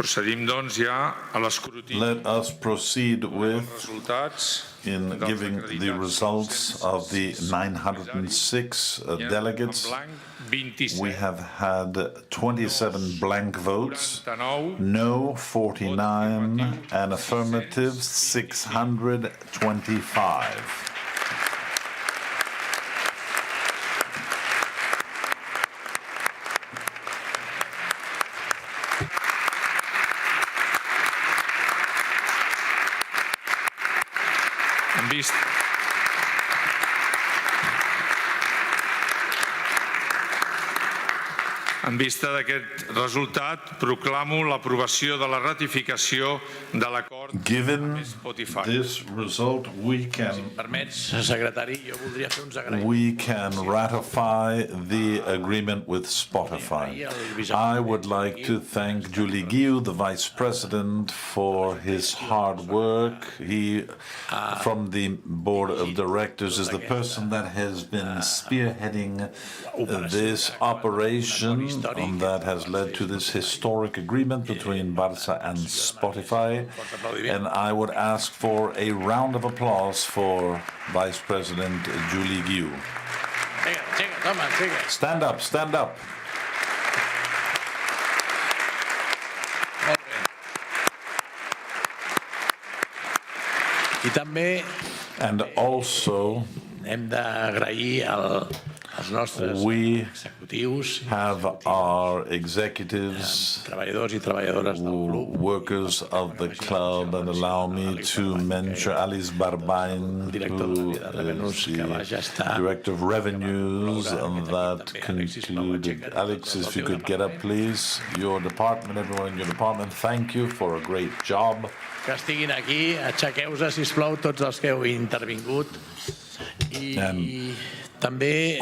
Procedim, doncs, ja a l'escrutini. Let us proceed with in giving the results of the 906 delegates. We have had 27 blank votes, no 49, and affirmative 625. En vista d'aquest resultat, proclamo l'aprovació de la ratificació de l'acord Given Spotify. this result, we can ratify the agreement with Spotify. I would like to thank Julie Guiu, the Vice President, for his hard work. He, from the Board of Directors, is the person that has been spearheading this operation that has led to this historic agreement between Barça and Spotify. And I would ask for a round of applause for Vice President Julie Guiu. Stand up, stand up. I també hem d'agrair als nostres executius, have our executives, treballadors i treballadores del club, workers of the club, and allow me to mention Alice Barbain, who is the Director of Revenues, and that concluded. Alex, if you could get up, please. Your department, everyone in your department, thank you for a great job. Que estiguin aquí, aixequeu-se, sisplau, tots els que heu intervingut. I també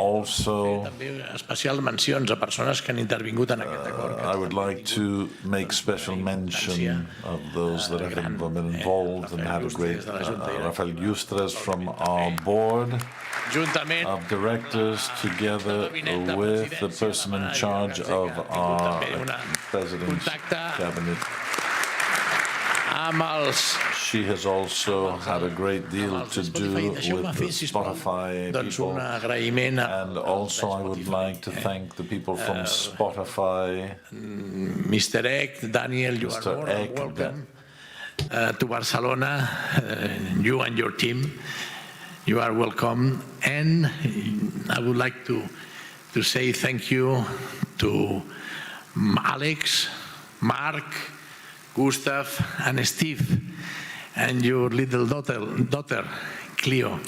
especials mencions a persones que han intervingut en aquest acord. I would like to make special mention of those that have been involved and had a great Rafael Justres from our board of directors, together with the person in charge of our president's cabinet. She has also had a great deal to do with the Spotify people. And also I would like to thank the people from Spotify. Mr. Eck, Daniel, you are more than welcome to Barcelona, you and your team. You are welcome. And I would like to say thank you to Alex, Mark, Gustav and Steve, and your little daughter, Cleo.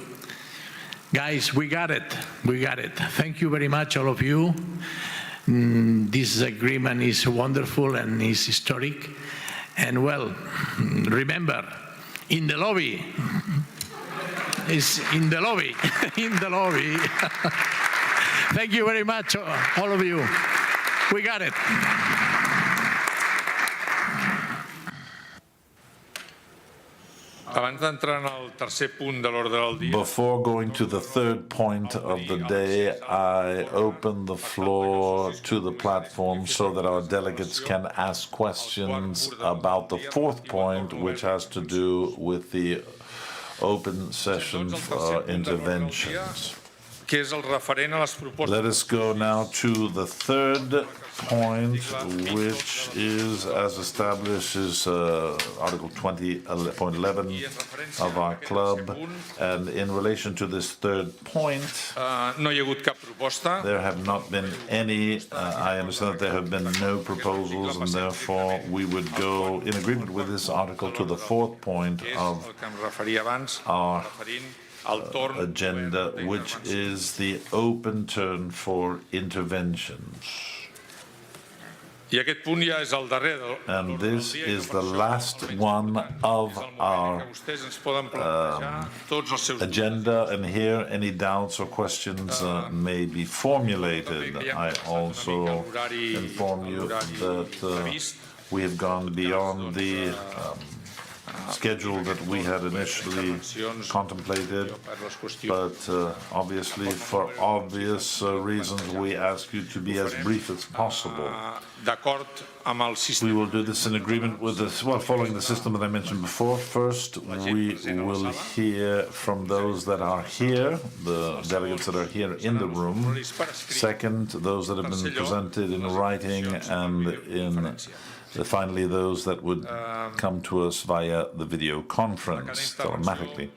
Guys, we got it. Thank you very much, all of you. This agreement is wonderful and is historic. And well, remember, in the lobby. In the lobby. Thank you very much, all of you. We got it. Before going to the third point of the day, I open the floor to the platform so that our delegates can ask questions about the fourth point, which has to do with the open session for interventions. Let us go now to the third point, which is, as established, is Article 20.11 of our club. And in relation to this third point, there have not been any, I understand that there have been no proposals, and therefore we would go, in agreement with this article, to the fourth point of our agenda, which is the open turn for interventions. And this is the last one of our agenda, and here any doubts or questions may be formulated. I also inform you that we have gone beyond the schedule that we had initially contemplated, but obviously for obvious reasons we ask you to be as brief as possible. We will do this in agreement with this, following the system that I mentioned before. First, we will hear from those that are here, the delegates that are here in the room. Second, those that have been presented in writing, and finally those that would come to us via the video conference telematically.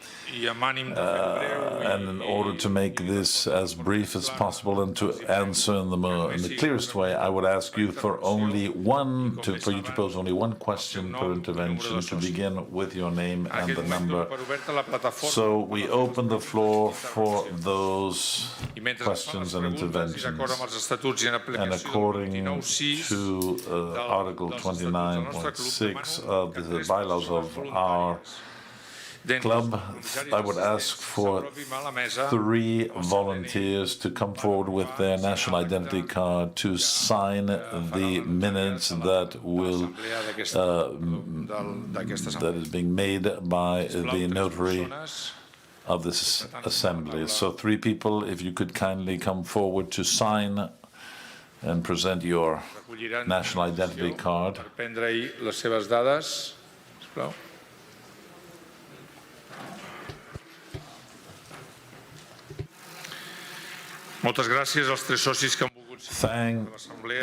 And in order to make this as brief as possible and to answer in the clearest way, I would ask you for you to pose only one question per intervention, to begin with your name and the number. So we open the floor for those questions and interventions. And according to Article 29.6 of the bylaws of our club, I would ask for 3 volunteers to come forward with their national identity card to sign the minutes that is being made by the notary of this assembly. So 3 people, if you could kindly come forward to sign and present your national identity card.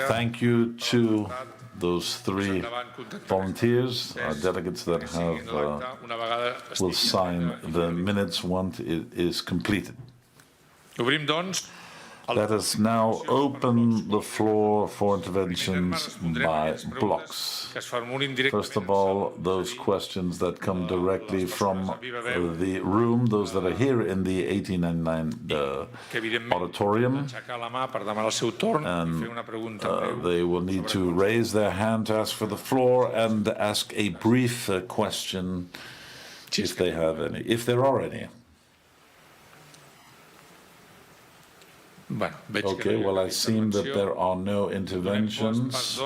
Thank you to those three volunteers are delegates that will sign the minutes once it is completed. Obrim, doncs, Let us now open the floor for interventions by blocks. First of all, those questions that come directly from the room, those that are here in the 1899 auditorium, and they will need to raise their hand to ask for the floor and ask a brief question if they have any, if there are any. Okay, well, I seem that there are no interventions.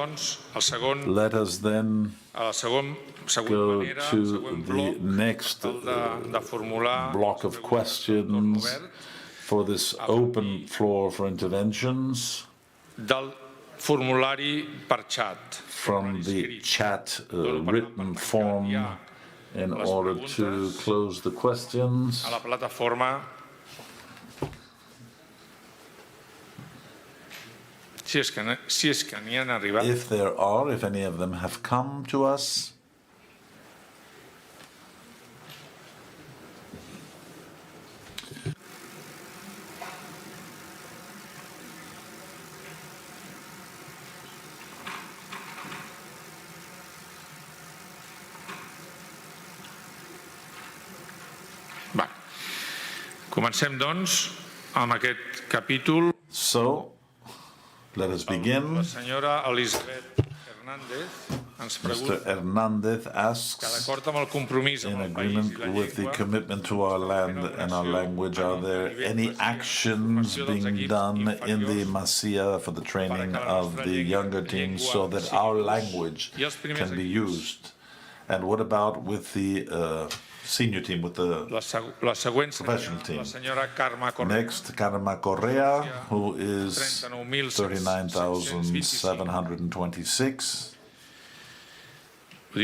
Let us then go to the next block of questions for this open floor for interventions from the chat written form in order to close the questions. If there are, if any of them have come to us. Comencem, doncs, amb aquest capítol. So, let us begin. La senyora Elisabet Hernández ens pregunta, Mr. Hernández asks, in agreement with the commitment to our land and our language, are there any actions being done in the Masia for the training of the younger teams so that our language can be used? And what about with the senior team, with the professional team? Next, Karma Correa, who is 39,726.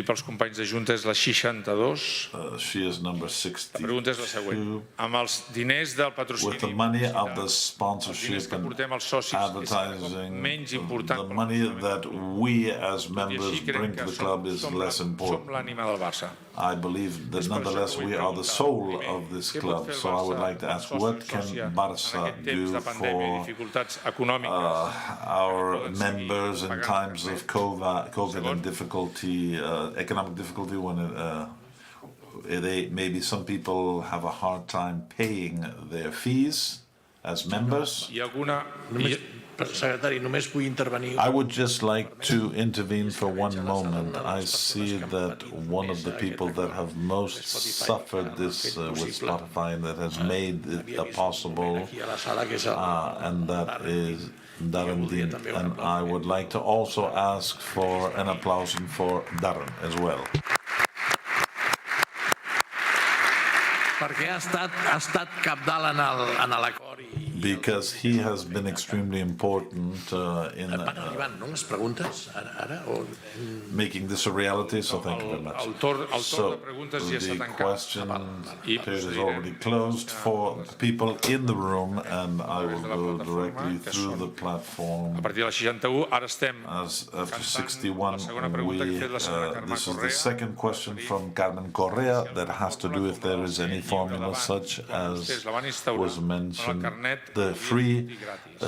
Pels companys de Junta és la 62. She is number 62. La pregunta és la següent. Amb els diners del patrocini, with the money of the sponsorship and advertising, the money that we as members bring to the club is less important. I believe that nonetheless we are the soul of this club, so I would like to ask, what can Barça do for our members in times of COVID and difficulty, economic difficulty, when maybe some people have a hard time paying their fees as members? I would just like to intervene for one moment. I see that one of the people that have most suffered this with Spotify and that has made it possible, and that is Darren Dean. And I would like to also ask for an applause for Darren as well. Because he has been extremely important in making this a reality, so thank you very much. So the question period is already closed for people in the room, and I will go directly through the platform. As after 61, this is the second question from Carmen Correa that has to do if there is any formula such as was mentioned, the free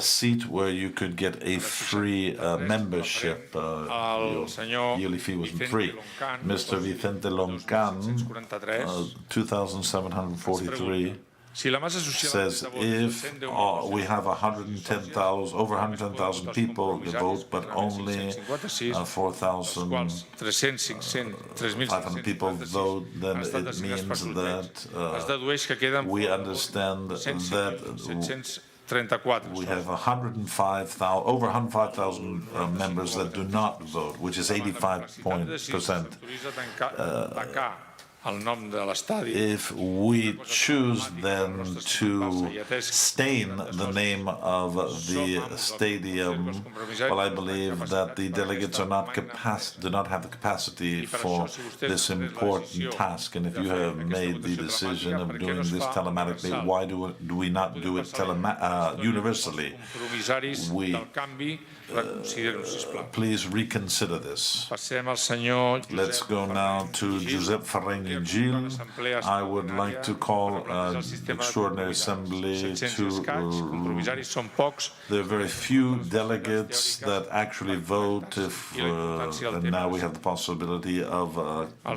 seat where you could get a free membership. Yearly fee wasn't free. Mr. Vicente Loncan, 2,743. Says if we have over 110,000 people to vote, but only 4,500 people vote, then it means that we understand that we have over 105,000 members that do not vote, which is 85%. el nom de l'estadi. If we choose then to stain the name of the stadium, well, I believe that the delegates do not have the capacity for this important task. And if you have made the decision of doing this telematically, why do we not do it universally? Please reconsider this. Let's go now to Josep Ferrer i Gil. I would like to call an extraordinary assembly to... There are very few delegates that actually vote, and now we have the possibility of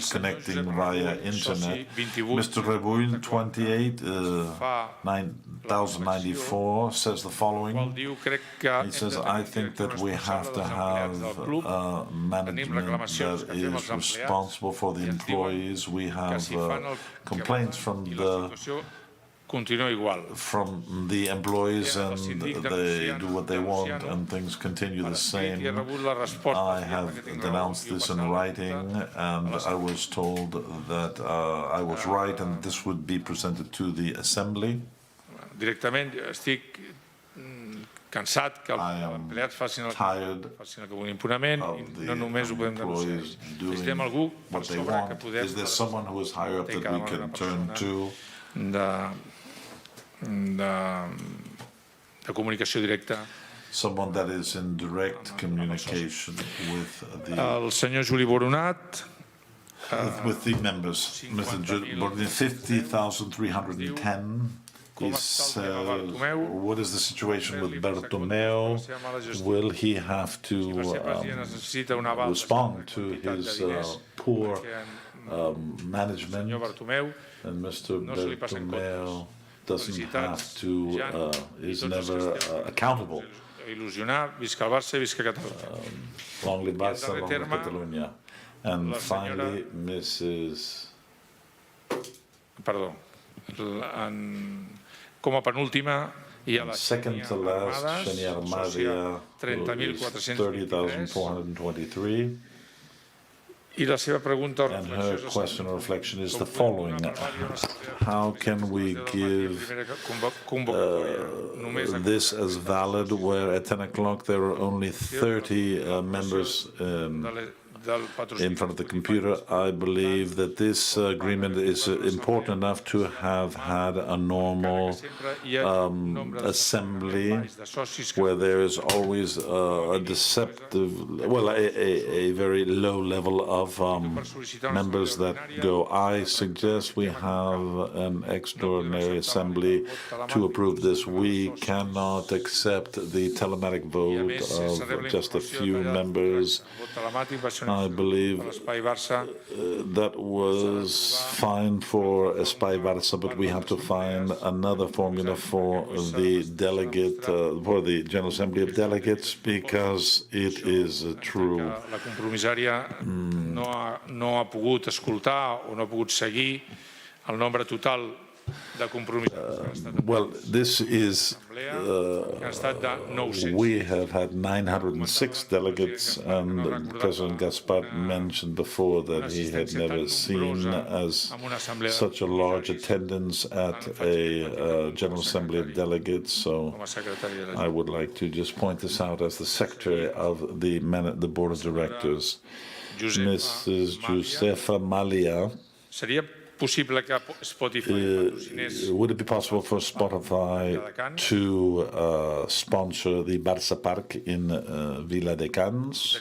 connecting via internet. Mr. Rebull, 28, 9094, says the following. He says, I think that we have to have management that is responsible for the employees. We have complaints from the employees, and they do what they want and things continue the same. I have denounced this in writing, and I was told that I was right and this would be presented to the Assembly. I am tired of the employees doing what they want. Is there someone who is higher up that we can turn to? Someone that is in direct communication with the members. Mr. Bournet, 50,310. He says, what is the situation with Bartomeu? Will he have to respond to his poor management? And Mr. Bartomeu doesn't have to, is never accountable. Long live Barça, long live Catalunya. And finally, Mrs. Second to last, Xenia Armadia, 30,423. And her question or reflection is the following. How can we give this as valid where at 10 o'clock there are only 30 members in front of the computer? I believe that this agreement is important enough to have had a normal assembly where there is always a very low level of members that go. I suggest we have an extraordinary assembly to approve this. We cannot accept the telematic vote of just a few members. I believe that was fine for Espai Barça, but we have to find another formula for the delegate, for the General Assembly of Delegates, because it is true. La compromissària no ha pogut escoltar o no ha pogut seguir el nombre total. Well, this is, we have had 906 delegates, and President Gaspar mentioned before that he had never seen as such a large attendance at a General Assembly of Delegates, so I would like to just point this out as the Secretary of the Board of Directors. Mrs. Josefa Malia. Would it be possible for Spotify to sponsor the Barça Park in Viladecans?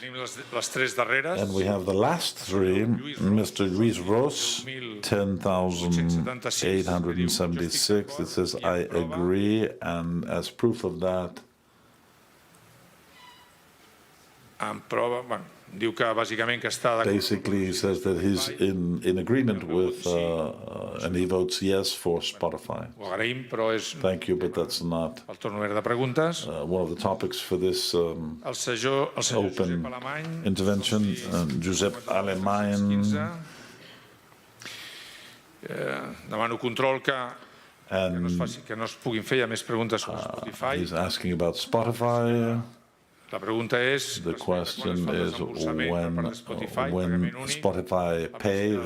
And we have the last three. Mr. Luis Ros, 10,876. It says, I agree, and as proof of that, basically, he says that he's in agreement with, and he votes yes for Spotify. Thank you, but that's not one of the topics for this open intervention. Josep Alemany. And he's asking about Spotify. La pregunta és... The question is when Spotify pay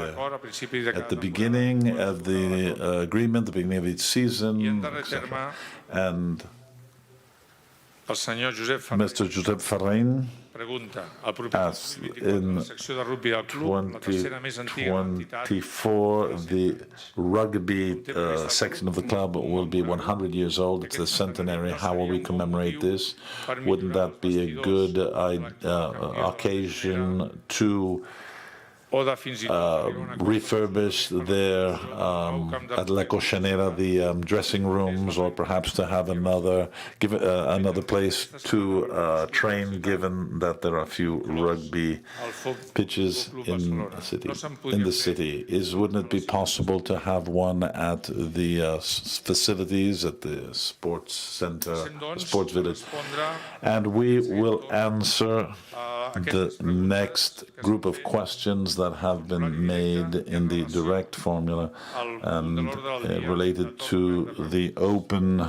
at the beginning of the agreement, the beginning of each season, etc. And Mr. Josep Ferrain asks, in 2024, the rugby section of the club will be 100 years old. It's the centenary. How will we commemorate this? Wouldn't that be a good occasion to refurbish their at La Costanera the dressing rooms, or perhaps to have another place to train, given that there are few rugby pitches in the city. Wouldn't it be possible to have one at the facilities at the sports center, sports village? And we will answer the next group of questions that have been made in the direct formula and related to the open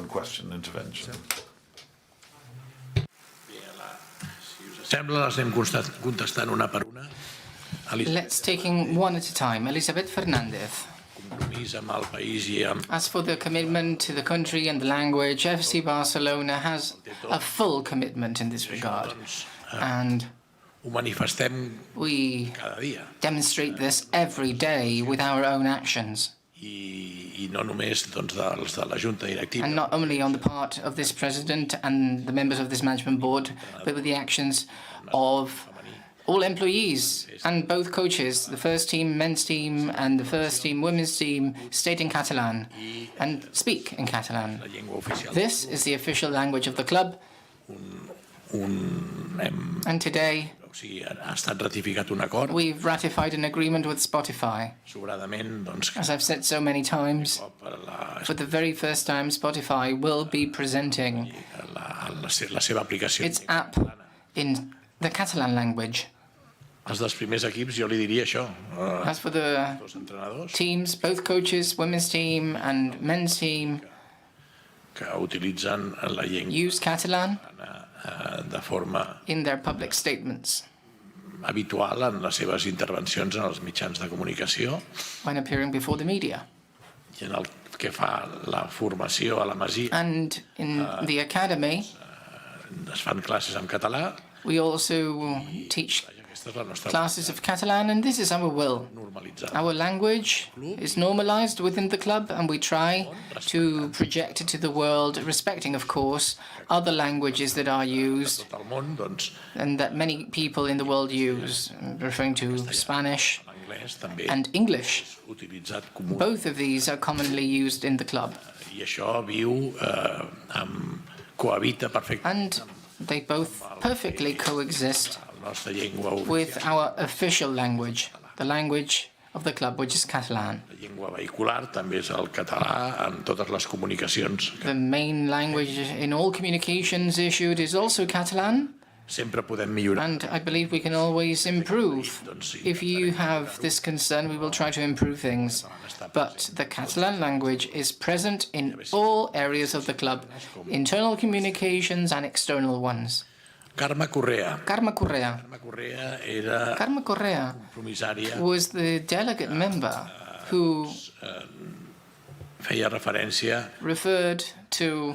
question intervention. Let's take one at a time. Elizabeth Fernandez. As for the commitment to the country and the language, FC Barcelona has a full commitment in this regard. And we demonstrate this every day with our own actions. And not only on the part of this president and the members of this management board, but with the actions of all employees and both coaches, the first team men's team and the first team women's team, state in Catalan and speak in Catalan. This is the official language of the club. And today, we've ratified an agreement with Spotify. As I've said so many times, for the very first time, Spotify will be presenting its app in the Catalan language. As for the teams, both coaches, women's team and men's team, use Catalan in their public statements when appearing before the media. And in the academy, we also teach classes of Catalan, and this is our will. Our language is normalized within the club, and we try to project it to the world, respecting, of course, other languages that are used and that many people in the world use, referring to Spanish and English. Both of these are commonly used in the club. And they both perfectly coexist with our official language, the language of the club, which is Catalan. The main language in all communications issued is also Catalan. And I believe we can always improve. If you have this concern, we will try to improve things. But the Catalan language is present in all areas of the club, internal communications and external ones. Carme Correa was the delegate member who referred to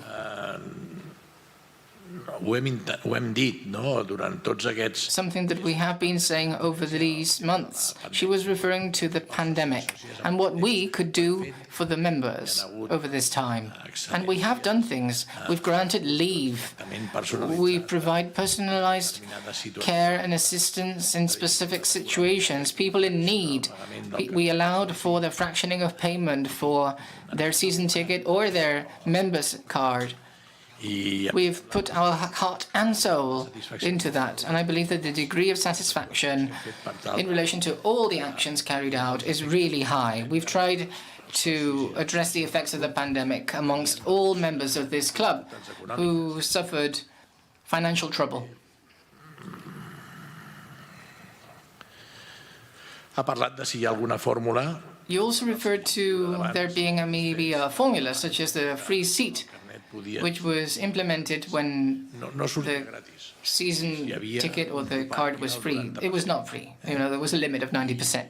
something that we have been saying over these months. She was referring to the pandemic and what we could do for the members over this time. And we have done things. We've granted leave. We provide personalized care and assistance in specific situations, people in need. We allowed for the fractioning of payment for their season ticket or their members card. We've put our heart and soul into that, and I believe that the degree of satisfaction in relation to all the actions carried out is really high. We've tried to address the effects of the pandemic amongst all members of this club who suffered financial trouble. You also referred to there being maybe a formula, such as the free seat which was implemented when the season ticket or the card was free. It was not free. There was a limit of 90%.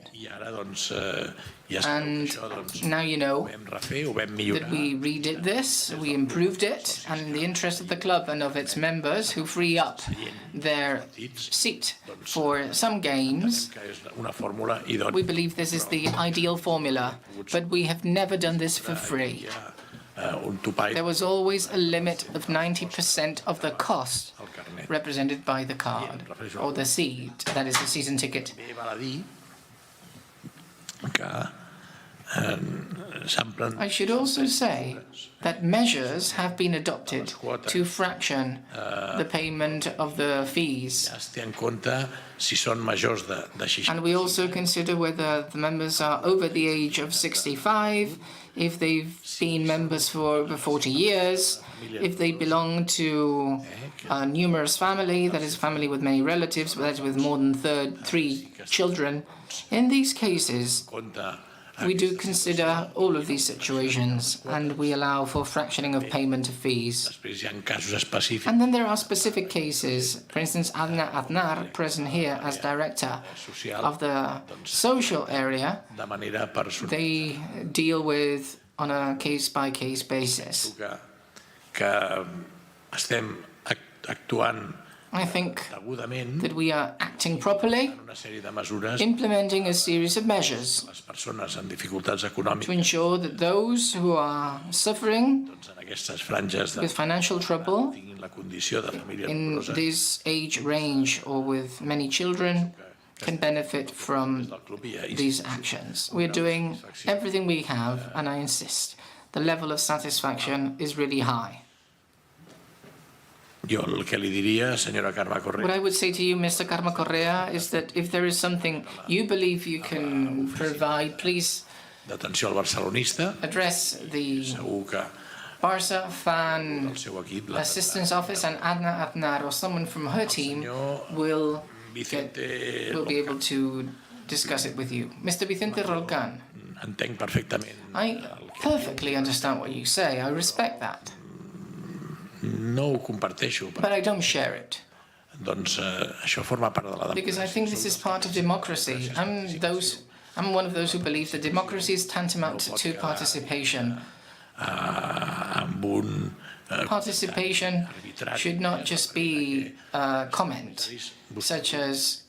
And now you know that we redid this, we improved it, and in the interest of the club and of its members who free up their seat for some games, we believe this is the ideal formula, but we have never done this for free. There was always a limit of 90% of the cost represented by the card, or the seat, that is the season ticket. I should also say that measures have been adopted to fraction the payment of the fees. And we also consider whether the members are over the age of 65, if they've been members for over 40 years, if they belong to a numerous family, that is a family with many relatives, that is with more than 3 children. In these cases, we do consider all of these situations, and we allow for fractioning of payment of fees. And then there are specific cases. For instance, Adna Aznar, present here as director of the social area, they deal with on a case-by-case basis. I think that we are acting properly, implementing a series of measures to ensure that those who are suffering with financial trouble in this age range or with many children can benefit from these actions. We're doing everything we have, and I insist, the level of satisfaction is really high. What I would say to you, Mr. Carme Correa, is that if there is something you believe you can provide, please address the Barca fan assistance office, and Adna Aznar or someone from her team will be able to discuss it with you. Mr. Vicente Rolcan, I perfectly understand what you say. I respect that. But I don't share it. Because I think this is part of democracy. I'm one of those who believe that democracy is tantamount to participation. Participation should not just be a comment, such as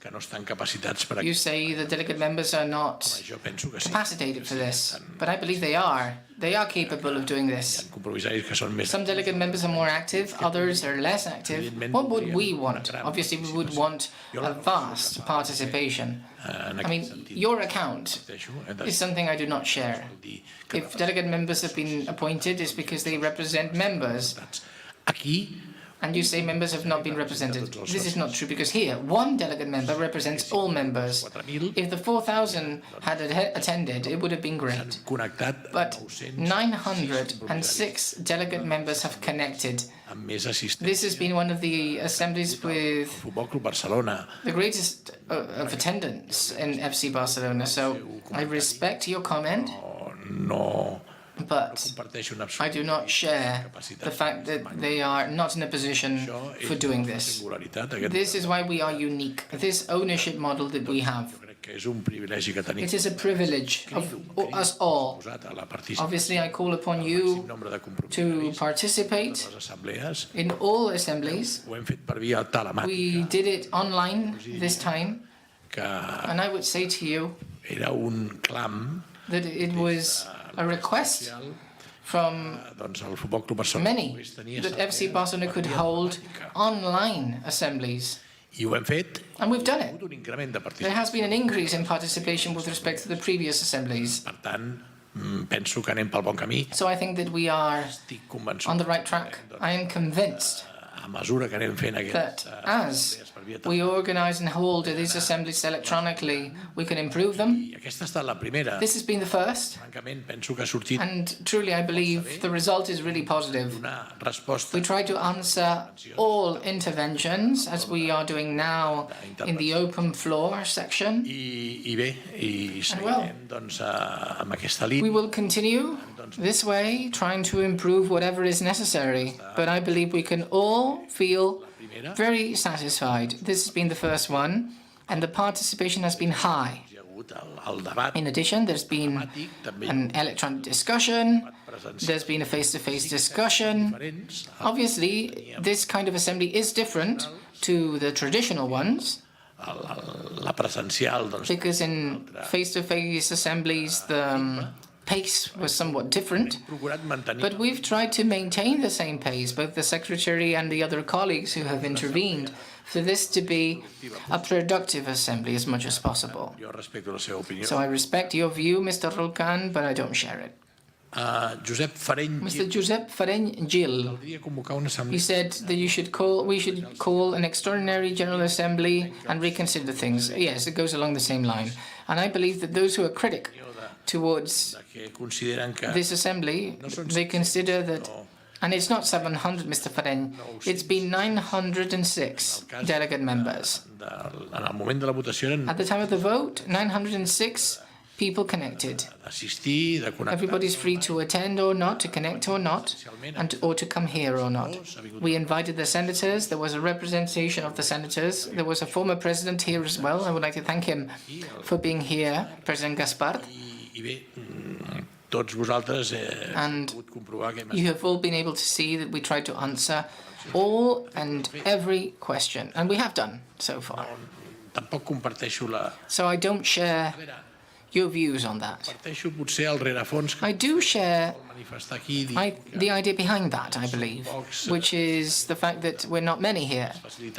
you say the delegate members are not capacitated for this, but I believe they are. They are capable of doing this. Some delegate members are more active, others are less active. What would we want? Obviously, we would want a vast participation. I mean, your account is something I do not share. If delegate members have been appointed, it's because they represent members. And you say members have not been represented. This is not true, because here, one delegate member represents all members. If the 4,000 had attended, it would have been great. But 906 delegate members have connected. This has been one of the assemblies with the greatest of attendance in FC Barcelona. So I respect your comment. But I do not share the fact that they are not in a position for doing this. This is why we are unique. This ownership model that we have, it is a privilege of us all. Obviously, I call upon you to participate in all assemblies. We did it online this time, and I would say to you that it was a request from many that FC Barcelona could hold online assemblies. And we've done it. There has been an increase in participation with respect to the previous assemblies. So I think that we are on the right track. I am convinced that as we organize and hold these assemblies electronically. We can improve them. Aquesta ha estat la primera. This has been the first, Francament, penso que ha sortit and truly I believe the result is really positive. una resposta We try to answer all interventions, as we are doing now in the open floor section. i bé, i well, seguirem doncs, amb aquesta We línia. will continue this way, trying to improve whatever is necessary. But I believe we can all feel very satisfied. This has been the first one, and the participation has been high. Hi ha hagut el debat In addition, there's been an electronic discussion, there's been a face-to-face discussion. diferents. Obviously, this kind of assembly is different to the traditional ones, La presencial, doncs, because in face-to-face assemblies, the pace was somewhat different. procurat mantenir But we've tried to maintain the same pace, both the Secretary and the other colleagues who have intervened, for this to be a productive assembly as much as possible. jo respecto la seva opinió. So I respect your view, Mr. Rolcan, but I don't share it. Josep Fareny Mr. Josep Fareny Gil, podria convocar una he assemblea said that we should call an extraordinary General Assembly and reconsider things. Yes, it goes along the same line. And I believe that those who are critic towards que consideren que this assembly, they consider that, and it's not 700, Mr. Fareny, it's been 906 delegate members. en el moment de la votació eren At the time of the vote, 906 people connected. d'assistir, de connectar. Everybody's free to attend or not, to connect or not, or to come here or not. We invited the senators. There was a representation of the senators. There was a former president here as well. I would like to thank him for being here, President Gaspard. I bé, tots vosaltres And pogut comprovar que hem you have all been able to see that we tried to answer all and every question, and we have done so far. tampoc comparteixo la... So I don't share your views on that. Comparteixo potser el rerefons que I do share manifestar aquí, the idea behind that, I believe, which is the fact that we're not many here.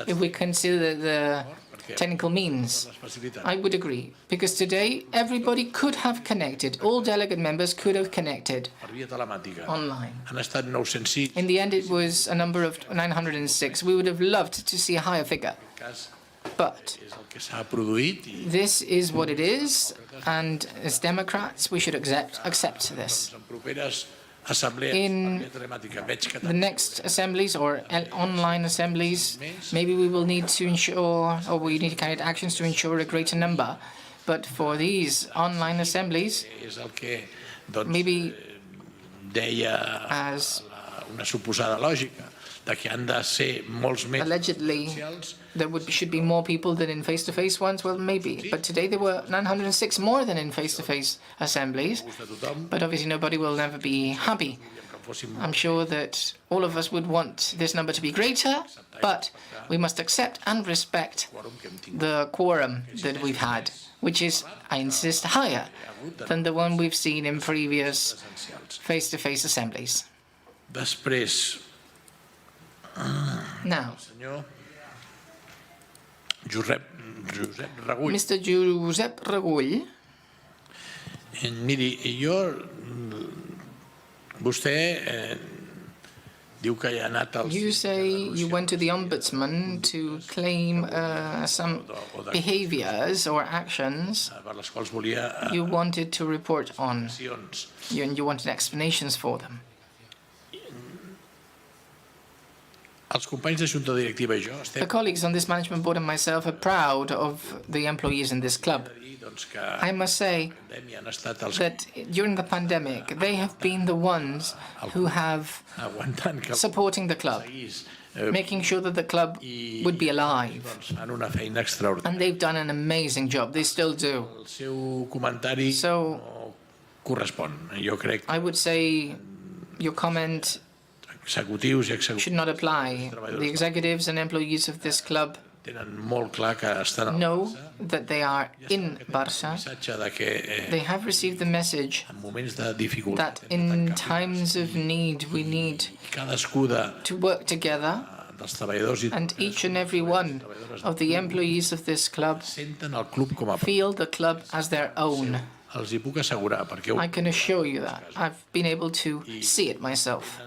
If we consider the technical means, I would agree. Because today, everybody could have connected. All delegate members could have connected per via telemàtica. online. Han estat 906. In the end, it was a number of 906. We would have loved to see a higher figure. But És el que s'ha produït i this is what it is, and as Democrats, we should accept this. en properes assemblees In per via telemàtica veig que The next assemblies or online assemblies, maybe we will need to ensure, or we need to carry out actions to ensure a greater number. But for these online assemblies, és el que doncs, maybe deia as una suposada lògica de que han de ser molts més allegedly there should be more people than in face-to-face ones. Well, maybe. But today there were 906 more than in face-to-face assemblies. But obviously nobody will never be happy. I'm sure that all of us would want this number to be greater, but we must accept and respect the quorum that we've had, which is, I insist, higher than the one we've seen in previous face-to-face assemblies. Després, Now, senyor Josep Regull. Mr. Josep Regull, Miri, vostè diu que hi ha anat als... you say you went to the Ombudsman to claim some behaviors or actions per les quals volia you wanted to report on, accions. and you wanted explanations for them. Els companys de junta directiva i jo The estem colleagues on this management board and myself are proud of the employees in this club. doncs, que I must say han estat els that during the pandemic, they have been the ones who have aguantant que supporting the club, making sure that the club would be alive. fan una feina extraordinària. And they've done an amazing job. They still do. El seu comentari So no correspon. Jo crec que I would say your comment executius i should executius not apply. The executives and employees of this club tenen molt clar que estan al know that they are in Barça. missatge de que They have received the message en moments de dificultat that in times of need we need cadascú to work together, dels treballadors i and each and every one of the employees of this club senten el club com a feel the club as their own. Els hi puc assegurar, perquè I can assure you that. I've been able to see it myself.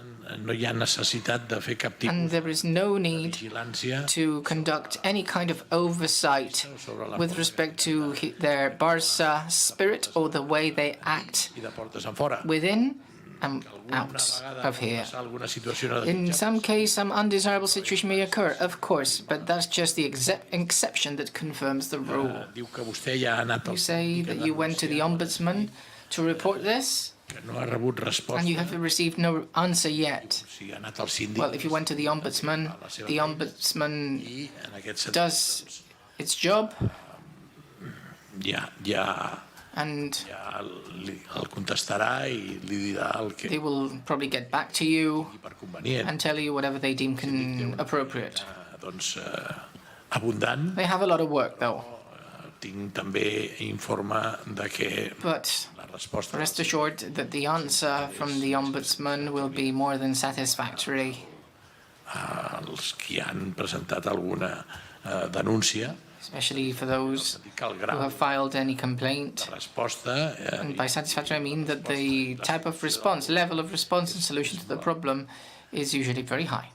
no hi ha necessitat de fer cap And tipus there is no need vigilància to conduct any kind of oversight with respect to their Barça spirit or the way they act i de portes enfora. within and out of here. Alguna situació no In some case, some undesirable situation may occur, of course, but that's just the exception that confirms the rule. diu que vostè ja ha anat You al say that you went to the Ombudsman to report this, que no ha rebut resposta. and you have received no answer yet. O sigui, ha anat al síndic. Well, if you went to the Ombudsman I en aquest sentit, does its job, ja and el contestarà i li dirà el que they will probably get back to you per convenient. and tell you whatever they deem appropriate. Doncs abundant. They have a lot of work, though. Tinc també informe de que But la resposta rest assured that the answer from the Ombudsman will be more than satisfactory. els que han presentat alguna denúncia, Especially for those que el who grau have filed any complaint. de resposta And by satisfactory, I mean that the type of response, level of response and solution to the problem is usually very high.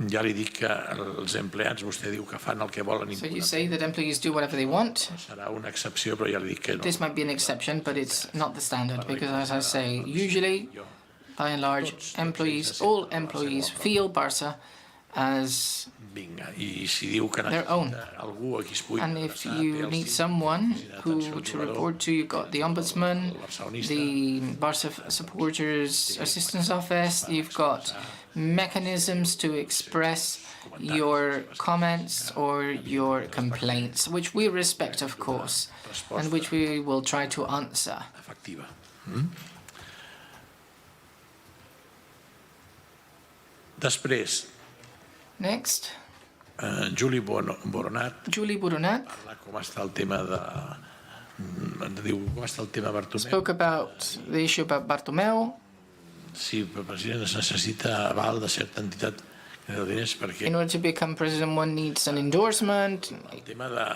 ja li dic que els empleats, vostè diu que fan el que volen i So you say that employees do whatever they want. serà una excepció, però ja li dic que no. This might be an exception, but it's not the standard because, as I say, usually, by and large, all employees feel Barça as Vinga, i si diu que their own. necessita algú a qui es pugui And if adreçar, té you el need síndic, someone atenció al to jugador, report to, you've got the Ombudsman, the Barca Supporters Assistance Office, you've got mechanisms to express your comments or your complaints, which we respect, of course, and which we will try to answer. efectiva. Després, Next, Juli Boronat Julie Boronat parla com està el tema de... diu, com està el tema Bartomeu. spoke about the issue about Bartomeu. Sí, el president es necessita aval de certa entitat que deu diners perquè In order to become president, one needs an endorsement. el tema de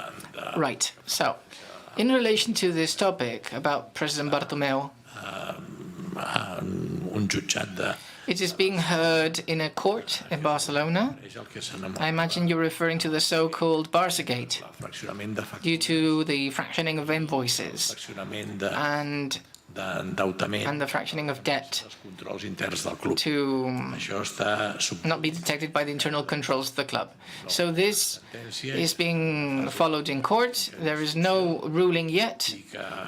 Right. So, in relation to this topic about President Bartomeu, un jutjat de... it is being heard in a court in Barcelona. És el que s'anomena I imagine you're referring to the so-called Barçagate, fraccionament de due to the fractioning of invoices fraccionament and d'endeutament, the fractioning of debt els controls interns del club. to Això està not be detected by the internal controls of the club. So this is being followed in court. There is no ruling yet.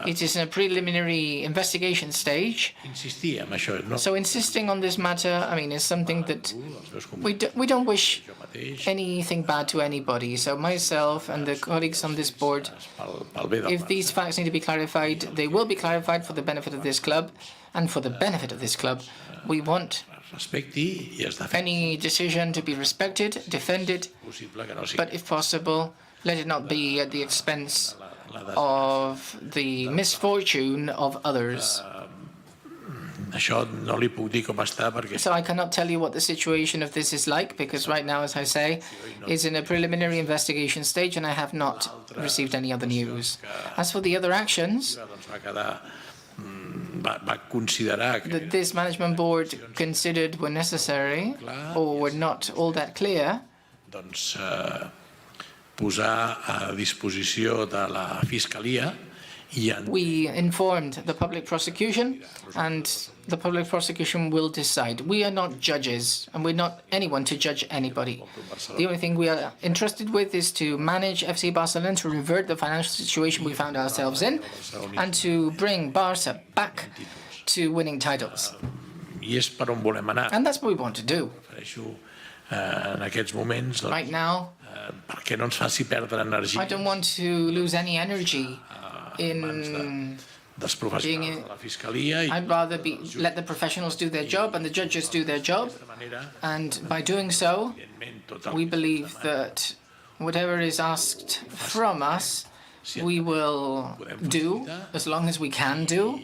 It is in a preliminary investigation stage. insistir en això. No? So insisting on this matter, I mean, is something that we don't wish anything bad to anybody. So myself and the colleagues on this board, Pel bé del if these facts need to be clarified, they will be clarified for the benefit of this club. And for the benefit of this club, we want respecti i es defensi. any decision to be respected, defended, Possible que no sigui. but if possible, let it not be at the expense of the misfortune of others. Això no li puc dir com està perquè So I cannot tell you what the situation of this is like, because right now, as I say, it's in a preliminary investigation stage and I have not received any other news. As for the other actions doncs va quedar va considerar que that this management board considered were necessary or were not all that clear, doncs posar a disposició de la Fiscalia i we informed the public prosecution, and the public prosecution will decide. We are not judges, and we're not anyone to judge anybody. The only thing we are entrusted with is to manage FC Barcelona, to revert the financial situation we found ourselves in, and to bring Barca back to winning titles. I és per on volem anar. And that's what we want to do. Prefereixo en aquests moments doncs, Right now, perquè no ens faci perdre energia I don't want to lose any energy in dels professionals de la Fiscalia i I'd rather let the professionals do their job and the judges do their job. And by doing so, we believe that whatever is asked from us, we will do as long as we can do.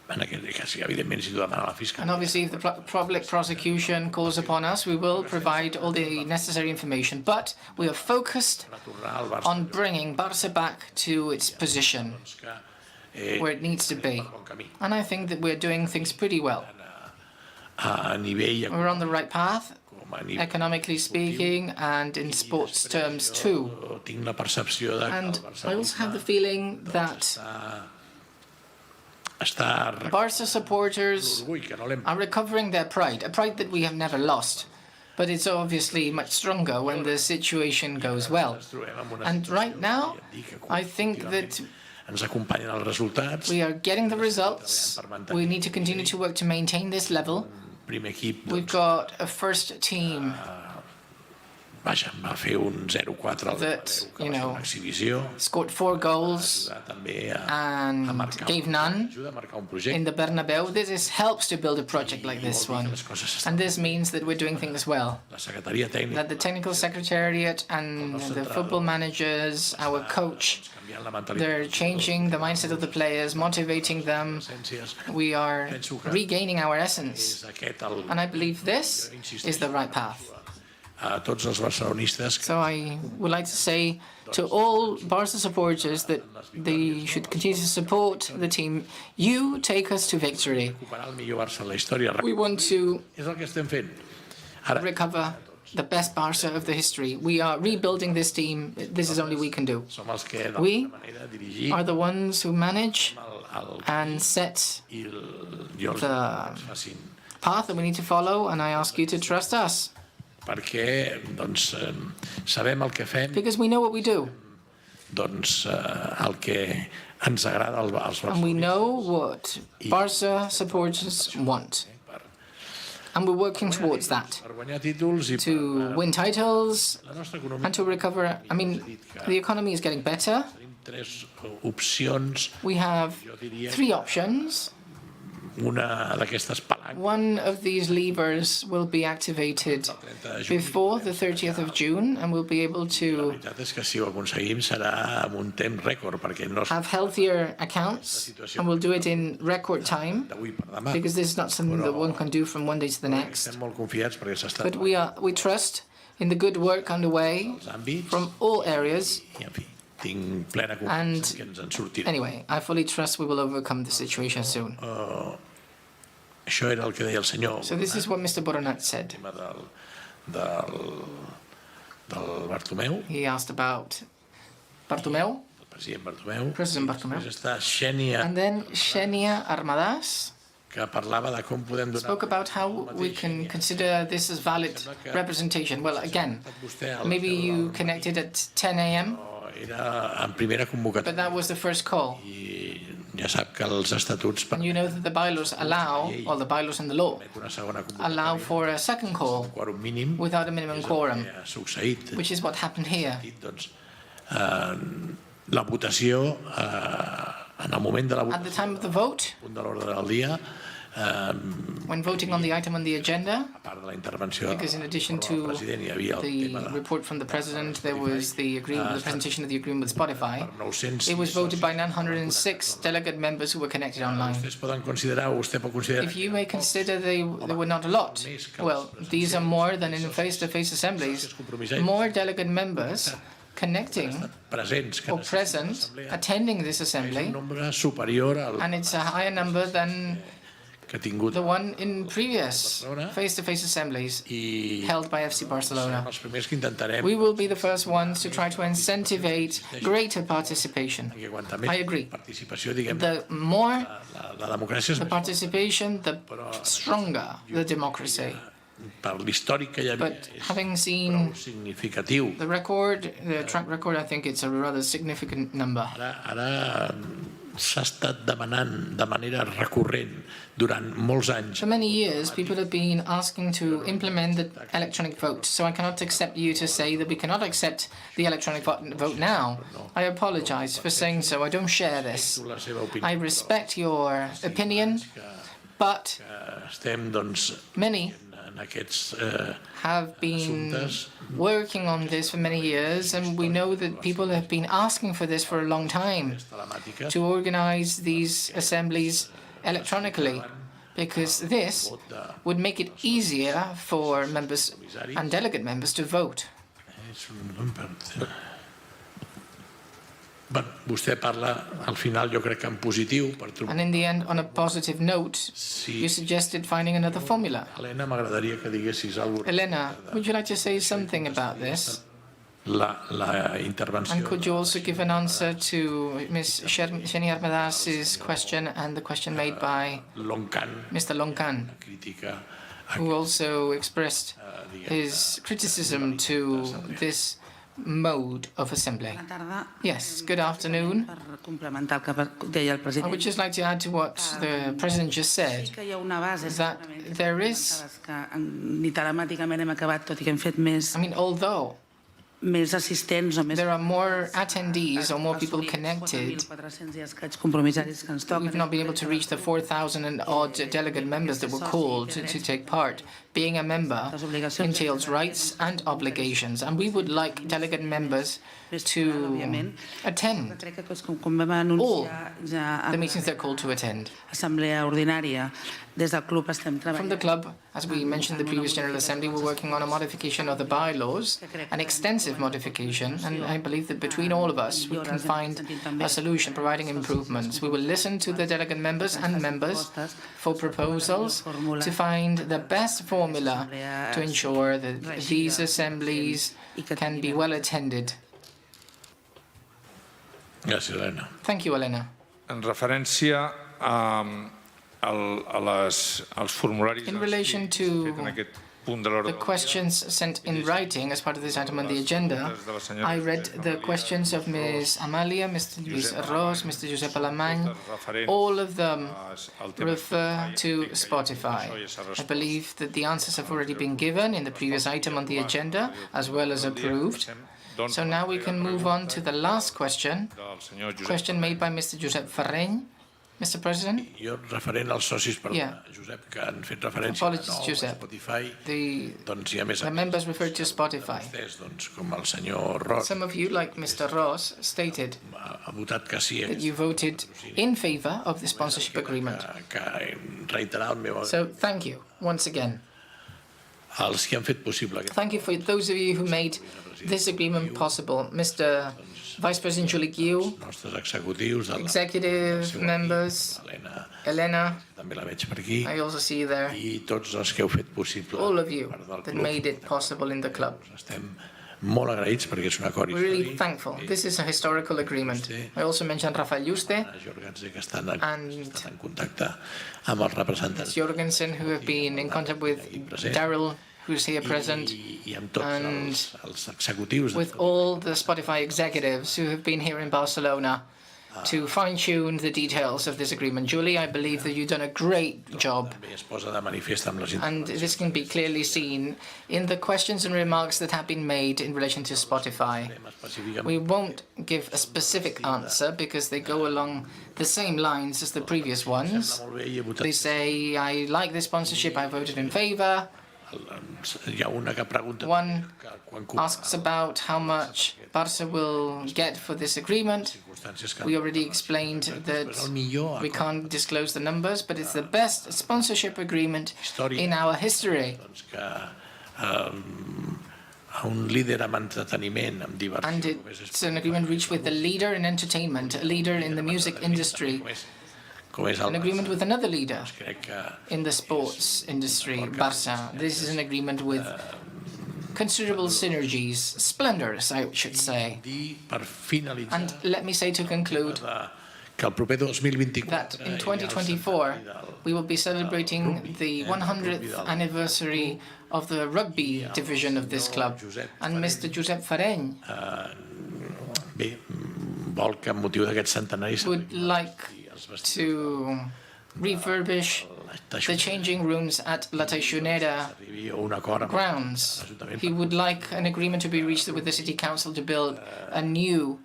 en aquest cas, evidentment, si tu demana la fiscalia. And obviously, if the public prosecution calls upon us, we will provide all the necessary information. But we are focused on bringing Barça back to its position where it needs to be. And I think that we're doing things pretty well. We're on the right path, economically speaking, and in sports terms too. And I also have the feeling that Barca supporters are recovering their pride, a pride that we have never lost. But it's obviously much stronger when the situation goes well. And right now, I think that we are getting the results. We need to continue to work to maintain this level. We've got a first team that, scored 4 goals and gave none in the Bernabeu. This helps to build a project like this one. And this means that we're doing things well. That the technical secretariat and the football managers, our coach, they're changing the mindset of the players, motivating them. We are regaining our essence. And I believe this is the right path. So I would like to say to all Barca supporters that they should continue to support the team. You take us to victory. We want to recover the best Barca of the history. We are rebuilding this team. This is only we can do. We are the ones who manage and set the path that we need to follow, and I ask you to trust us. Because we know what we do. And we know what Barca supporters want. And we're working towards that, to win titles and to recover. I mean, the economy is getting better. We have 3 options. One of these levers will be activated before the 30th of June, and we'll be able to have healthier accounts, and we'll do it in record time, because this is not something that one can do from one day to the next. But we trust in the good work underway from all areas. And anyway, I fully trust we will overcome the situation soon. So this is what Mr. Boronat said. He asked about Bartomeu, President Bartomeu. And then Xenia Armadas spoke about how we can consider this as valid representation. Well, again, maybe you connected at 10 a.m., but that was the first call. And you know that the bylaws allow, or the bylaws and the law, allow for a second call without a minimum quorum, which is what happened here. At the time of the vote, when voting on the item on the agenda, because in addition to the report from the President, there was the presentation of the agreement with Spotify, it was voted by 906 delegate members who were connected online. If you may consider they were not a lot, well, these are more than in face-to-face assemblies. More delegate members connecting or present, attending this assembly, and it's a higher number than the one in previous face-to-face assemblies held by FC Barcelona. We will be the first ones to try to incentivate greater participation. I agree. The more the participation, the stronger the democracy. But having seen the record, the track record, I think it's a rather significant number. For many years, people have been asking to implement the electronic vote, so I cannot accept you to say that we cannot accept the electronic vote now. I apologize for saying so. I don't share this. I respect your opinion, but many have been working on this for many years, and we know that people have been asking for this for a long time, to organize these assemblies electronically, because this would make it easier for members and delegate members to vote. Vostè parla al final, jo crec que en positiu. And in the end, on a positive note, you suggested finding another formula. Elena, m'agradaria que diguessis alguna cosa. Elena, would you like to say something about this? La intervenció. And could you also give an answer to Ms. Sheni Armadas's question and the question made by Mr. Loncan, who also expressed his criticism to this mode of assembly? Yes, good afternoon. I would just like to add to what the President just said, that there is, although there are more attendees or more people connected, we've not been able to reach the 4,000 and odd delegate members that were called to take part. Being a member entails rights and obligations, and we would like delegate members to attend all the meetings they're called to attend. From the club, as we mentioned in the previous General Assembly, we're working on a modification of the bylaws, an extensive modification, and I believe that between all of us we can find a solution providing improvements. We will listen to the delegate members and members for proposals to find the best formula to ensure that these assemblies can be well attended. Gràcies, Elena. Thank you, Elena. En referència als formularis in relation to the questions sent in writing as part of this item on the agenda, I read the questions of Ms. Amalia, Mr. Luis Arroz, Mr. Josep Alemany. All of them refer to Spotify. I believe that the answers have already been given in the previous item on the agenda, as well as approved. So now we can move on to the last question made by Mr. Josep Ferreny. Mr. President? Jo, referent als socis, Josep, que han fet referència a Spotify, doncs hi ha més the members referred to Spotify. Com el senyor Ross. Some of you, like Mr. Ross, stated ha votat que sí. That you voted in favor of the sponsorship agreement. So thank you once again. Els que han fet possible. Thank you for those of you who made this agreement possible. Mr. Vice President Julie Guiu, executive members, Elena, I also see you there, all of you that made it possible in the club. We're really thankful. This is a historical agreement. I also mentioned Rafael Yuste and Ms. Jorgensen, who have been in contact with Daryl, who's here present, and with all the Spotify executives who have been here in Barcelona to fine-tune the details of this agreement. Julie, I believe that you've done a great job, and this can be clearly seen in the questions and remarks that have been made in relation to Spotify. We won't give a specific answer because they go along the same lines as the previous ones. They say, I like this sponsorship, I voted in favor. One asks about how much Barca will get for this agreement. We already explained that we can't disclose the numbers, but it's the best sponsorship agreement in our history. And it's an agreement reached with a leader in entertainment, a leader in the music industry, an agreement with another leader in the sports industry, Barça. This is an agreement with considerable synergies, splendors, I should say. And let me say to conclude that in 2024 we will be celebrating the 100th anniversary of the rugby division of this club. And Mr. Josep Ferreny would like to refurbish the changing rooms at La Teixonera grounds. He would like an agreement to be reached with the City Council to build a new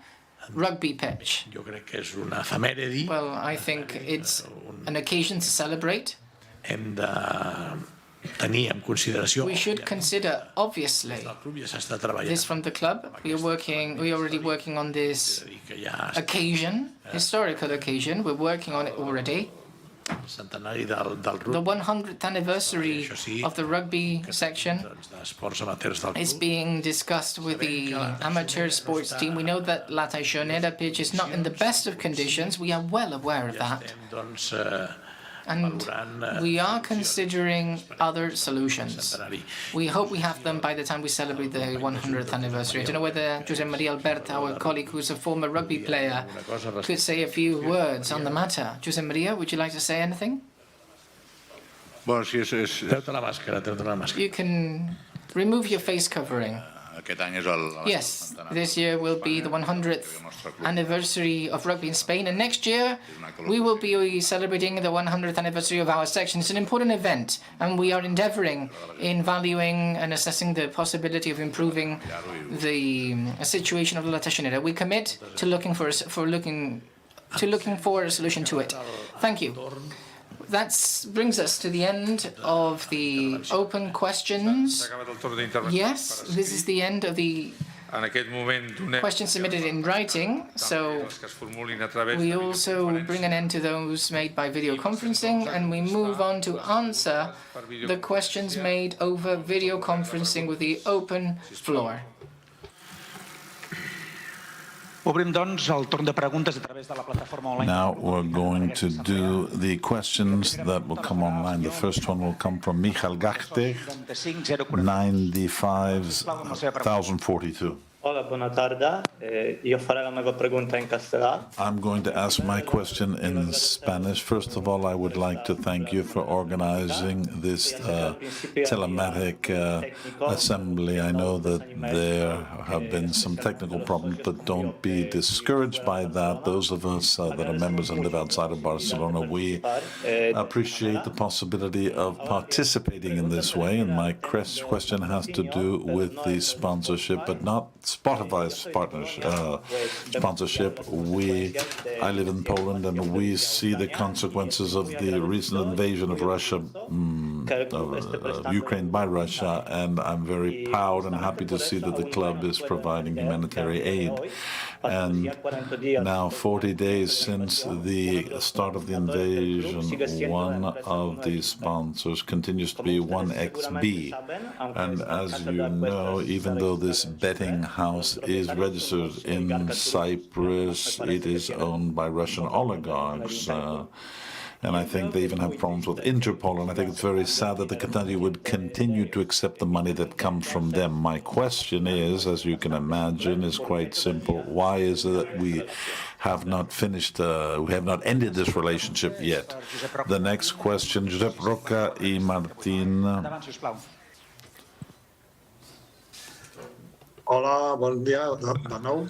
rugby pitch. Well, I think it's an occasion to celebrate. We should consider, obviously, this from the club. We are already working on this occasion, historical occasion. We're working on it already. The 100th anniversary of the rugby section is being discussed with the amateur sports team. We know that La Teixonera pitch is not in the best of conditions. We are well aware of that. And we are considering other solutions. We hope we have them by the time we celebrate the 100th anniversary. I don't know whether Josep Maria Albert, our colleague who's a former rugby player, could say a few words on the matter. Josep Maria, would you like to say anything? You can remove your face covering. Yes, this year will be the 100th anniversary of rugby in Spain, and next year we will be celebrating the 100th anniversary of our section. It's an important event, and we are endeavoring in valuing and assessing the possibility of improving the situation of La Teixonera. We commit to looking for a solution to it. Thank you. That brings us to the end of the open questions. Yes, this is the end of the questions submitted in writing, so we also bring an end to those made by video conferencing, and we move on to answer the questions made over video conferencing with the open floor. Now we're going to do the questions that will come online. The first one will come from Michael Gachter, 95,042. Hola, buona tarda. Io farò la mia pregunta in castellano. I'm going to ask my question in Spanish. First of all, I would like to thank you for organizing this telematic assembly. I know that there have been some technical problems, but don't be discouraged by that. Those of us that are members and live outside of Barcelona, we appreciate the possibility of participating in this way. And my question has to do with the sponsorship, but not Spotify's sponsorship. I live in Poland, and we see the consequences of the recent invasion of Russia, of Ukraine by Russia, and I'm very proud and happy to see that the club is providing humanitarian aid. And now, 40 days since the start of the invasion, one of the sponsors continues to be 1xB. And as you know, even though this betting house is registered in Cyprus, it is owned by Russian oligarchs. And I think they even have problems with Interpol, and I think it's very sad that the country would continue to accept the money that comes from them. My question is, as you can imagine, is quite simple. Why is it that we have not ended this relationship yet? The next question, Josep Roca y Martín. Hola, bon dia de nou.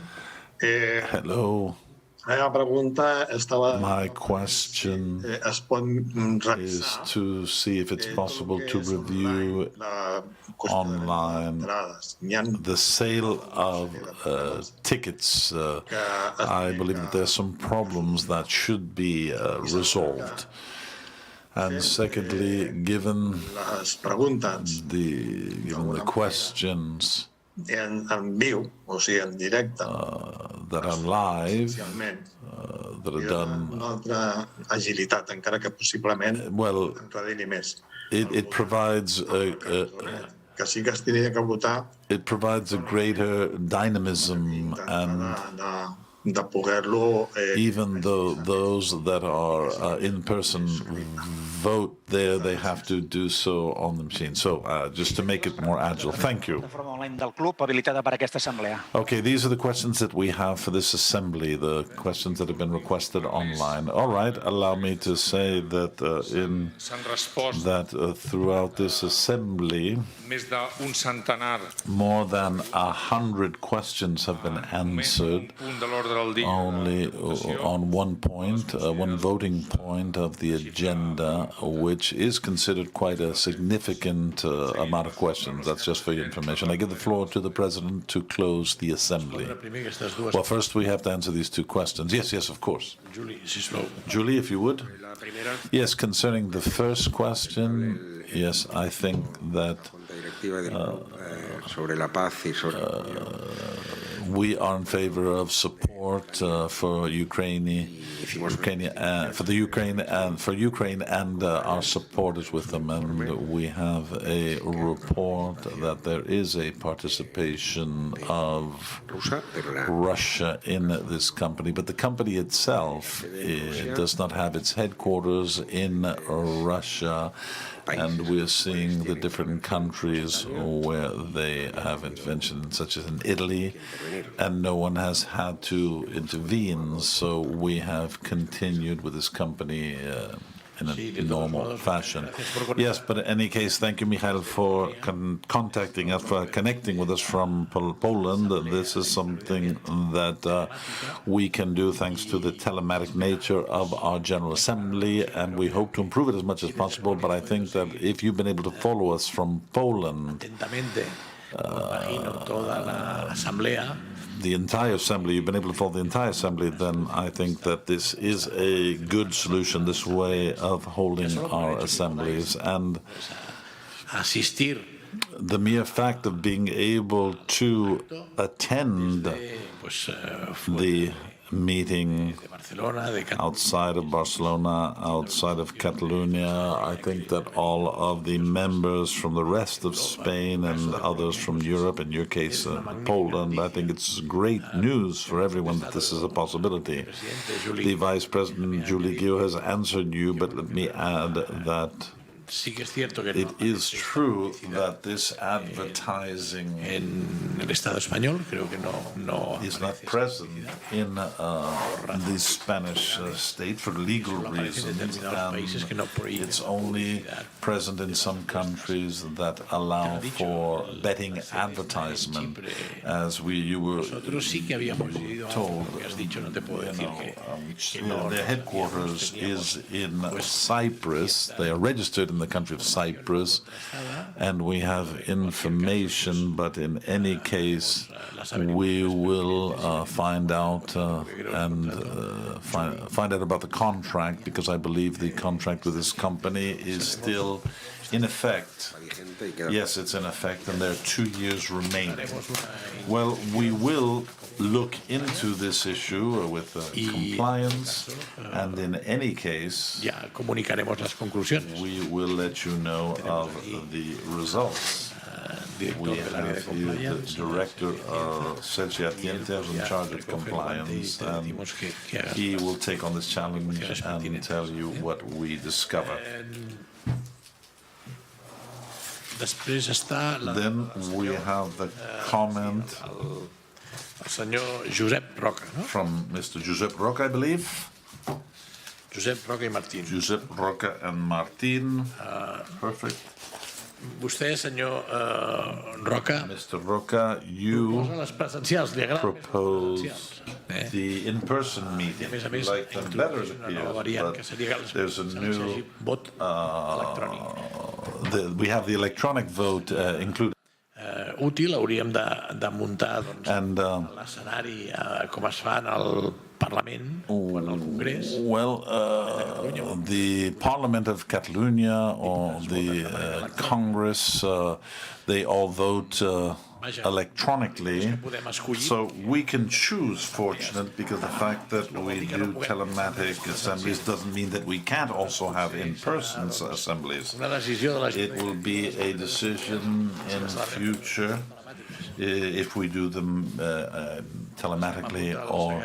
Hello. My question is to see if it's possible to review online the sale of tickets. I believe that there are some problems that should be resolved. And secondly, given the questions that are live, that are done, well, it provides a greater dynamism, and even though those that are in person vote there, they have to do so on the machine. So just to make it more agile. Thank you. Okay, these are the questions that we have for this assembly, the questions that have been requested online. All right, allow me to say that throughout this assembly, more than 100 questions have been answered, only on one point, one voting point of the agenda, which is considered quite a significant amount of questions. That's just for your information. I give the floor to the President to close the assembly. Well, first we have to answer these two questions. Yes, of course. Julie, if you would. Yes, concerning the first question, yes, I think that We are in favor of support for Ukraine and our support is with them. And we have a report that there is a participation of Russia in this company, but the company itself does not have its headquarters in Russia. And we're seeing the different countries where they have intervention, such as in Italy, and no one has had to intervene. So we have continued with this company in a normal fashion. Yes, but in any case, thank you, Michael, for contacting us, for connecting with us from Poland. This is something that we can do thanks to the telematic nature of our General Assembly, and we hope to improve it as much as possible. But I think that if you've been able to follow us from Poland, the entire assembly, you've been able to follow the entire assembly, then I think that this is a good solution, this way of holding our assemblies. And the mere fact of being able to attend the meeting outside of Barcelona, outside of Catalonia, I think that all of the members from the rest of Spain and others from Europe, in your case Poland, I think it's great news for everyone that this is a possibility. The Vice President Julie Guillaume has answered you, but let me add that it is true that this advertising is not present in the Spanish state for legal reasons, and it's only present in some countries that allow for betting advertisement, as you were told. Their headquarters is in Cyprus. They are registered in the country of Cyprus, and we have information, but in any case we will find out find out about the contract, because I believe the contract with this company is still in effect. Yes, it's in effect, and there are 2 years remaining. Well, we will look into this issue with compliance, and in any case, we will let you know of the results. We have here the director of Sergio Atienza in charge of compliance, and he will take on this challenge and tell you what we discover. Then we have the comment from Mr. Josep Roca, I believe. Josep Roca y Martín. Josep Roca and Martín. Perfect. Vostè, senyor Roca, Mr. Roca, you propose the in-person meeting. You like them better, it appears, but there's a new... we have the electronic vote included. Útil, hauríem de muntar l'escenari com es fa en el Parlament o en el Congrés. Well, the Parliament of Catalonia or the Congress, they all vote electronically, so we can choose, fortunate, because the fact that we do telematic assemblies doesn't mean that we can't also have in-person assemblies. It will be a decision in the future if we do them telematically, or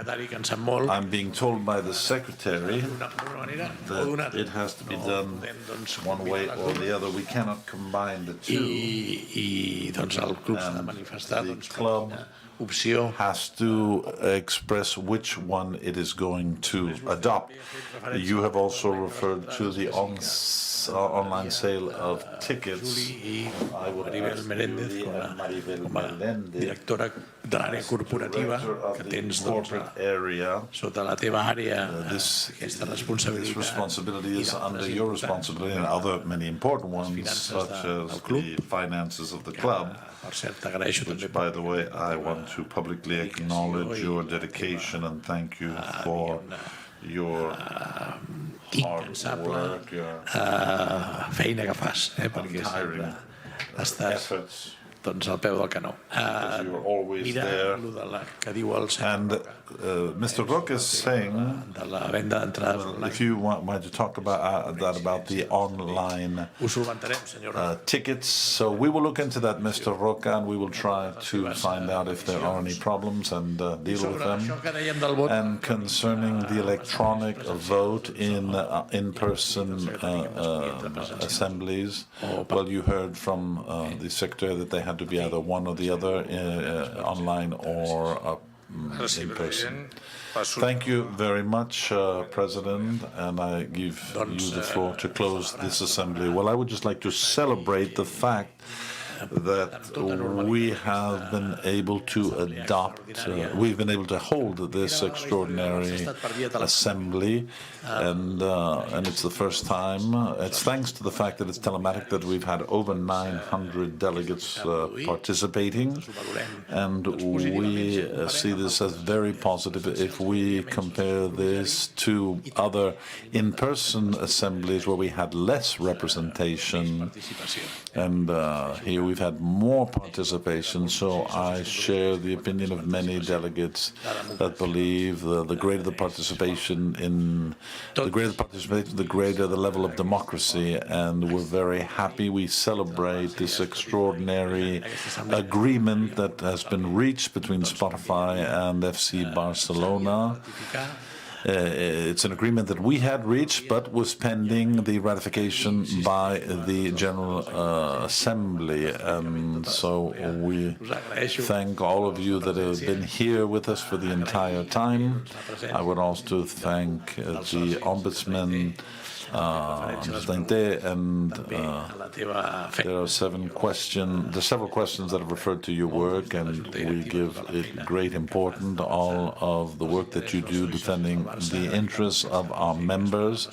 I'm being told by the secretary that it has to be done one way or the other. We cannot combine the two. And the club has to express which one it is going to adopt. You have also referred to the online sale of tickets. I would ask Maribel Melendez, directora de l'àrea corporativa, que tens sota la teva àrea aquesta This responsibility is under your responsibility, and other many important ones, such as the finances of the club, which, by the way, I want to publicly acknowledge your dedication and thank you for your hard work, your feina que fas, perquè untiring efforts doncs al peu del canó. You're always Mira there. el de la que diu el And Mr. Rock is saying, de la venda d'entrades online. if you want to talk about that, about the online Ho solventarem, senyora. tickets. So we will look into that, Mr. Roca, and we will try to find out if there are any problems and deal with them. Això que dèiem del vot, And concerning the electronic vote in in-person assemblies, well, you heard from the secretary that they had to be either one or the other, online or in person. Thank you very much, President, and I give you the floor to close this assembly. Well, I would just like to celebrate the fact that we have been able to we've been able to hold this extraordinary assembly, and it's the first time. It's thanks to the fact that it's telematic that we've had over 900 delegates participating, and we see this as very positive if we compare this to other in-person assemblies where we had less representation, and here we've had more participation. So I share the opinion of many delegates that believe the greater the participation, the greater the level of democracy, and we're very happy. We celebrate this extraordinary agreement that has been reached between Spotify and FC Barcelona. It's an agreement that we had reached, but was pending the ratification by the General Assembly. And so we thank all of you that have been here with us for the entire time. I would also thank the Ombudsman, and there are several questions that have referred to your work, and we give it great importance, all of the work that you do defending the interests of our members.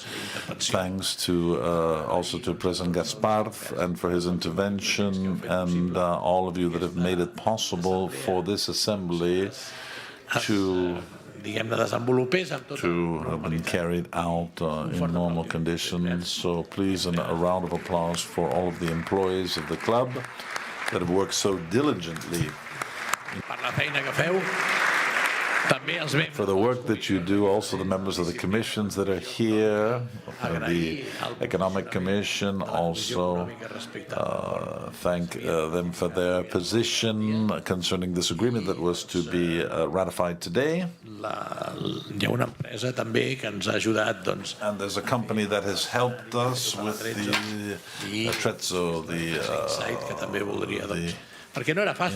Thanks to also to President Gaspar and for his intervention, and all of you that have made it possible for this assembly to have been carried out in normal conditions. So please, a round of applause for all of the employees of the club that have worked so diligently for the work that you do. Also the members of the commissions that are here, the Economic Commission, also thank them for their position concerning this agreement that was to be ratified today. And there's a company that has helped us with the Trezzo, the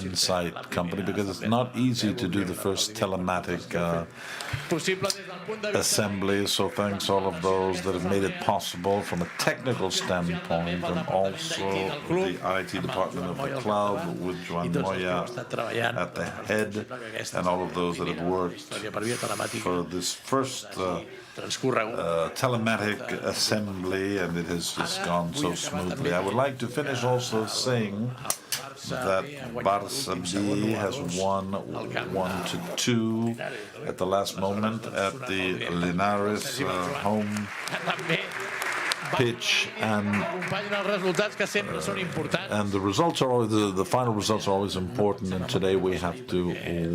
Insight company, because it's not easy to do the first telematic assembly. So thanks all of those that have made it possible from a technical standpoint, and also the IT department of the club with Joan Moya at the head, and all of those that have worked for this first telematic assembly, and it has just gone so smoothly. I would like to finish also saying that Barça B has won 1-2 at the last moment at the Linares home pitch, and the results are always the final results are always important, and today we have to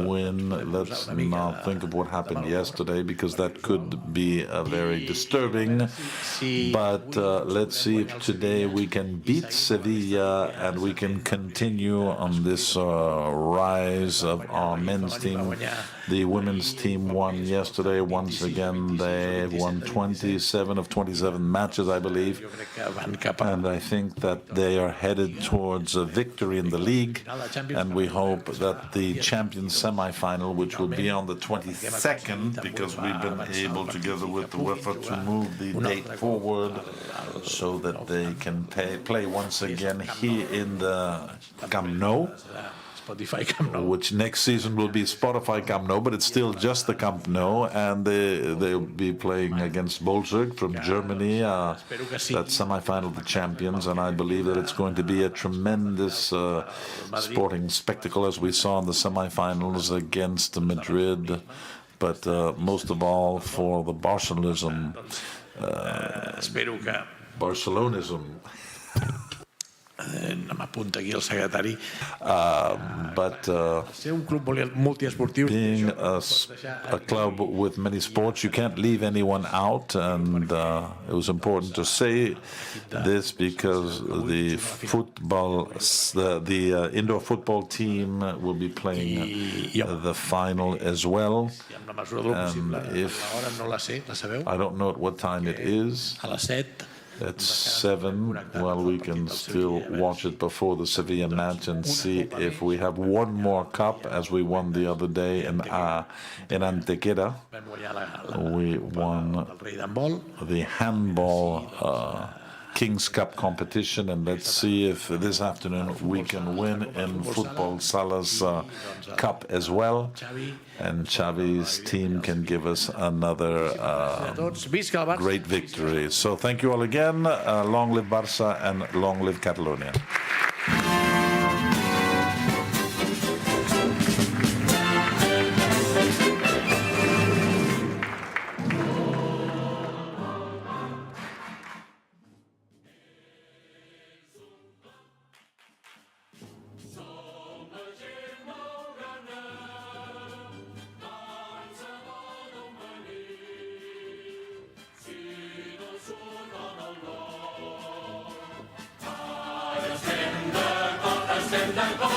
win. Let's not think of what happened yesterday, because that could be very disturbing, but let's see if today we can beat Sevilla and we can continue on this rise of our men's team. The women's team won yesterday. Once again, they won 27 of 27 matches, I believe. And I think that they are headed towards a victory in the league. And we hope that the Champions semi-final, which will be on the 22nd, because we've been able, together with the UEFA, to move the date forward so that they can play once again here in the Camp Nou, which next season will be Spotify Camp Nou, but it's still just the Camp Nou, and they'll be playing against Bolzerg from Germany, that semi-final of the Champions, and I believe that it's going to be a tremendous sporting spectacle, as we saw in the semi-finals against Madrid, but most of all for the Barcelonism. m'apunta aquí el secretari. But Ser un club multiesportiu, being a club with many sports, you can't leave anyone out, and it was important to say this because the indoor football team will be playing the final as well. And I don't know at what time it is. At 7, well, we can still watch it before the Sevilla match and see if we have one more cup, as we won the other day in Antequera. We won the handball King's Cup competition, and let's see if this afternoon we can win in football Sala's Cup as well, and Xavi's team can give us another great victory. So thank you all again. Long live Barça and long live Catalonia. Stand